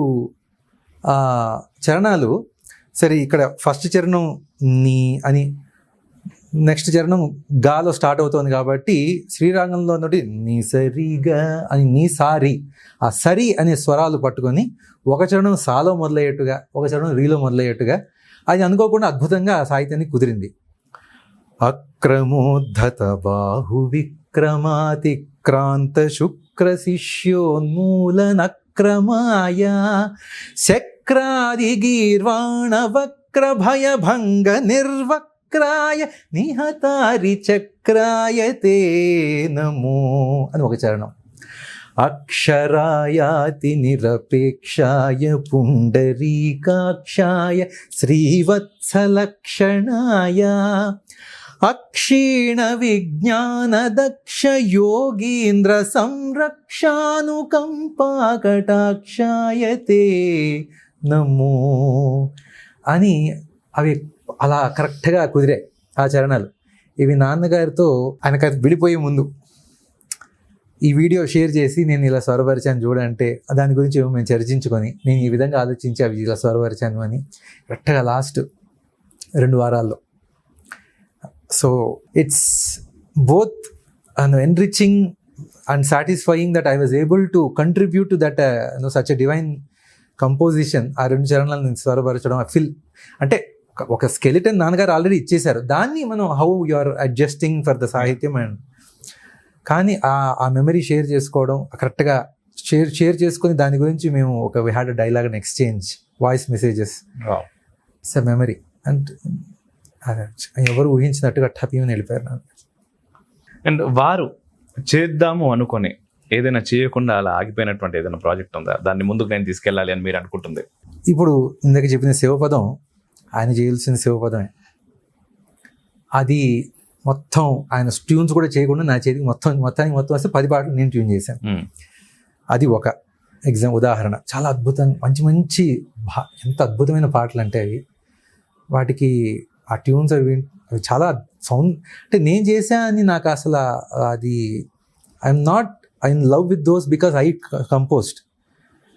C: చరణాలు, సరే ఇక్కడ ఫస్ట్ చరణం నీ అని, నెక్స్ట్ చరణం గాలో స్టార్ట్ అవుతుంది కాబట్టి శ్రీరాగంలో ఉన్నటి నీ సరిగా అని నీ సారి, ఆ సరి అనే స్వరాలు పట్టుకొని ఒక చరణం సాలో మొదలయ్యేట్టుగా ఒక చరణం రీలో మొదలయ్యేట్టుగా అది అనుకోకుండా అద్భుతంగా ఆ సాహిత్యాన్ని కుదిరింది. అక్రమోద్ధత బాహు విక్రమాతిక్రాంత శుక్ర శిష్యోన్మూలనక్రమాయ శక్రాది గీర్వాణ వక్ర భయ భంగ నిర్వక్రాయ నిహతారి చక్రాయతే నమో అని ఒక చరణం. అక్షరాయాతి నిరపేక్షాయ పుండరీకాక్షాయ శ్రీవత్సలక్షణాయ అక్షీణ విజ్ఞాన దక్ష యోగీంద్ర సంరక్షానుకంపాకటాక్షాయతే నమో అని అవి అలా కరెక్ట్గా కుదిరాయి ఆ చరణాలు. ఇవి నాన్నగారితో ఆయనకు విడిపోయే ముందు ఈ వీడియో షేర్ చేసి నేను ఇలా స్వరపరిచాను చూడంటే దాని గురించి మేము చర్చించుకొని నేను ఈ విధంగా ఆలోచించి అవి ఇలా స్వరపరిచాను అని కరెక్ట్గా లాస్ట్ 2 వారాల్లో. So it's both enriching and satisfying that I was able to contribute to that such a divine composition. ఆ 2 చరణాలను నేను స్వరపరచడం ఐ ఫీల్ అంటే ఒక స్కెలిటన్ నాన్నగారు ఆల్రెడీ ఇచ్చేశారు, దాన్ని మనం how you are adjusting for the సాహిత్యం అండ్ కానీ ఆ మెమరీ షేర్ చేసుకోవడం కరెక్ట్గా షేర్ చేసుకొని దాని గురించి మేము we had a dialogue and exchange voice messages. It's a memory and ఎవరు ఊహించినట్టుగా టపీమని వెళ్ళిపోయారు నాకు.
A: అండ్ వారు చేద్దాము అనుకొని ఏదైనా చేయకుండా అలా ఆగిపోయినటువంటి ఏదైనా ప్రాజెక్ట్ ఉందా, దాన్ని ముందుకు నేను తీసుకెళ్ళాలి అని మీరు అనుకుంటుంది?
C: ఇప్పుడు ఇందాక చెప్పిన శివపదం ఆయన చేయాల్సిన శివపదమే. అది మొత్తం ఆయన ట్యూన్స్ కూడా చేయకుండా నా చేతికి మొత్తానికి వస్తే 10 పాటలు నేను ట్యూన్ చేశాను. అది ఒక ఉదాహరణ. చాలా అద్భుతంగా మంచి ఎంత అద్భుతమైన పాటలు అంటే అవి, వాటికి ఆ ట్యూన్స్ అవి చాలా సౌండ్ అంటే నేను చేశా అని నాకు అసలు అది I'm not in love with those because I composed,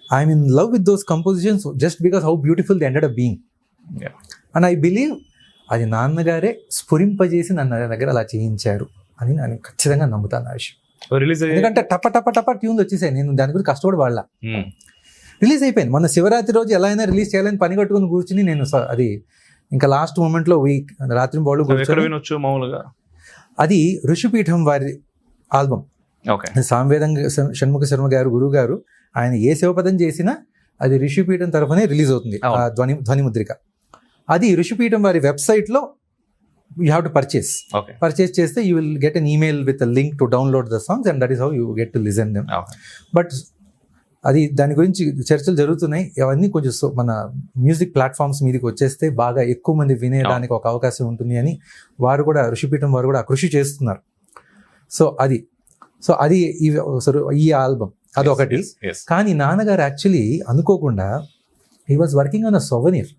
C: I'm in love with those compositions just because how beautiful the ended up being. And I believe అది నాన్నగారే స్ఫురింపజేసి నన్ను దగ్గర అలా చేయించారు అని నేను ఖచ్చితంగా నమ్ముతాను ఆ విషయం. ఎందుకంటే టప ట్యూన్లు వచ్చేసాయి, నేను దాని గురించి కష్టపడి వాళ్ళ రిలీజ్ అయిపోయింది. మొన్న శివరాత్రి రోజు ఎలా అయినా రిలీజ్ చేయాలని పని కట్టుకుని కూర్చుని నేను అది ఇంకా లాస్ట్ మూమెంట్లో రాత్రి బాళ్ళు
A: మామూలుగా
C: అది ఋషిపీఠం వారి ఆల్బమ్. సాంవేదం షణ్ముఖ శర్మ గారు గురువు గారు ఆయన ఏ శివపదం చేసినా అది ఋషిపీఠం తరఫునే రిలీజ్ అవుతుంది ఆ ధ్వని ముద్రిక. అది ఋషిపీఠం వారి వెబ్సైట్లో యూ హ్యావ్ టు పర్చేస్ చేస్తే you will get an email with a link to download the songs and that is how you get to listen them. But అది దాని గురించి చర్చలు జరుగుతున్నాయి. అవన్నీ కొంచెం మన మ్యూజిక్ ప్లాట్ఫామ్స్ మీదకి వచ్చేస్తే బాగా ఎక్కువ మంది వినేయడానికి ఒక అవకాశం ఉంటుంది అని వారు కూడా ఋషిపీఠం వారు కూడా కృషి చేస్తున్నారు. సో అది ఈ ఆల్బమ్ అదొకటి. కానీ నాన్నగారు యాక్చువల్లీ అనుకోకుండా he was working on a souvenir.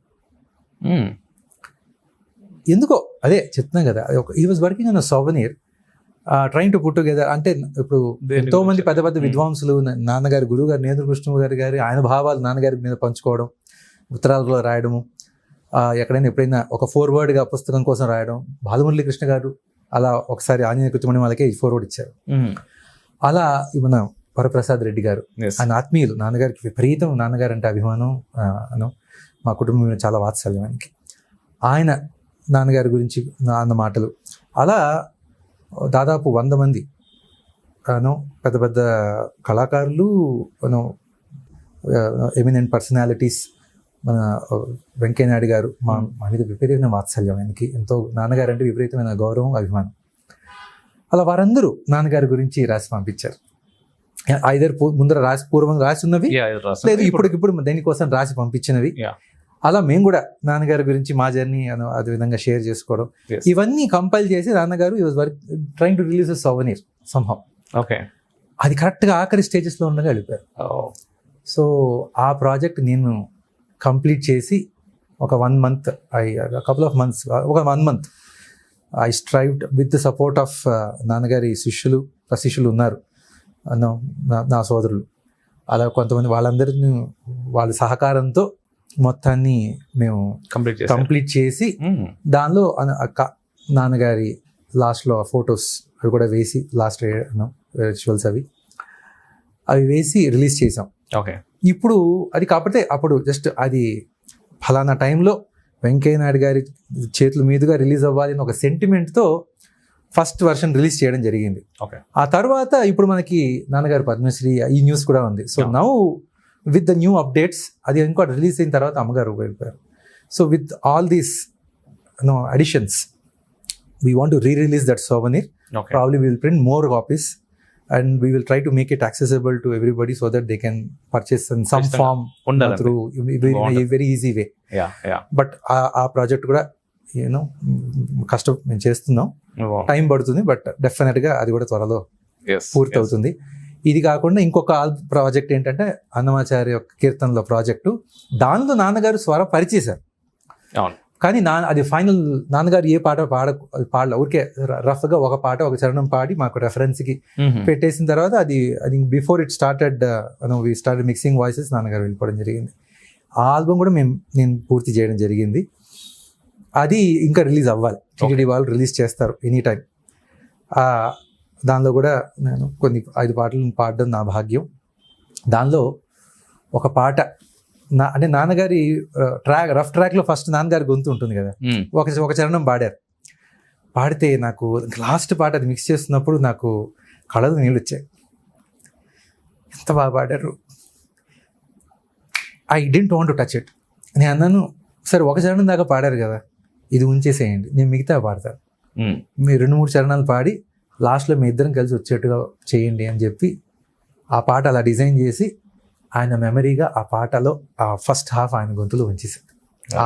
C: ఎందుకో అదే చెప్తున్నాం కదా, he was working on a souvenir trying to put together. అంటే ఇప్పుడు ఎంతో మంది పెద్ద విద్వాంసులు నాన్నగారి గురువు గారు నేంద్రకృష్ణ గారి ఆయన భావాలు నాన్నగారి మీద పంచుకోవడం, ఉత్తరాలలో రాయడము, ఎప్పుడైనా ఒక ఫోర్వర్డ్గా పుస్తకం కోసం రాయడం. బాలమురళీ కృష్ణ గారు అలా ఒకసారి ఆంజనేయ కృతిమణి వాళ్ళకే ఫోర్వర్డ్ ఇచ్చారు. అలా మన వరప్రసాద్ రెడ్డి గారు ఆయన ఆత్మీయులు, నాన్నగారికి విపరీతం నాన్నగారు అంటే అభిమానం, మా కుటుంబం చాలా వాత్సల్యం ఆయనకి. ఆయన నాన్నగారి గురించి అన్న మాటలు అలా దాదాపు 100 మంది పెద్ద కళాకారులు, ఎమినెంట్ పర్సనాలిటీస్ మన వెంకయ్య నాయుడు గారు మా మీద విపరీతమైన వాత్సల్యం, ఆయనకి ఎంతో నాన్నగారు అంటే విపరీతమైన గౌరవం, అభిమానం. అలా వారందరూ నాన్నగారి గురించి రాసి పంపించారు. ఐదర్ ముందర పూర్వం రాసి ఉన్నవి, లేదు ఇప్పటికిప్పుడు దేనికోసం రాసి పంపించినవి. అలా మేము కూడా నాన్నగారి గురించి మా జర్నీ అదే విధంగా షేర్ చేసుకోవడం, ఇవన్నీ కంపైల్ చేసి నాన్నగారు trying to release souvenir somehow.
A: Okay,
C: అది కరెక్ట్గా ఆఖరి స్టేజెస్లో ఉండగా వెళ్ళిపోయారు. సో ఆ ప్రాజెక్ట్ నేను కంప్లీట్ చేసి ఒక 1 month, couple of months, ఒక 1 month I స్ట్రైవ్డ్ with the support of నాన్నగారి శిష్యులు ఉన్నారు, నా సోదరులు. అలా కొంతమంది వాళ్ళందరినీ వాళ్ళ సహకారంతో మొత్తాన్ని మేము కంప్లీట్ చేసి దానిలో నాన్నగారి లాస్ట్లో ఫొటోస్ అవి కూడా వేసి, లాస్ట్ రిచువల్స్ అవి వేసి రిలీజ్ చేసాం.
A: ఓకే,
C: ఇప్పుడు అది కాకపోతే అప్పుడు జస్ట్ అది ఫలానా టైంలో వెంకయ్య నాయుడు గారి చేతుల మీదుగా రిలీజ్ అవ్వాలి అని ఒక సెంటిమెంట్తో ఫస్ట్ వర్షన్ రిలీజ్ చేయడం జరిగింది.
A: ఓకే,
C: ఆ తర్వాత ఇప్పుడు మనకి నాన్నగారు పద్మశ్రీ ఈ న్యూస్ కూడా ఉంది. So now with the new updates అది ఇంకో రిలీజ్ అయిన తర్వాత అమ్మగారు వెళ్ళిపోయారు. So with all these additions we want to rerelease that souvenir. Probably will print more copies and we will try to make it accessible to everybody so that they can purchase in some form through a very easy way. But ఆ project కూడా కష్టం మేము చేస్తున్నాం, time పడుతుంది, but డెఫినెట్గా అది కూడా త్వరలో పూర్తి అవుతుంది. ఇది కాకుండా ఇంకొక ప్రాజెక్ట్ ఏంటంటే అన్నమాచార్య యొక్క కీర్తనలో ప్రాజెక్టు, దానిలో నాన్నగారు స్వరం పరిచేశారు. కానీ అది ఫైనల్ నాన్నగారు ఏ పాట పాడలే, ఊరికే రఫ్గా ఒక పాట ఒక చరణం పాడి మాకు రెఫరెన్స్కి పెట్టేసిన తర్వాత అది before it started we started mixing voices నాన్నగారు వెళ్ళిపోవడం జరిగింది. ఆ ఆల్బమ్ కూడా నేను పూర్తి చేయడం జరిగింది. అది ఇంకా రిలీజ్ అవ్వాలి, టీటీడీ వాళ్ళు రిలీజ్ చేస్తారు ఎనీ టైం. దానిలో కూడా నేను కొన్ని 5 పాటలు పాడడం నా భాగ్యం. దానిలో ఒక పాట అంటే నాన్నగారి రఫ్ ట్రాక్లో ఫస్ట్ నాన్నగారి గొంతు ఉంటుంది కదా, ఒక చరణం పాడితే నాకు లాస్ట్ పాట అది మిక్స్ చేస్తున్నప్పుడు నాకు కళ్ళలో నీళ్ళు వచ్చాయి. ఎంత బాగా పాడారు, I didn't want to touch it. నేను అన్నాను, సరే ఒక చరణం దాకా పాడారు కదా, ఇది ఉంచేసేయండి, నేను మిగతా పాడతాను, మీరు 2-3 చరణాలు పాడి లాస్ట్లో మీ ఇద్దరం కలిసి వచ్చేట్టుగా చేయండి అని చెప్పి ఆ పాట అలా డిజైన్ చేసి ఆయన మెమరీగా ఆ పాటలో ఆ ఫస్ట్ హాఫ్ ఆయన గొంతులో ఉంచేసారు. ఆ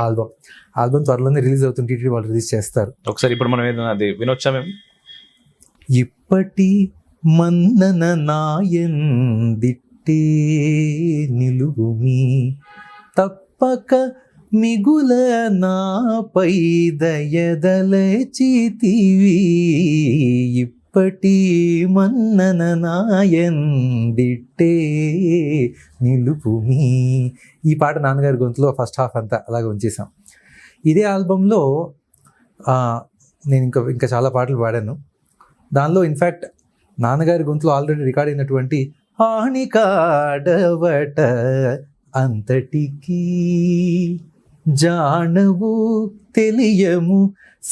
C: ఆల్బమ్ త్వరలోనే రిలీజ్ అవుతుంది, టీటీడీ వాళ్ళు రిలీజ్ చేస్తారు.
A: ఒకసారి ఇప్పుడు మనం ఏదైనా అది వినొచ్చా మేము?
C: ఇప్పటి మన్నన నాయందిట్టే నిలుగుమి తప్పక మిగుల నాపై దయదలచితివి, ఇప్పటి మన్నన నాయందిట్టే నిలుపుమి. ఈ పాట నాన్నగారి గొంతులో ఫస్ట్ హాఫ్ అంతా అలాగే ఉంచేసాం. ఇదే ఆల్బంలో నేను ఇంకా చాలా పాటలు పాడాను. దానిలో ఇన్ఫ్యాక్ట్ నాన్నగారి గొంతులో ఆల్రెడీ రికార్డ్ అయినటువంటి హానికాడవట అంతటికీ జానవు తెలియము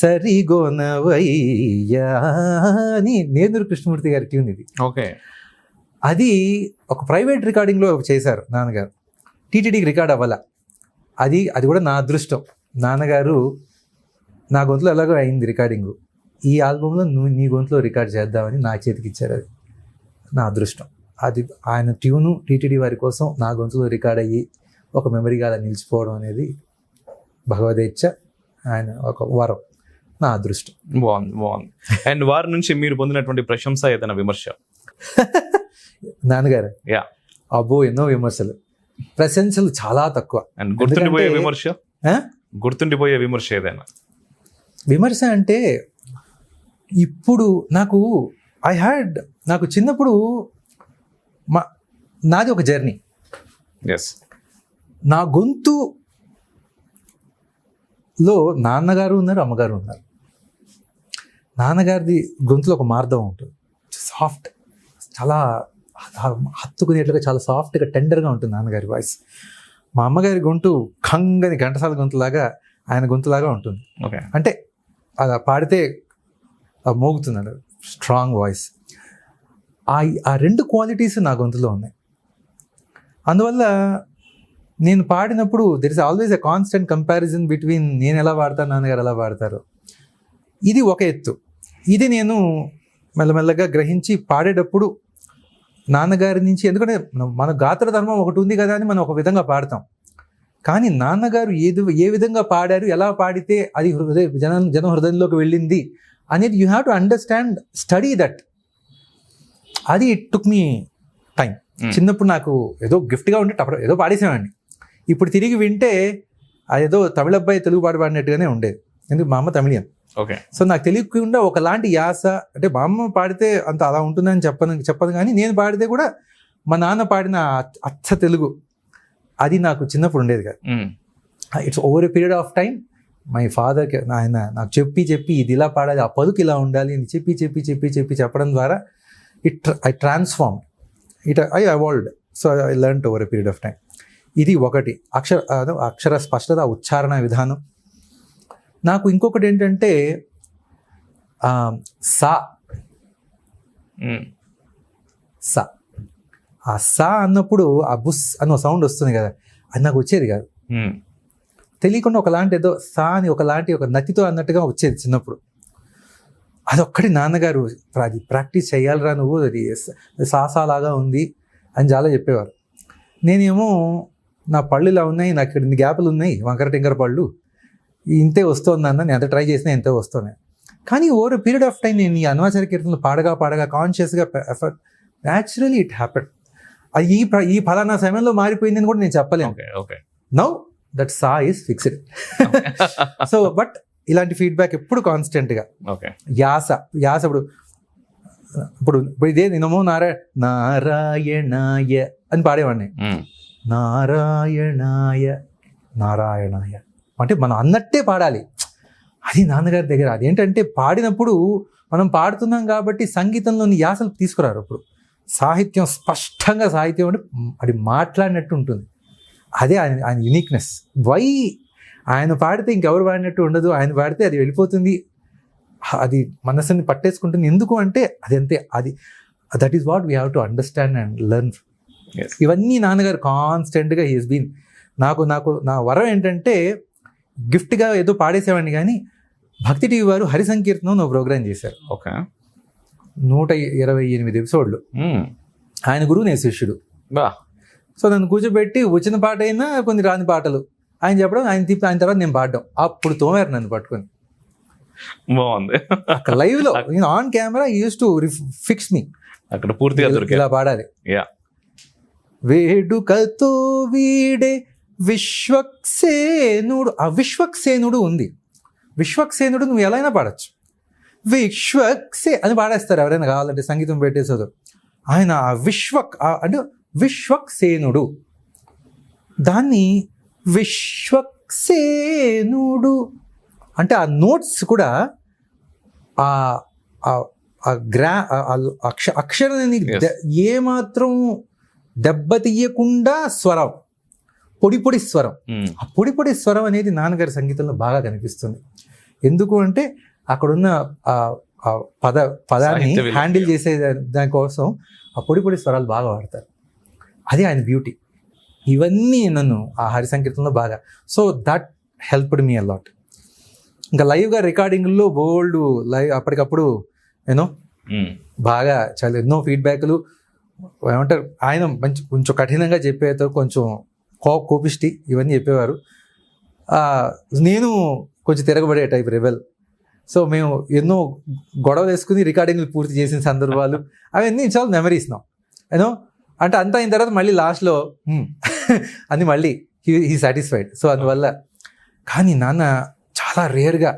C: సరిగొనవయ్యా అని నేంద్ర కృష్ణమూర్తి గారి ట్యూన్ ఇది.
A: ఓకే,
C: అది ఒక ప్రైవేట్ రికార్డింగ్లో చేశారు నాన్నగారు, టీటీడీకి రికార్డ్ అవ్వాల. అది కూడా నా అదృష్టం. నాన్నగారు నా గొంతులో ఎలాగో అయింది రికార్డింగు, ఈ ఆల్బంలో నీ గొంతులో రికార్డ్ చేద్దామని నా చేతికి ఇచ్చారు. అది నా అదృష్టం. అది ఆయన ట్యూను టీటీడీ వారి కోసం నా గొంతులో రికార్డ్ అయ్యి ఒక మెమరీగా అలా నిలిచిపోవడం అనేది భగవదేచ్ఛ, ఆయన ఒక వరం, నా అదృష్టం.
A: బాగుంది. అండ్ వారి నుంచి మీరు పొందినటువంటి ప్రశంస, ఏదైనా విమర్శ?
C: నాన్నగారు అబ్బో ఎన్నో విమర్శలు, ప్రశంసలు చాలా తక్కువ.
A: అండ్ గుర్తుండిపోయే విమర్శ ఏదైనా?
C: విమర్శ అంటే ఇప్పుడు నాకు చిన్నప్పుడు నాది ఒక జర్నీ. నా గొంతులో నాన్నగారు ఉన్నారు, అమ్మగారు ఉన్నారు. నాన్నగారిది గొంతులో ఒక మార్దం ఉంటుంది, సాఫ్ట్, చాలా హత్తుకునేట్లుగా చాలా సాఫ్ట్గా టెండర్గా ఉంటుంది నాన్నగారి వాయిస్. మా అమ్మగారి గొంతు ఖంగని ఘంటసాల గొంతులాగా ఆయన గొంతులాగా ఉంటుంది.
A: ఓకే,
C: అంటే అలా పాడితే మోగుతున్నాడు, స్ట్రాంగ్ వాయిస్. ఆ 2 క్వాలిటీస్ నా గొంతులో ఉన్నాయి. అందువల్ల నేను పాడినప్పుడు there is always a constant comparison between నేను ఎలా పాడతాను, నాన్నగారు ఎలా పాడతారు. ఇది ఒక ఎత్తు. ఇది నేను మెల్లమెల్లగా గ్రహించి పాడేటప్పుడు నాన్నగారి నుంచి, ఎందుకంటే మన గాత్ర ధర్మం ఒకటి ఉంది కదా అని మనం ఒక విధంగా పాడతాం. కానీ నాన్నగారు ఏ విధంగా పాడారు, ఎలా పాడితే అది జన హృదయంలోకి వెళ్ళింది అనేది you have to understand, study that. అది ఇట్ టుక్ మీ టైం. చిన్నప్పుడు నాకు ఏదో గిఫ్ట్గా ఉంటే అప్పుడు ఏదో పాడేసేవాడిని. ఇప్పుడు తిరిగి వింటే అదేదో తమిళ అబ్బాయి తెలుగు పాట పాడినట్టుగానే ఉండేది. ఎందుకు మా అమ్మ తమిళియన్.
A: ఓకే.
C: సో నాకు తెలియకుండా ఒకలాంటి యాస, అంటే మా అమ్మ పాడితే అంత అలా ఉంటుందని చెప్పదు కానీ నేను పాడితే కూడా మా నాన్న పాడిన అచ్చ తెలుగు అది నాకు చిన్నప్పుడు ఉండేది కాదు. It's over a period of time my ఫాదర్కి ఆయన నాకు చెప్పి ఇది ఇలా పాడాలి, ఆ పలుకు ఇలా ఉండాలి అని చెప్పి చెప్పడం ద్వారా I transform I evolved. So I learn over a period of time. ఇది ఒకటి. అక్షర స్పష్టత, ఉచ్చారణ విధానం. నాకు ఇంకొకటి ఏంటంటే సా ఆ సా అన్నప్పుడు ఆ బుస్ అన్న సౌండ్ వస్తుంది కదా, అది నాకు వచ్చేది కాదు. తెలియకుండా ఒకలాంటి ఏదో సా అని ఒకలాంటి ఒక నతితో అన్నట్టుగా వచ్చేది చిన్నప్పుడు. అదొక్కటి నాన్నగారు అది ప్రాక్టీస్ చేయాలిరా నువ్వు, అది సాసాలాగా ఉంది అని చాలా చెప్పేవారు. నేనేమో నా పళ్ళు ఇలా ఉన్నాయి, నాకు ఇక్కడ ఇన్ని గ్యాపులు ఉన్నాయి, వంకర టింకర పళ్ళు, ఇంతే వస్తుంది అన్న, నేను ఎంత ట్రై చేసినా ఎంతో వస్తున్నాయి. కానీ ఓవర్ పీరియడ్ ఆఫ్ టైం నేను ఈ అన్వాచార కీర్తనలు పాడగా కాన్షియస్గా ఎఫర్ట్ న్యాచురలీ ఇట్ హ్యాపెన్. అది ఈ ఫలానా సమయంలో మారిపోయిందని కూడా నేను చెప్పలేను. Now that saw is fixed. So but ఇలాంటి ఫీడ్బ్యాక్ ఎప్పుడు కాన్స్టెంట్గా. యాస ఇప్పుడు ఇదే నమో నారాయణాయ అని పాడేవాడిని. నారాయణాయ అంటే మనం అన్నట్టే పాడాలి. అది నాన్నగారి దగ్గర. అదేంటంటే పాడినప్పుడు మనం పాడుతున్నాం కాబట్టి సంగీతంలోని యాసలు తీసుకురారు. అప్పుడు సాహిత్యం స్పష్టంగా, సాహిత్యం అంటే అది మాట్లాడినట్టు ఉంటుంది. అదే ఆయన యునిక్నెస్. వై ఆయన పాడితే ఇంకెవరు పాడినట్టు ఉండదు, ఆయన పాడితే అది వెళ్ళిపోతుంది, అది మనసుని పట్టేసుకుంటుంది. ఎందుకు అంటే అదంతే. అది that is what we have to understand and learn. ఇవన్నీ నాన్నగారు కాన్స్టెంట్గా హీస్ బీన్. నాకు నా వరం ఏంటంటే గిఫ్ట్గా ఏదో పాడేసేవాడిని, కానీ భక్తి టీవీ వారు హరి సంకీర్తనం ఒక ప్రోగ్రామ్ చేశారు. 128 ఎపిసోడ్లు. ఆయన గురువు, నేను శిష్యుడు. సో నన్ను కూర్చోబెట్టి వచ్చిన పాట అయినా కొన్ని రాని పాటలు ఆయన చెప్పడం, ఆయన తర్వాత నేను పాడడం. అప్పుడు తోమారు నన్ను పట్టుకొని.
A: బాగుంది.
C: అక్కడ లైవ్ లో on camera used to fix me.
A: అక్కడ పూర్తిగా
C: ఇలా పాడాలి. వేడుకతో వీడే విశ్వక్సేనుడు. ఆ విశ్వక్సేనుడు ఉంది. విశ్వక్సేనుడు నువ్వు ఎలా అయినా పాడచ్చు. అని పాడేస్తారు ఎవరైనా కావాలంటే, సంగీతం పెట్టేసారు. ఆయన ఆ అంటే విశ్వక్సేనుడు, దాన్ని విశ్వక్సేనుడు అంటే ఆ నోట్స్ కూడా అక్షరాన్ని ఏమాత్రం దెబ్బతీయకుండా స్వరం, పొడి స్వరం. ఆ పొడి స్వరం అనేది నాన్నగారి సంగీతంలో బాగా కనిపిస్తుంది. ఎందుకు అంటే అక్కడున్న పదాన్ని హ్యాండిల్ చేసే దానికోసం ఆ పొడి స్వరాలు బాగా వాడతారు. అది ఆయన బ్యూటీ. ఇవన్నీ నన్ను ఆ హరి సంకీర్తనలో బాగా. So that helped me a lot. ఇంకా లైవ్గా రికార్డింగ్లో బోల్డ్ లైవ్ అప్పటికప్పుడు బాగా చాలా ఎన్నో ఫీడ్బ్యాక్లు. ఏమంటారు, ఆయన కొంచెం కఠినంగా చెప్పేతో కొంచెం కోపిష్టి ఇవన్నీ చెప్పేవారు. నేను కొంచెం తిరగబడే టైప్ రెబెల్. సో మేము ఎన్నో గొడవలు వేసుకుని రికార్డింగ్లు పూర్తి చేసిన సందర్భాలు అవన్నీ చాలా మెమరీస్ నా. అంటే అంతా అయిన తర్వాత మళ్ళీ లాస్ట్లో అని మళ్ళీ హీ సాటిస్ఫైడ్. సో అందువల్ల. కానీ నాన్న చాలా రేర్గా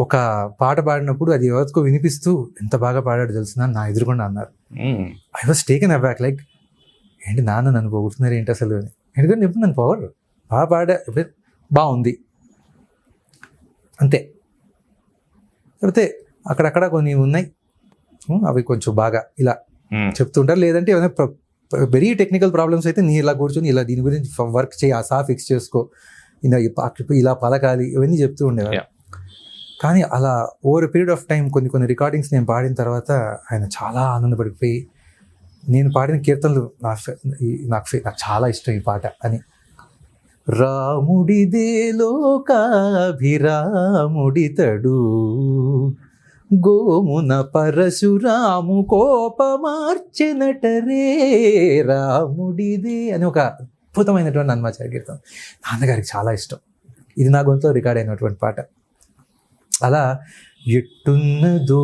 C: ఒక పాట పాడినప్పుడు అది ఎవరికో వినిపిస్తూ ఎంత బాగా పాడాడు తెలుసునా నా ఎదురుకుండా అన్నారు. ఐ వాజ్ టేకెన్ అబ్యాక్, లైక్ ఏంటి నాన్న నన్ను పొగుడుతున్నారు ఏంటి అసలు అని. ఎందుకంటే ఎప్పుడు నన్ను పొగరు, బాగా పాడా, బాగుంది అంతే. లేకపోతే అక్కడక్కడ కొన్ని ఉన్నాయి, అవి కొంచెం బాగా ఇలా చెప్తుంటారు. లేదంటే ఏమైనా వెరీ టెక్నికల్ ప్రాబ్లమ్స్ అయితే నీ ఇలా కూర్చొని ఇలా దీని గురించి వర్క్ చేయి, ఆ సా ఫిక్స్ చేసుకో, ఇలా పలకాలి, ఇవన్నీ చెప్తూ ఉండేవారు. కానీ అలా ఓవర్ పీరియడ్ ఆఫ్ టైం కొన్ని రికార్డింగ్స్ నేను పాడిన తర్వాత ఆయన చాలా ఆనందపడిపోయి నేను పాడిన కీర్తనలు నాకు చాలా ఇష్టం ఈ పాట అని. రాముడిదే లోకాభిరాముడితడు, గోమున పరశురాము కోపమార్చెనటరే రాముడిదే అని ఒక అద్భుతమైనటువంటి హనుమాచార్య కీర్తన నాన్నగారికి చాలా ఇష్టం. ఇది నా గొంతులో రికార్డ్ అయినటువంటి పాట. అలా ఎట్టున్నదో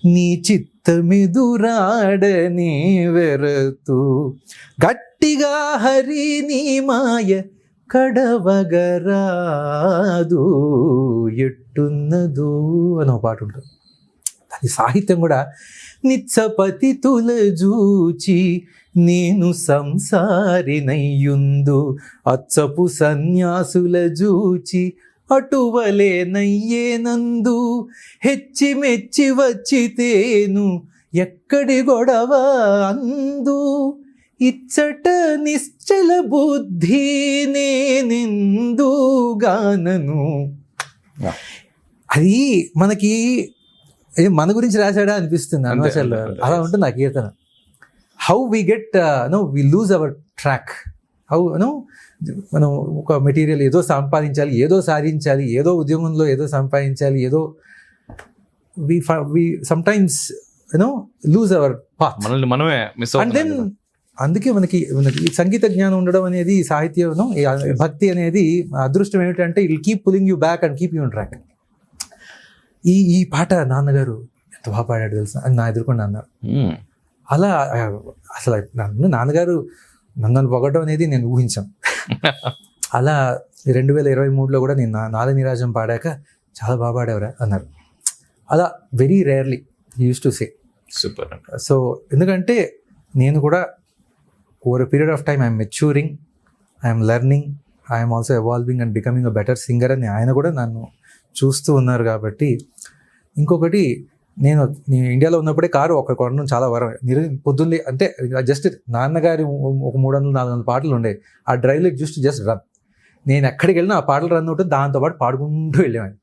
C: నీ చిత్తమెదురాడని వెరతూ గట్టిగా హరి నీ మాయ కడవగరాదు ఎట్టున్నదో అని ఒక పాట ఉంటుంది. అది సాహిత్యం కూడా నిత్సపతి తులజూచి నేను సంసారినయ్యుందు అచ్చపు సన్యాసుల జూచి అటువలే నయ్యేనందు హెచ్చి మెచ్చి వచ్చితేను ఎక్కడి గొడవ అందు ఇచ్చట నిశ్చల బుద్ధి నేనెందుగానను. అది మనకి మన గురించి రాశాడా అనిపిస్తుంది అనివార్యంగా. అలా ఉంటుంది ఆ కీర్తన. How we get we lose our track. How మనం ఒక మెటీరియల్ ఏదో సంపాదించాలి, ఏదో సాధించాలి, ఏదో ఉద్యమంలో ఏదో సంపాదించాలి, ఏదో వి సమ్టైమ్స్ లూజ్ అవర్ పాత్,
A: మనమే మిస్
C: అండ్ దెన్ అందుకే మనకి ఈ సంగీత జ్ఞానం ఉండడం అనేది, సాహిత్యం, భక్తి అనేది అదృష్టం ఏమిటంటే it keep pulling you back and keep you on track. ఈ పాట నాన్నగారు ఎంత బాగా పాడాడు తెలుసా అని నా ఎదుర్కొండా అన్నారు. అలా అసలు నాన్నగారు నన్ను పొగడం అనేది నేను ఊహించాను. అలా 2023లో కూడా నేను నాద నీరాజం పాడాక చాలా బాగా పాడేవరా అన్నారు. అలా very rarely use to say.
A: Super.
C: So ఎందుకంటే నేను కూడా over a period of time I'm maturing, I'm learning, I'm also evolving and becoming a better singer అని ఆయన కూడా నన్ను చూస్తూ ఉన్నారు. కాబట్టి ఇంకొకటి, నేను ఇండియాలో ఉన్నప్పుడే కారు ఒక కొనడం చాలా వరం. పొద్దున్నే అంటే జస్ట్ నాన్నగారి ఒక 300-400 పాటలు ఉండేవి. ఆ డ్రైవ్లో జస్ట్ రన్. నేను ఎక్కడికి వెళ్ళినా ఆ పాటలు రన్ ఉంటుంది, దాంతోపాటు పాడుకుంటూ వెళ్ళేవాడిని.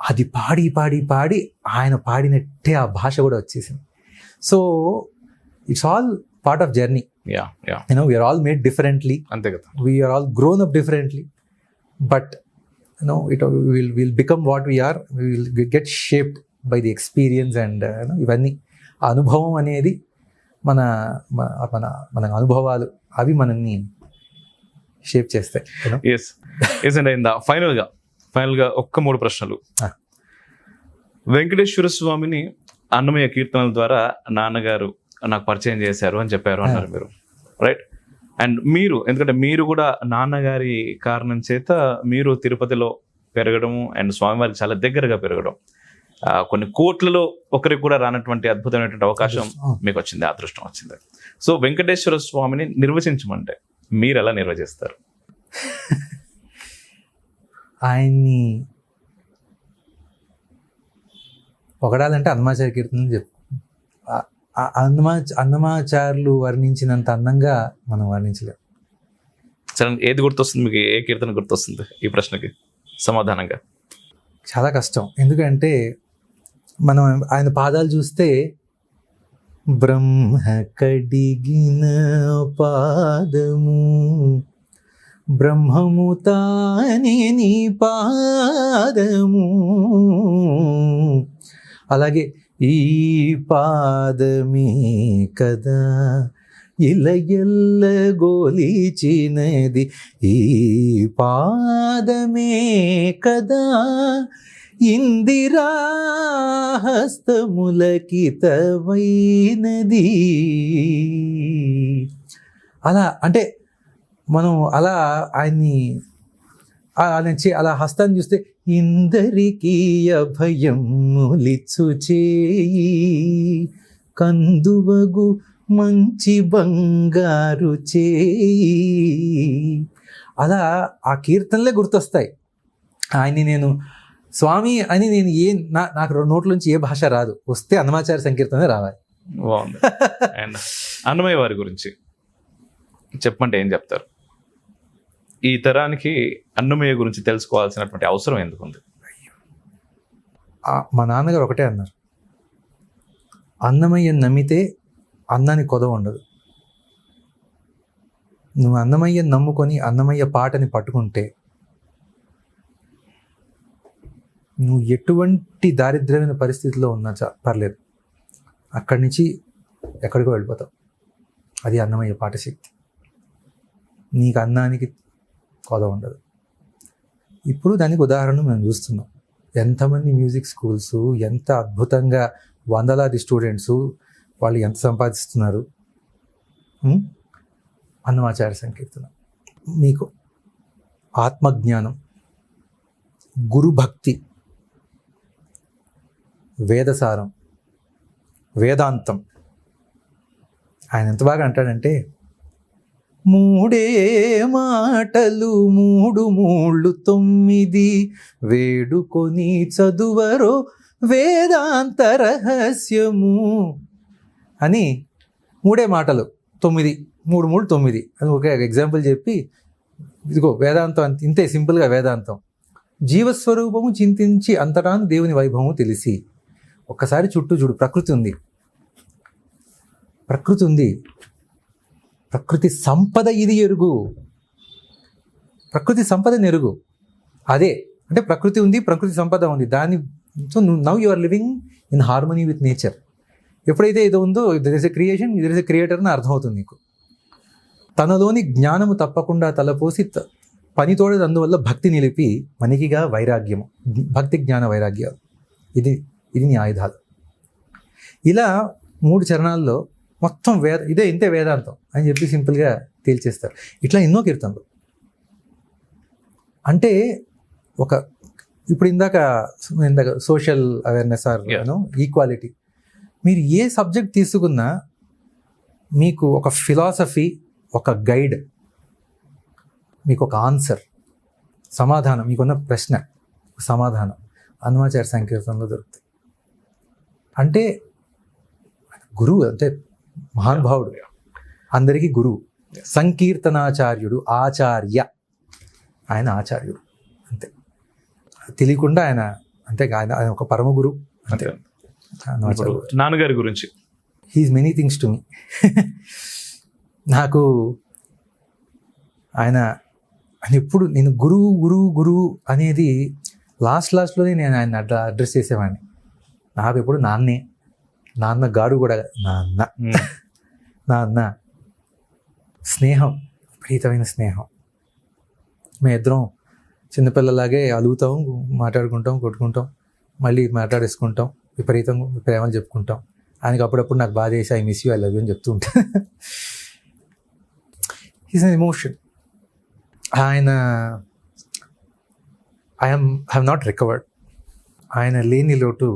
C: అది పాడి పాడి పాడి ఆయన పాడినట్టే ఆ భాష కూడా వచ్చేసింది. So it's all part of journey. We're all made differently,
A: అంతే కదా.
C: We're all grown up differently, but we'll become what we are. We will get shaped by the experience and ఇవన్నీ ఆ అనుభవం అనేది మన అనుభవాలు అవి మనల్ని షేప్ చేస్తాయి.
A: ఎస్ అండి. ఫైనల్గా ఒక్క 3 ప్రశ్నలు. వెంకటేశ్వర స్వామిని అన్నమయ్య కీర్తనల ద్వారా నాన్నగారు నాకు పరిచయం చేశారు అని చెప్పారు అన్నారు మీరు, రైట్? అండ్ మీరు, ఎందుకంటే మీరు కూడా నాన్నగారి కారణం చేత మీరు తిరుపతిలో పెరగడము అండ్ స్వామివారికి చాలా దగ్గరగా పెరగడం, కొన్ని కోట్లలో ఒకరికి కూడా రానటువంటి అద్భుతమైనటువంటి అవకాశం మీకు వచ్చింది, అదృష్టం వచ్చింది. సో వెంకటేశ్వర స్వామిని నిర్వచించమంటే మీరు ఎలా నిర్వచిస్తారు?
C: ఆయన్ని పొగడాలంటే అన్నమాచార్య కీర్తన చెప్పు. అన్నమాచార్యులు వర్ణించినంత అందంగా మనం వర్ణించలేము.
A: సరే, ఏది గుర్తొస్తుంది మీకు? ఏ కీర్తన గుర్తొస్తుంది ఈ ప్రశ్నకి సమాధానంగా?
C: చాలా కష్టం, ఎందుకంటే మనం ఆయన పాదాలు చూస్తే బ్రహ్మ కడిగిన పాదము బ్రహ్మము తానే నీ పాదము, అలాగే ఈ పాదమే కదా ఇలయల్ల గోలిచినది, ఈ పాదమే కదా ఇందిరా హస్తములకితమైనది. అలా అంటే మనం అలా ఆయన్ని అలా హస్తాన్ని చూస్తే ఇందరికీ అభయములిచ్చు చేయి కందువగు మంచి బంగారు చేయి, అలా ఆ కీర్తనలే గుర్తొస్తాయి. ఆయన్ని నేను స్వామి అని నేను నాకు నోట్లోంచి ఏ భాష రాదు, వస్తే అన్నమాచార్య సంకీర్తనే రావాలి.
A: బాగుంది. అండ్ అన్నమయ్య వారి గురించి చెప్పమంటే ఏం చెప్తారు? ఈ తరానికి అన్నమయ్య గురించి తెలుసుకోవాల్సినటువంటి అవసరం ఎందుకుంది?
C: మా నాన్నగారు ఒకటే అన్నారు, అన్నమయ్య నమ్మితే అన్నానికి కొదవ ఉండదు. నువ్వు అన్నమయ్య నమ్ముకొని అన్నమయ్య పాటని పట్టుకుంటే నువ్వు ఎటువంటి దారిద్ర్యమైన పరిస్థితిలో ఉన్నా పర్లేదు, అక్కడి నుంచి ఎక్కడికో వెళ్ళిపోతావు. అది అన్నమయ్య పాట శక్తి. నీకు అన్నానికి కొదవ ఉండదు. ఇప్పుడు దానికి ఉదాహరణ మేము చూస్తున్నాం. ఎంతమంది మ్యూజిక్ స్కూల్స్, ఎంత అద్భుతంగా వందలాది స్టూడెంట్స్, వాళ్ళు ఎంత సంపాదిస్తున్నారు. అన్నమాచార్య సంకీర్తన మీకు ఆత్మజ్ఞానం, గురుభక్తి, వేదసారం, వేదాంతం. ఆయన ఎంత బాగా అంటాడంటే, మూడే మాటలు మూడు మూళ్ళు 9 వేడుకొని చదువరో వేదాంత రహస్యము అని. మూడే మాటలు 9, 3 3 9 అని ఒక ఎగ్జాంపుల్ చెప్పి, ఇదిగో వేదాంతం అంత ఇంతే సింపుల్గా. వేదాంతం జీవస్వరూపము చింతించి అంతటాను దేవుని వైభవము తెలిసి. ఒక్కసారి చుట్టూ చూడు, ప్రకృతి ఉంది, ప్రకృతి ఉంది, ప్రకృతి సంపద ఇది ఎరుగు, ప్రకృతి సంపదని ఎరుగు. అదే అంటే ప్రకృతి ఉంది, ప్రకృతి సంపద ఉంది, దాన్ని. So now you are living in harmony with nature. ఎప్పుడైతే ఇది ఉందో, there is a creation, there is a creator అని అర్థమవుతుంది నీకు. తనలోని జ్ఞానము తప్పకుండా తలపోసి పనితోడదు, అందువల్ల భక్తి నిలిపి మనికిగా వైరాగ్యము. భక్తి జ్ఞాన వైరాగ్యాలు, ఇది నీ ఆయుధాలు. ఇలా 3 చరణాల్లో మొత్తం ఇంతే వేదాంతం అని చెప్పి సింపుల్గా తేల్చేస్తారు. ఇట్లా ఎన్నో కీర్తనలు. అంటే ఇప్పుడు ఇందాక సోషల్ అవేర్నెస్ ఆర్ ఈక్వాలిటీ, మీరు ఏ సబ్జెక్ట్ తీసుకున్నా మీకు ఒక ఫిలాసఫీ, ఒక గైడ్, మీకు ఒక ఆన్సర్, సమాధానం, మీకున్న ప్రశ్న సమాధానం అన్నమాచార్య సంకీర్తనలో దొరుకుతాయి. అంటే గురువు, అంటే మహానుభావుడు, అందరికీ గురువు. సంకీర్తనాచార్యుడు, ఆచార్య, ఆయన ఆచార్యుడు అంతే. తెలియకుండా ఆయన అంటే ఆయన ఒక పరమ గురువు అంతే.
A: నాన్నగారి గురించి,
C: he's many things to me. నాకు ఆయన ఎప్పుడు నేను గురువు గురువు గురువు అనేది లాస్ట్లోనే నేను ఆయన అడ్రస్ చేసేవాడిని. నాకు ఎప్పుడు నాన్న గాడు కూడా నాన్న. స్నేహం, విపరీతమైన స్నేహం. మేమిద్దరం చిన్నపిల్లలాగే అలుగుతాం, మాట్లాడుకుంటాం, కొట్టుకుంటాం, మళ్ళీ మాట్లాడేసుకుంటాం, విపరీతంగా ప్రేమలు చెప్పుకుంటాం. ఆయనకి అప్పుడప్పుడు నాకు బాధ చేసి I miss you, I love you అని చెప్తూ ఉంటాను. Is an emotion. ఆయన ఐ హ్యావ్ నాట్ రికవర్డ్. ఆయన లేని లోటు.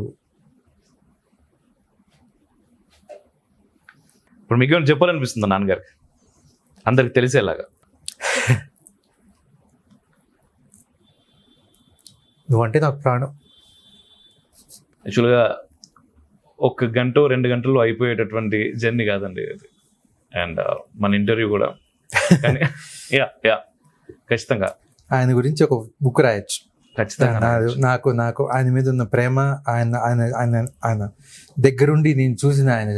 A: ఇప్పుడు మీకు ఏమైనా చెప్పాలనిపిస్తుందా నాన్నగారికి, అందరికి తెలిసేలాగా?
C: నువ్వంటే నాకు ప్రాణం.
A: యాక్చువల్గా 1 గంట 2 గంటల్లో అయిపోయేటటువంటి జర్నీ కాదండి అది. అండ్ మన ఇంటర్వ్యూ కూడా. కానీ యా ఖచ్చితంగా
C: ఆయన గురించి ఒక బుక్ రాయొచ్చు ఖచ్చితంగా. నాకు ఆయన మీద ఉన్న ప్రేమ, ఆయన దగ్గరుండి నేను చూసిన ఆయన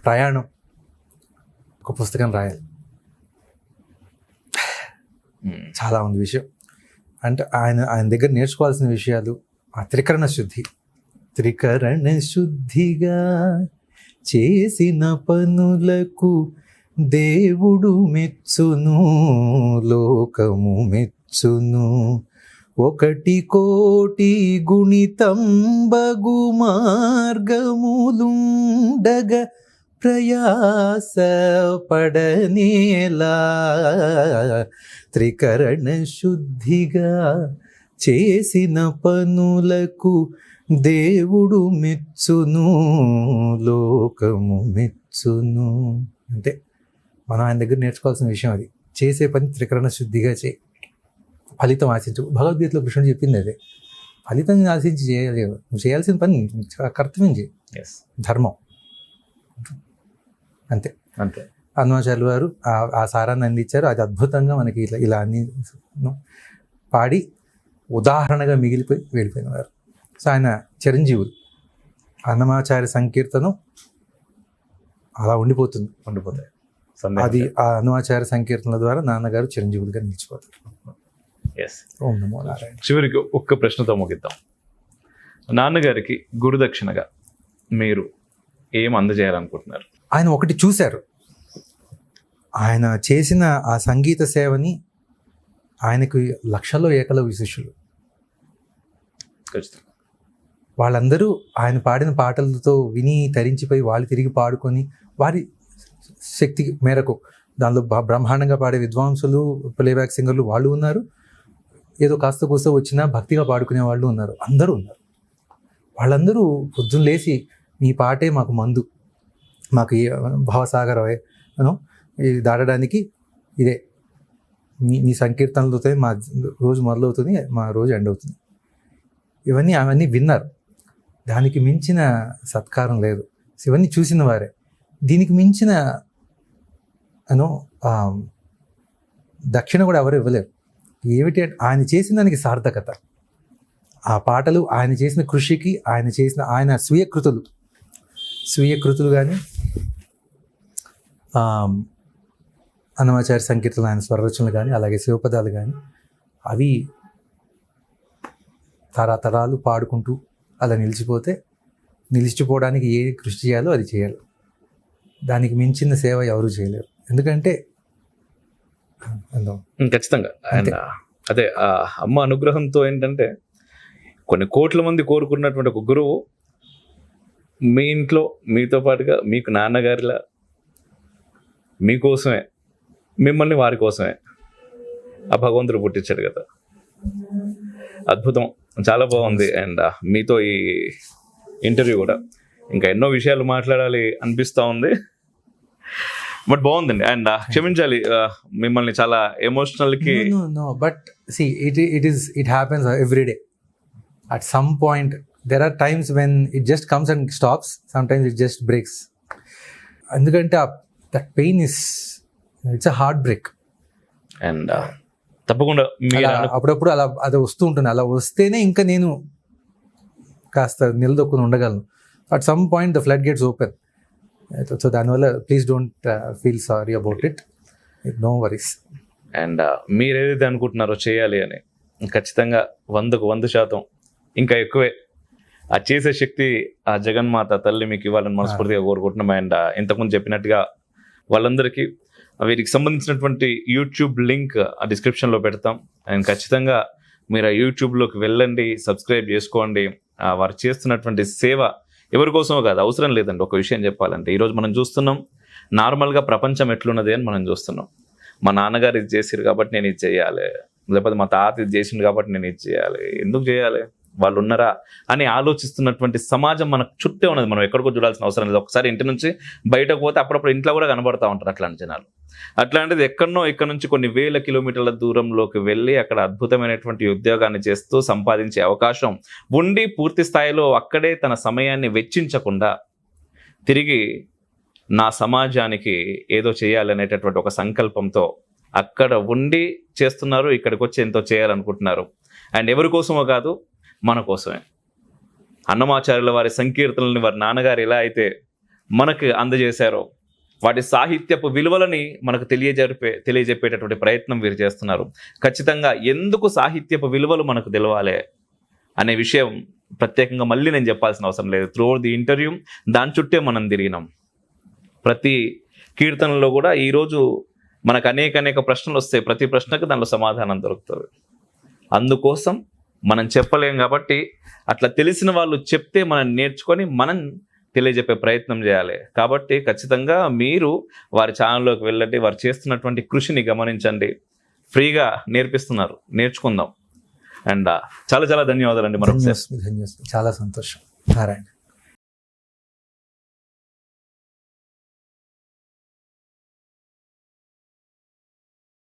C: ప్రయాణం, ఒక పుస్తకం రాయాలి. చాలా ఉంది విషయం. అంటే ఆయన దగ్గర నేర్చుకోవాల్సిన విషయాలు. ఆ త్రికరణ శుద్ధిగా చేసిన పనులకు దేవుడు మెచ్చును, లోకము మెచ్చును. 1 కోటి గుణితంబగు మార్గములుండగ ప్రయాస పడనేలా. త్రికరణ శుద్ధిగా చేసిన పనులకు దేవుడు మెచ్చును, లోకము మెచ్చును. అంటే మనం ఆయన దగ్గర నేర్చుకోవాల్సిన విషయం అది. చేసే పని త్రికరణ శుద్ధిగా చేయి, ఫలితం ఆశించు. భగవద్గీతలో కృష్ణుడు చెప్పింది అదే. ఫలితం ఆశించి చేయలేవు, నువ్వు చేయాల్సిన పని కర్తవ్యం చేయి, ధర్మం అంతే. అన్నమాచార్యులు వారు ఆ సారాన్ని అందించారు. అది అద్భుతంగా మనకి ఇలా అన్ని పాడి ఉదాహరణగా మిగిలిపోయి వెళ్ళిపోయిన వారు. సో ఆయన చిరంజీవులు. అన్నమాచార్య సంకీర్తనం అలా ఉండిపోతుంది.
A: ఉండిపోతాయి.
C: అది ఆ అన్నమాచార్య సంకీర్తనల ద్వారా నాన్నగారు చిరంజీవులుగా నిలిచిపోతారు.
A: ఎస్.
C: ఓం నమో నారాయణ.
A: చివరికి ఒక్క ప్రశ్నతో ముగిద్దాం. నాన్నగారికి గురుదక్షిణగా మీరు ఏం అందజేయాలనుకుంటున్నారు?
C: ఆయన ఒకటి చూశారు, ఆయన చేసిన ఆ సంగీత సేవని, ఆయనకు లక్షల్లో ఏకలవ్య శిష్యులు,
A: ఖచ్చితంగా
C: వాళ్ళందరూ ఆయన పాడిన పాటలతో విని తరించిపోయి వాళ్ళు తిరిగి పాడుకొని వారి శక్తి మేరకు దానిలో బ్రహ్మాండంగా పాడే విద్వాంసులు, ప్లేబ్యాక్ సింగర్లు వాళ్ళు ఉన్నారు, ఏదో కాస్త కూస్త వచ్చినా భక్తిగా పాడుకునే వాళ్ళు ఉన్నారు, అందరూ ఉన్నారు. వాళ్ళందరూ పొద్దున్న లేచి మీ పాటే మాకు మందు, మాకు భవసాగరమే ఇది దాటడానికి ఇదే మీ సంకీర్తనలతో మా రోజు మొదలవుతుంది, మా రోజు ఎండ్ అవుతుంది. అవన్నీ విన్నారు. దానికి మించిన సత్కారం లేదు. ఇవన్నీ చూసిన వారే. దీనికి మించిన దక్షిణ కూడా ఎవరు ఇవ్వలేరు. ఏమిటి అంటే ఆయన చేసిన దానికి సార్థకత, ఆ పాటలు ఆయన చేసిన కృషికి, ఆయన స్వీయ కృతులు కానీ అన్నమాచార్య సంకీర్తనలు, ఆయన స్వరరచనలు కానీ, అలాగే శివపదాలు కానీ, అవి తరతరాలు పాడుకుంటూ అలా నిలిచిపోవడానికి ఏ కృషి చేయాలో అది చేయాలి. దానికి మించిన సేవ ఎవరు చేయలేరు. ఎందుకంటే
A: ఖచ్చితంగా అదే ఆ అమ్మ అనుగ్రహంతో ఏంటంటే కొన్ని కోట్ల మంది కోరుకున్నటువంటి ఒక గురువు మీ ఇంట్లో మీతో పాటుగా మీకు నాన్నగారిలా మీకోసమే, మిమ్మల్ని వారి కోసమే ఆ భగవంతుడు పుట్టించాడు కదా. అద్భుతం, చాలా బాగుంది. అండ్ మీతో ఈ ఇంటర్వ్యూ కూడా ఇంకా ఎన్నో విషయాలు మాట్లాడాలి అనిపిస్తూ ఉంది, బట్ బాగుందండి. అండ్ క్షమించాలి మిమ్మల్ని చాలా ఎమోషనల్కి.
C: But see it happens every day. At some point there are times when it just comes and stops, sometimes it just breaks. ఎందుకంటే that pain it's a heartbreak.
A: And తప్పకుండా
C: అప్పుడప్పుడు అలా అది వస్తూ ఉంటుంది. అలా వస్తేనే ఇంకా నేను కాస్త నిలదొక్కుని ఉండగలను. At some point the flood gates open. So దానివల్ల please don't feel sorry about it, no worries.
A: And మీరు ఏదైతే అనుకుంటున్నారో చేయాలి అని ఖచ్చితంగా 100% ఇంకా ఎక్కువే ఆ చేసే శక్తి ఆ జగన్మాత తల్లి మీకు ఇవ్వాలని మనస్ఫూర్తిగా కోరుకుంటున్నాం. అండ్ ఇంతకుముందు చెప్పినట్టుగా వాళ్ళందరికీ వీరికి సంబంధించినటువంటి యూట్యూబ్ లింక్ ఆ డిస్క్రిప్షన్లో పెడతాం. అండ్ ఖచ్చితంగా మీరు ఆ యూట్యూబ్లోకి వెళ్ళండి, సబ్స్క్రైబ్ చేసుకోండి. వారు చేస్తున్నటువంటి సేవ ఎవరి కోసమో కాదు, అవసరం లేదండి. ఒక విషయం చెప్పాలంటే ఈరోజు మనం చూస్తున్నాం, నార్మల్గా ప్రపంచం ఎట్లున్నది అని మనం చూస్తున్నాం. మా నాన్నగారు ఇది చేసిరు కాబట్టి నేను ఇది చేయాలి, లేకపోతే మా తాత ఇది చేసిండు కాబట్టి నేను ఇది చేయాలి, ఎందుకు చేయాలి, వాళ్ళు ఉన్నారా అని ఆలోచిస్తున్నటువంటి సమాజం మనకు చుట్టే ఉన్నది. మనం ఎక్కడికో చూడాల్సిన అవసరం లేదు. ఒకసారి ఇంటి నుంచి బయటకు పోతే అప్పుడప్పుడు ఇంట్లో కూడా కనబడతా ఉంటారు అట్లాంటి జనాలు. అట్లాంటిది ఇక్కడ నుంచి కొన్ని వేల కిలోమీటర్ల దూరంలోకి వెళ్ళి అక్కడ అద్భుతమైనటువంటి ఉద్యోగాన్ని చేస్తూ సంపాదించే అవకాశం ఉండి పూర్తి స్థాయిలో అక్కడే తన సమయాన్ని వెచ్చించకుండా తిరిగి నా సమాజానికి ఏదో చేయాలనేటటువంటి ఒక సంకల్పంతో అక్కడ ఉండి చేస్తున్నారు. ఇక్కడికి వచ్చి ఎంతో చేయాలనుకుంటున్నారు. అండ్ ఎవరి కోసమో కాదు, మన కోసమే. అన్నమాచార్యుల వారి సంకీర్తనల్ని వారి నాన్నగారు ఎలా అయితే మనకు అందజేశారో వాటి సాహిత్యపు విలువలని మనకు తెలియజెప్పేటటువంటి ప్రయత్నం వీరు చేస్తున్నారు. ఖచ్చితంగా ఎందుకు సాహిత్యపు విలువలు మనకు తెలవాలి అనే విషయం ప్రత్యేకంగా మళ్ళీ నేను చెప్పాల్సిన అవసరం లేదు. త్రూ ది ఇంటర్వ్యూ దాని చుట్టే మనం తిరిగినాం. ప్రతి కీర్తనలో కూడా ఈరోజు మనకు అనేక ప్రశ్నలు వస్తాయి. ప్రతి ప్రశ్నకు దానిలో సమాధానం దొరుకుతుంది. అందుకోసం మనం చెప్పలేం కాబట్టి అట్లా తెలిసిన వాళ్ళు చెప్తే మనం నేర్చుకొని మనం తెలియజెప్పే ప్రయత్నం చేయాలి. కాబట్టి ఖచ్చితంగా మీరు వారి ఛానల్లోకి వెళ్ళండి, వారు చేస్తున్నటువంటి కృషిని గమనించండి. ఫ్రీగా నేర్పిస్తున్నారు, నేర్చుకుందాం. అండ్ చాలా ధన్యవాదాలండి. మరొకసారి
C: చాలా సంతోషం. నారాయణ.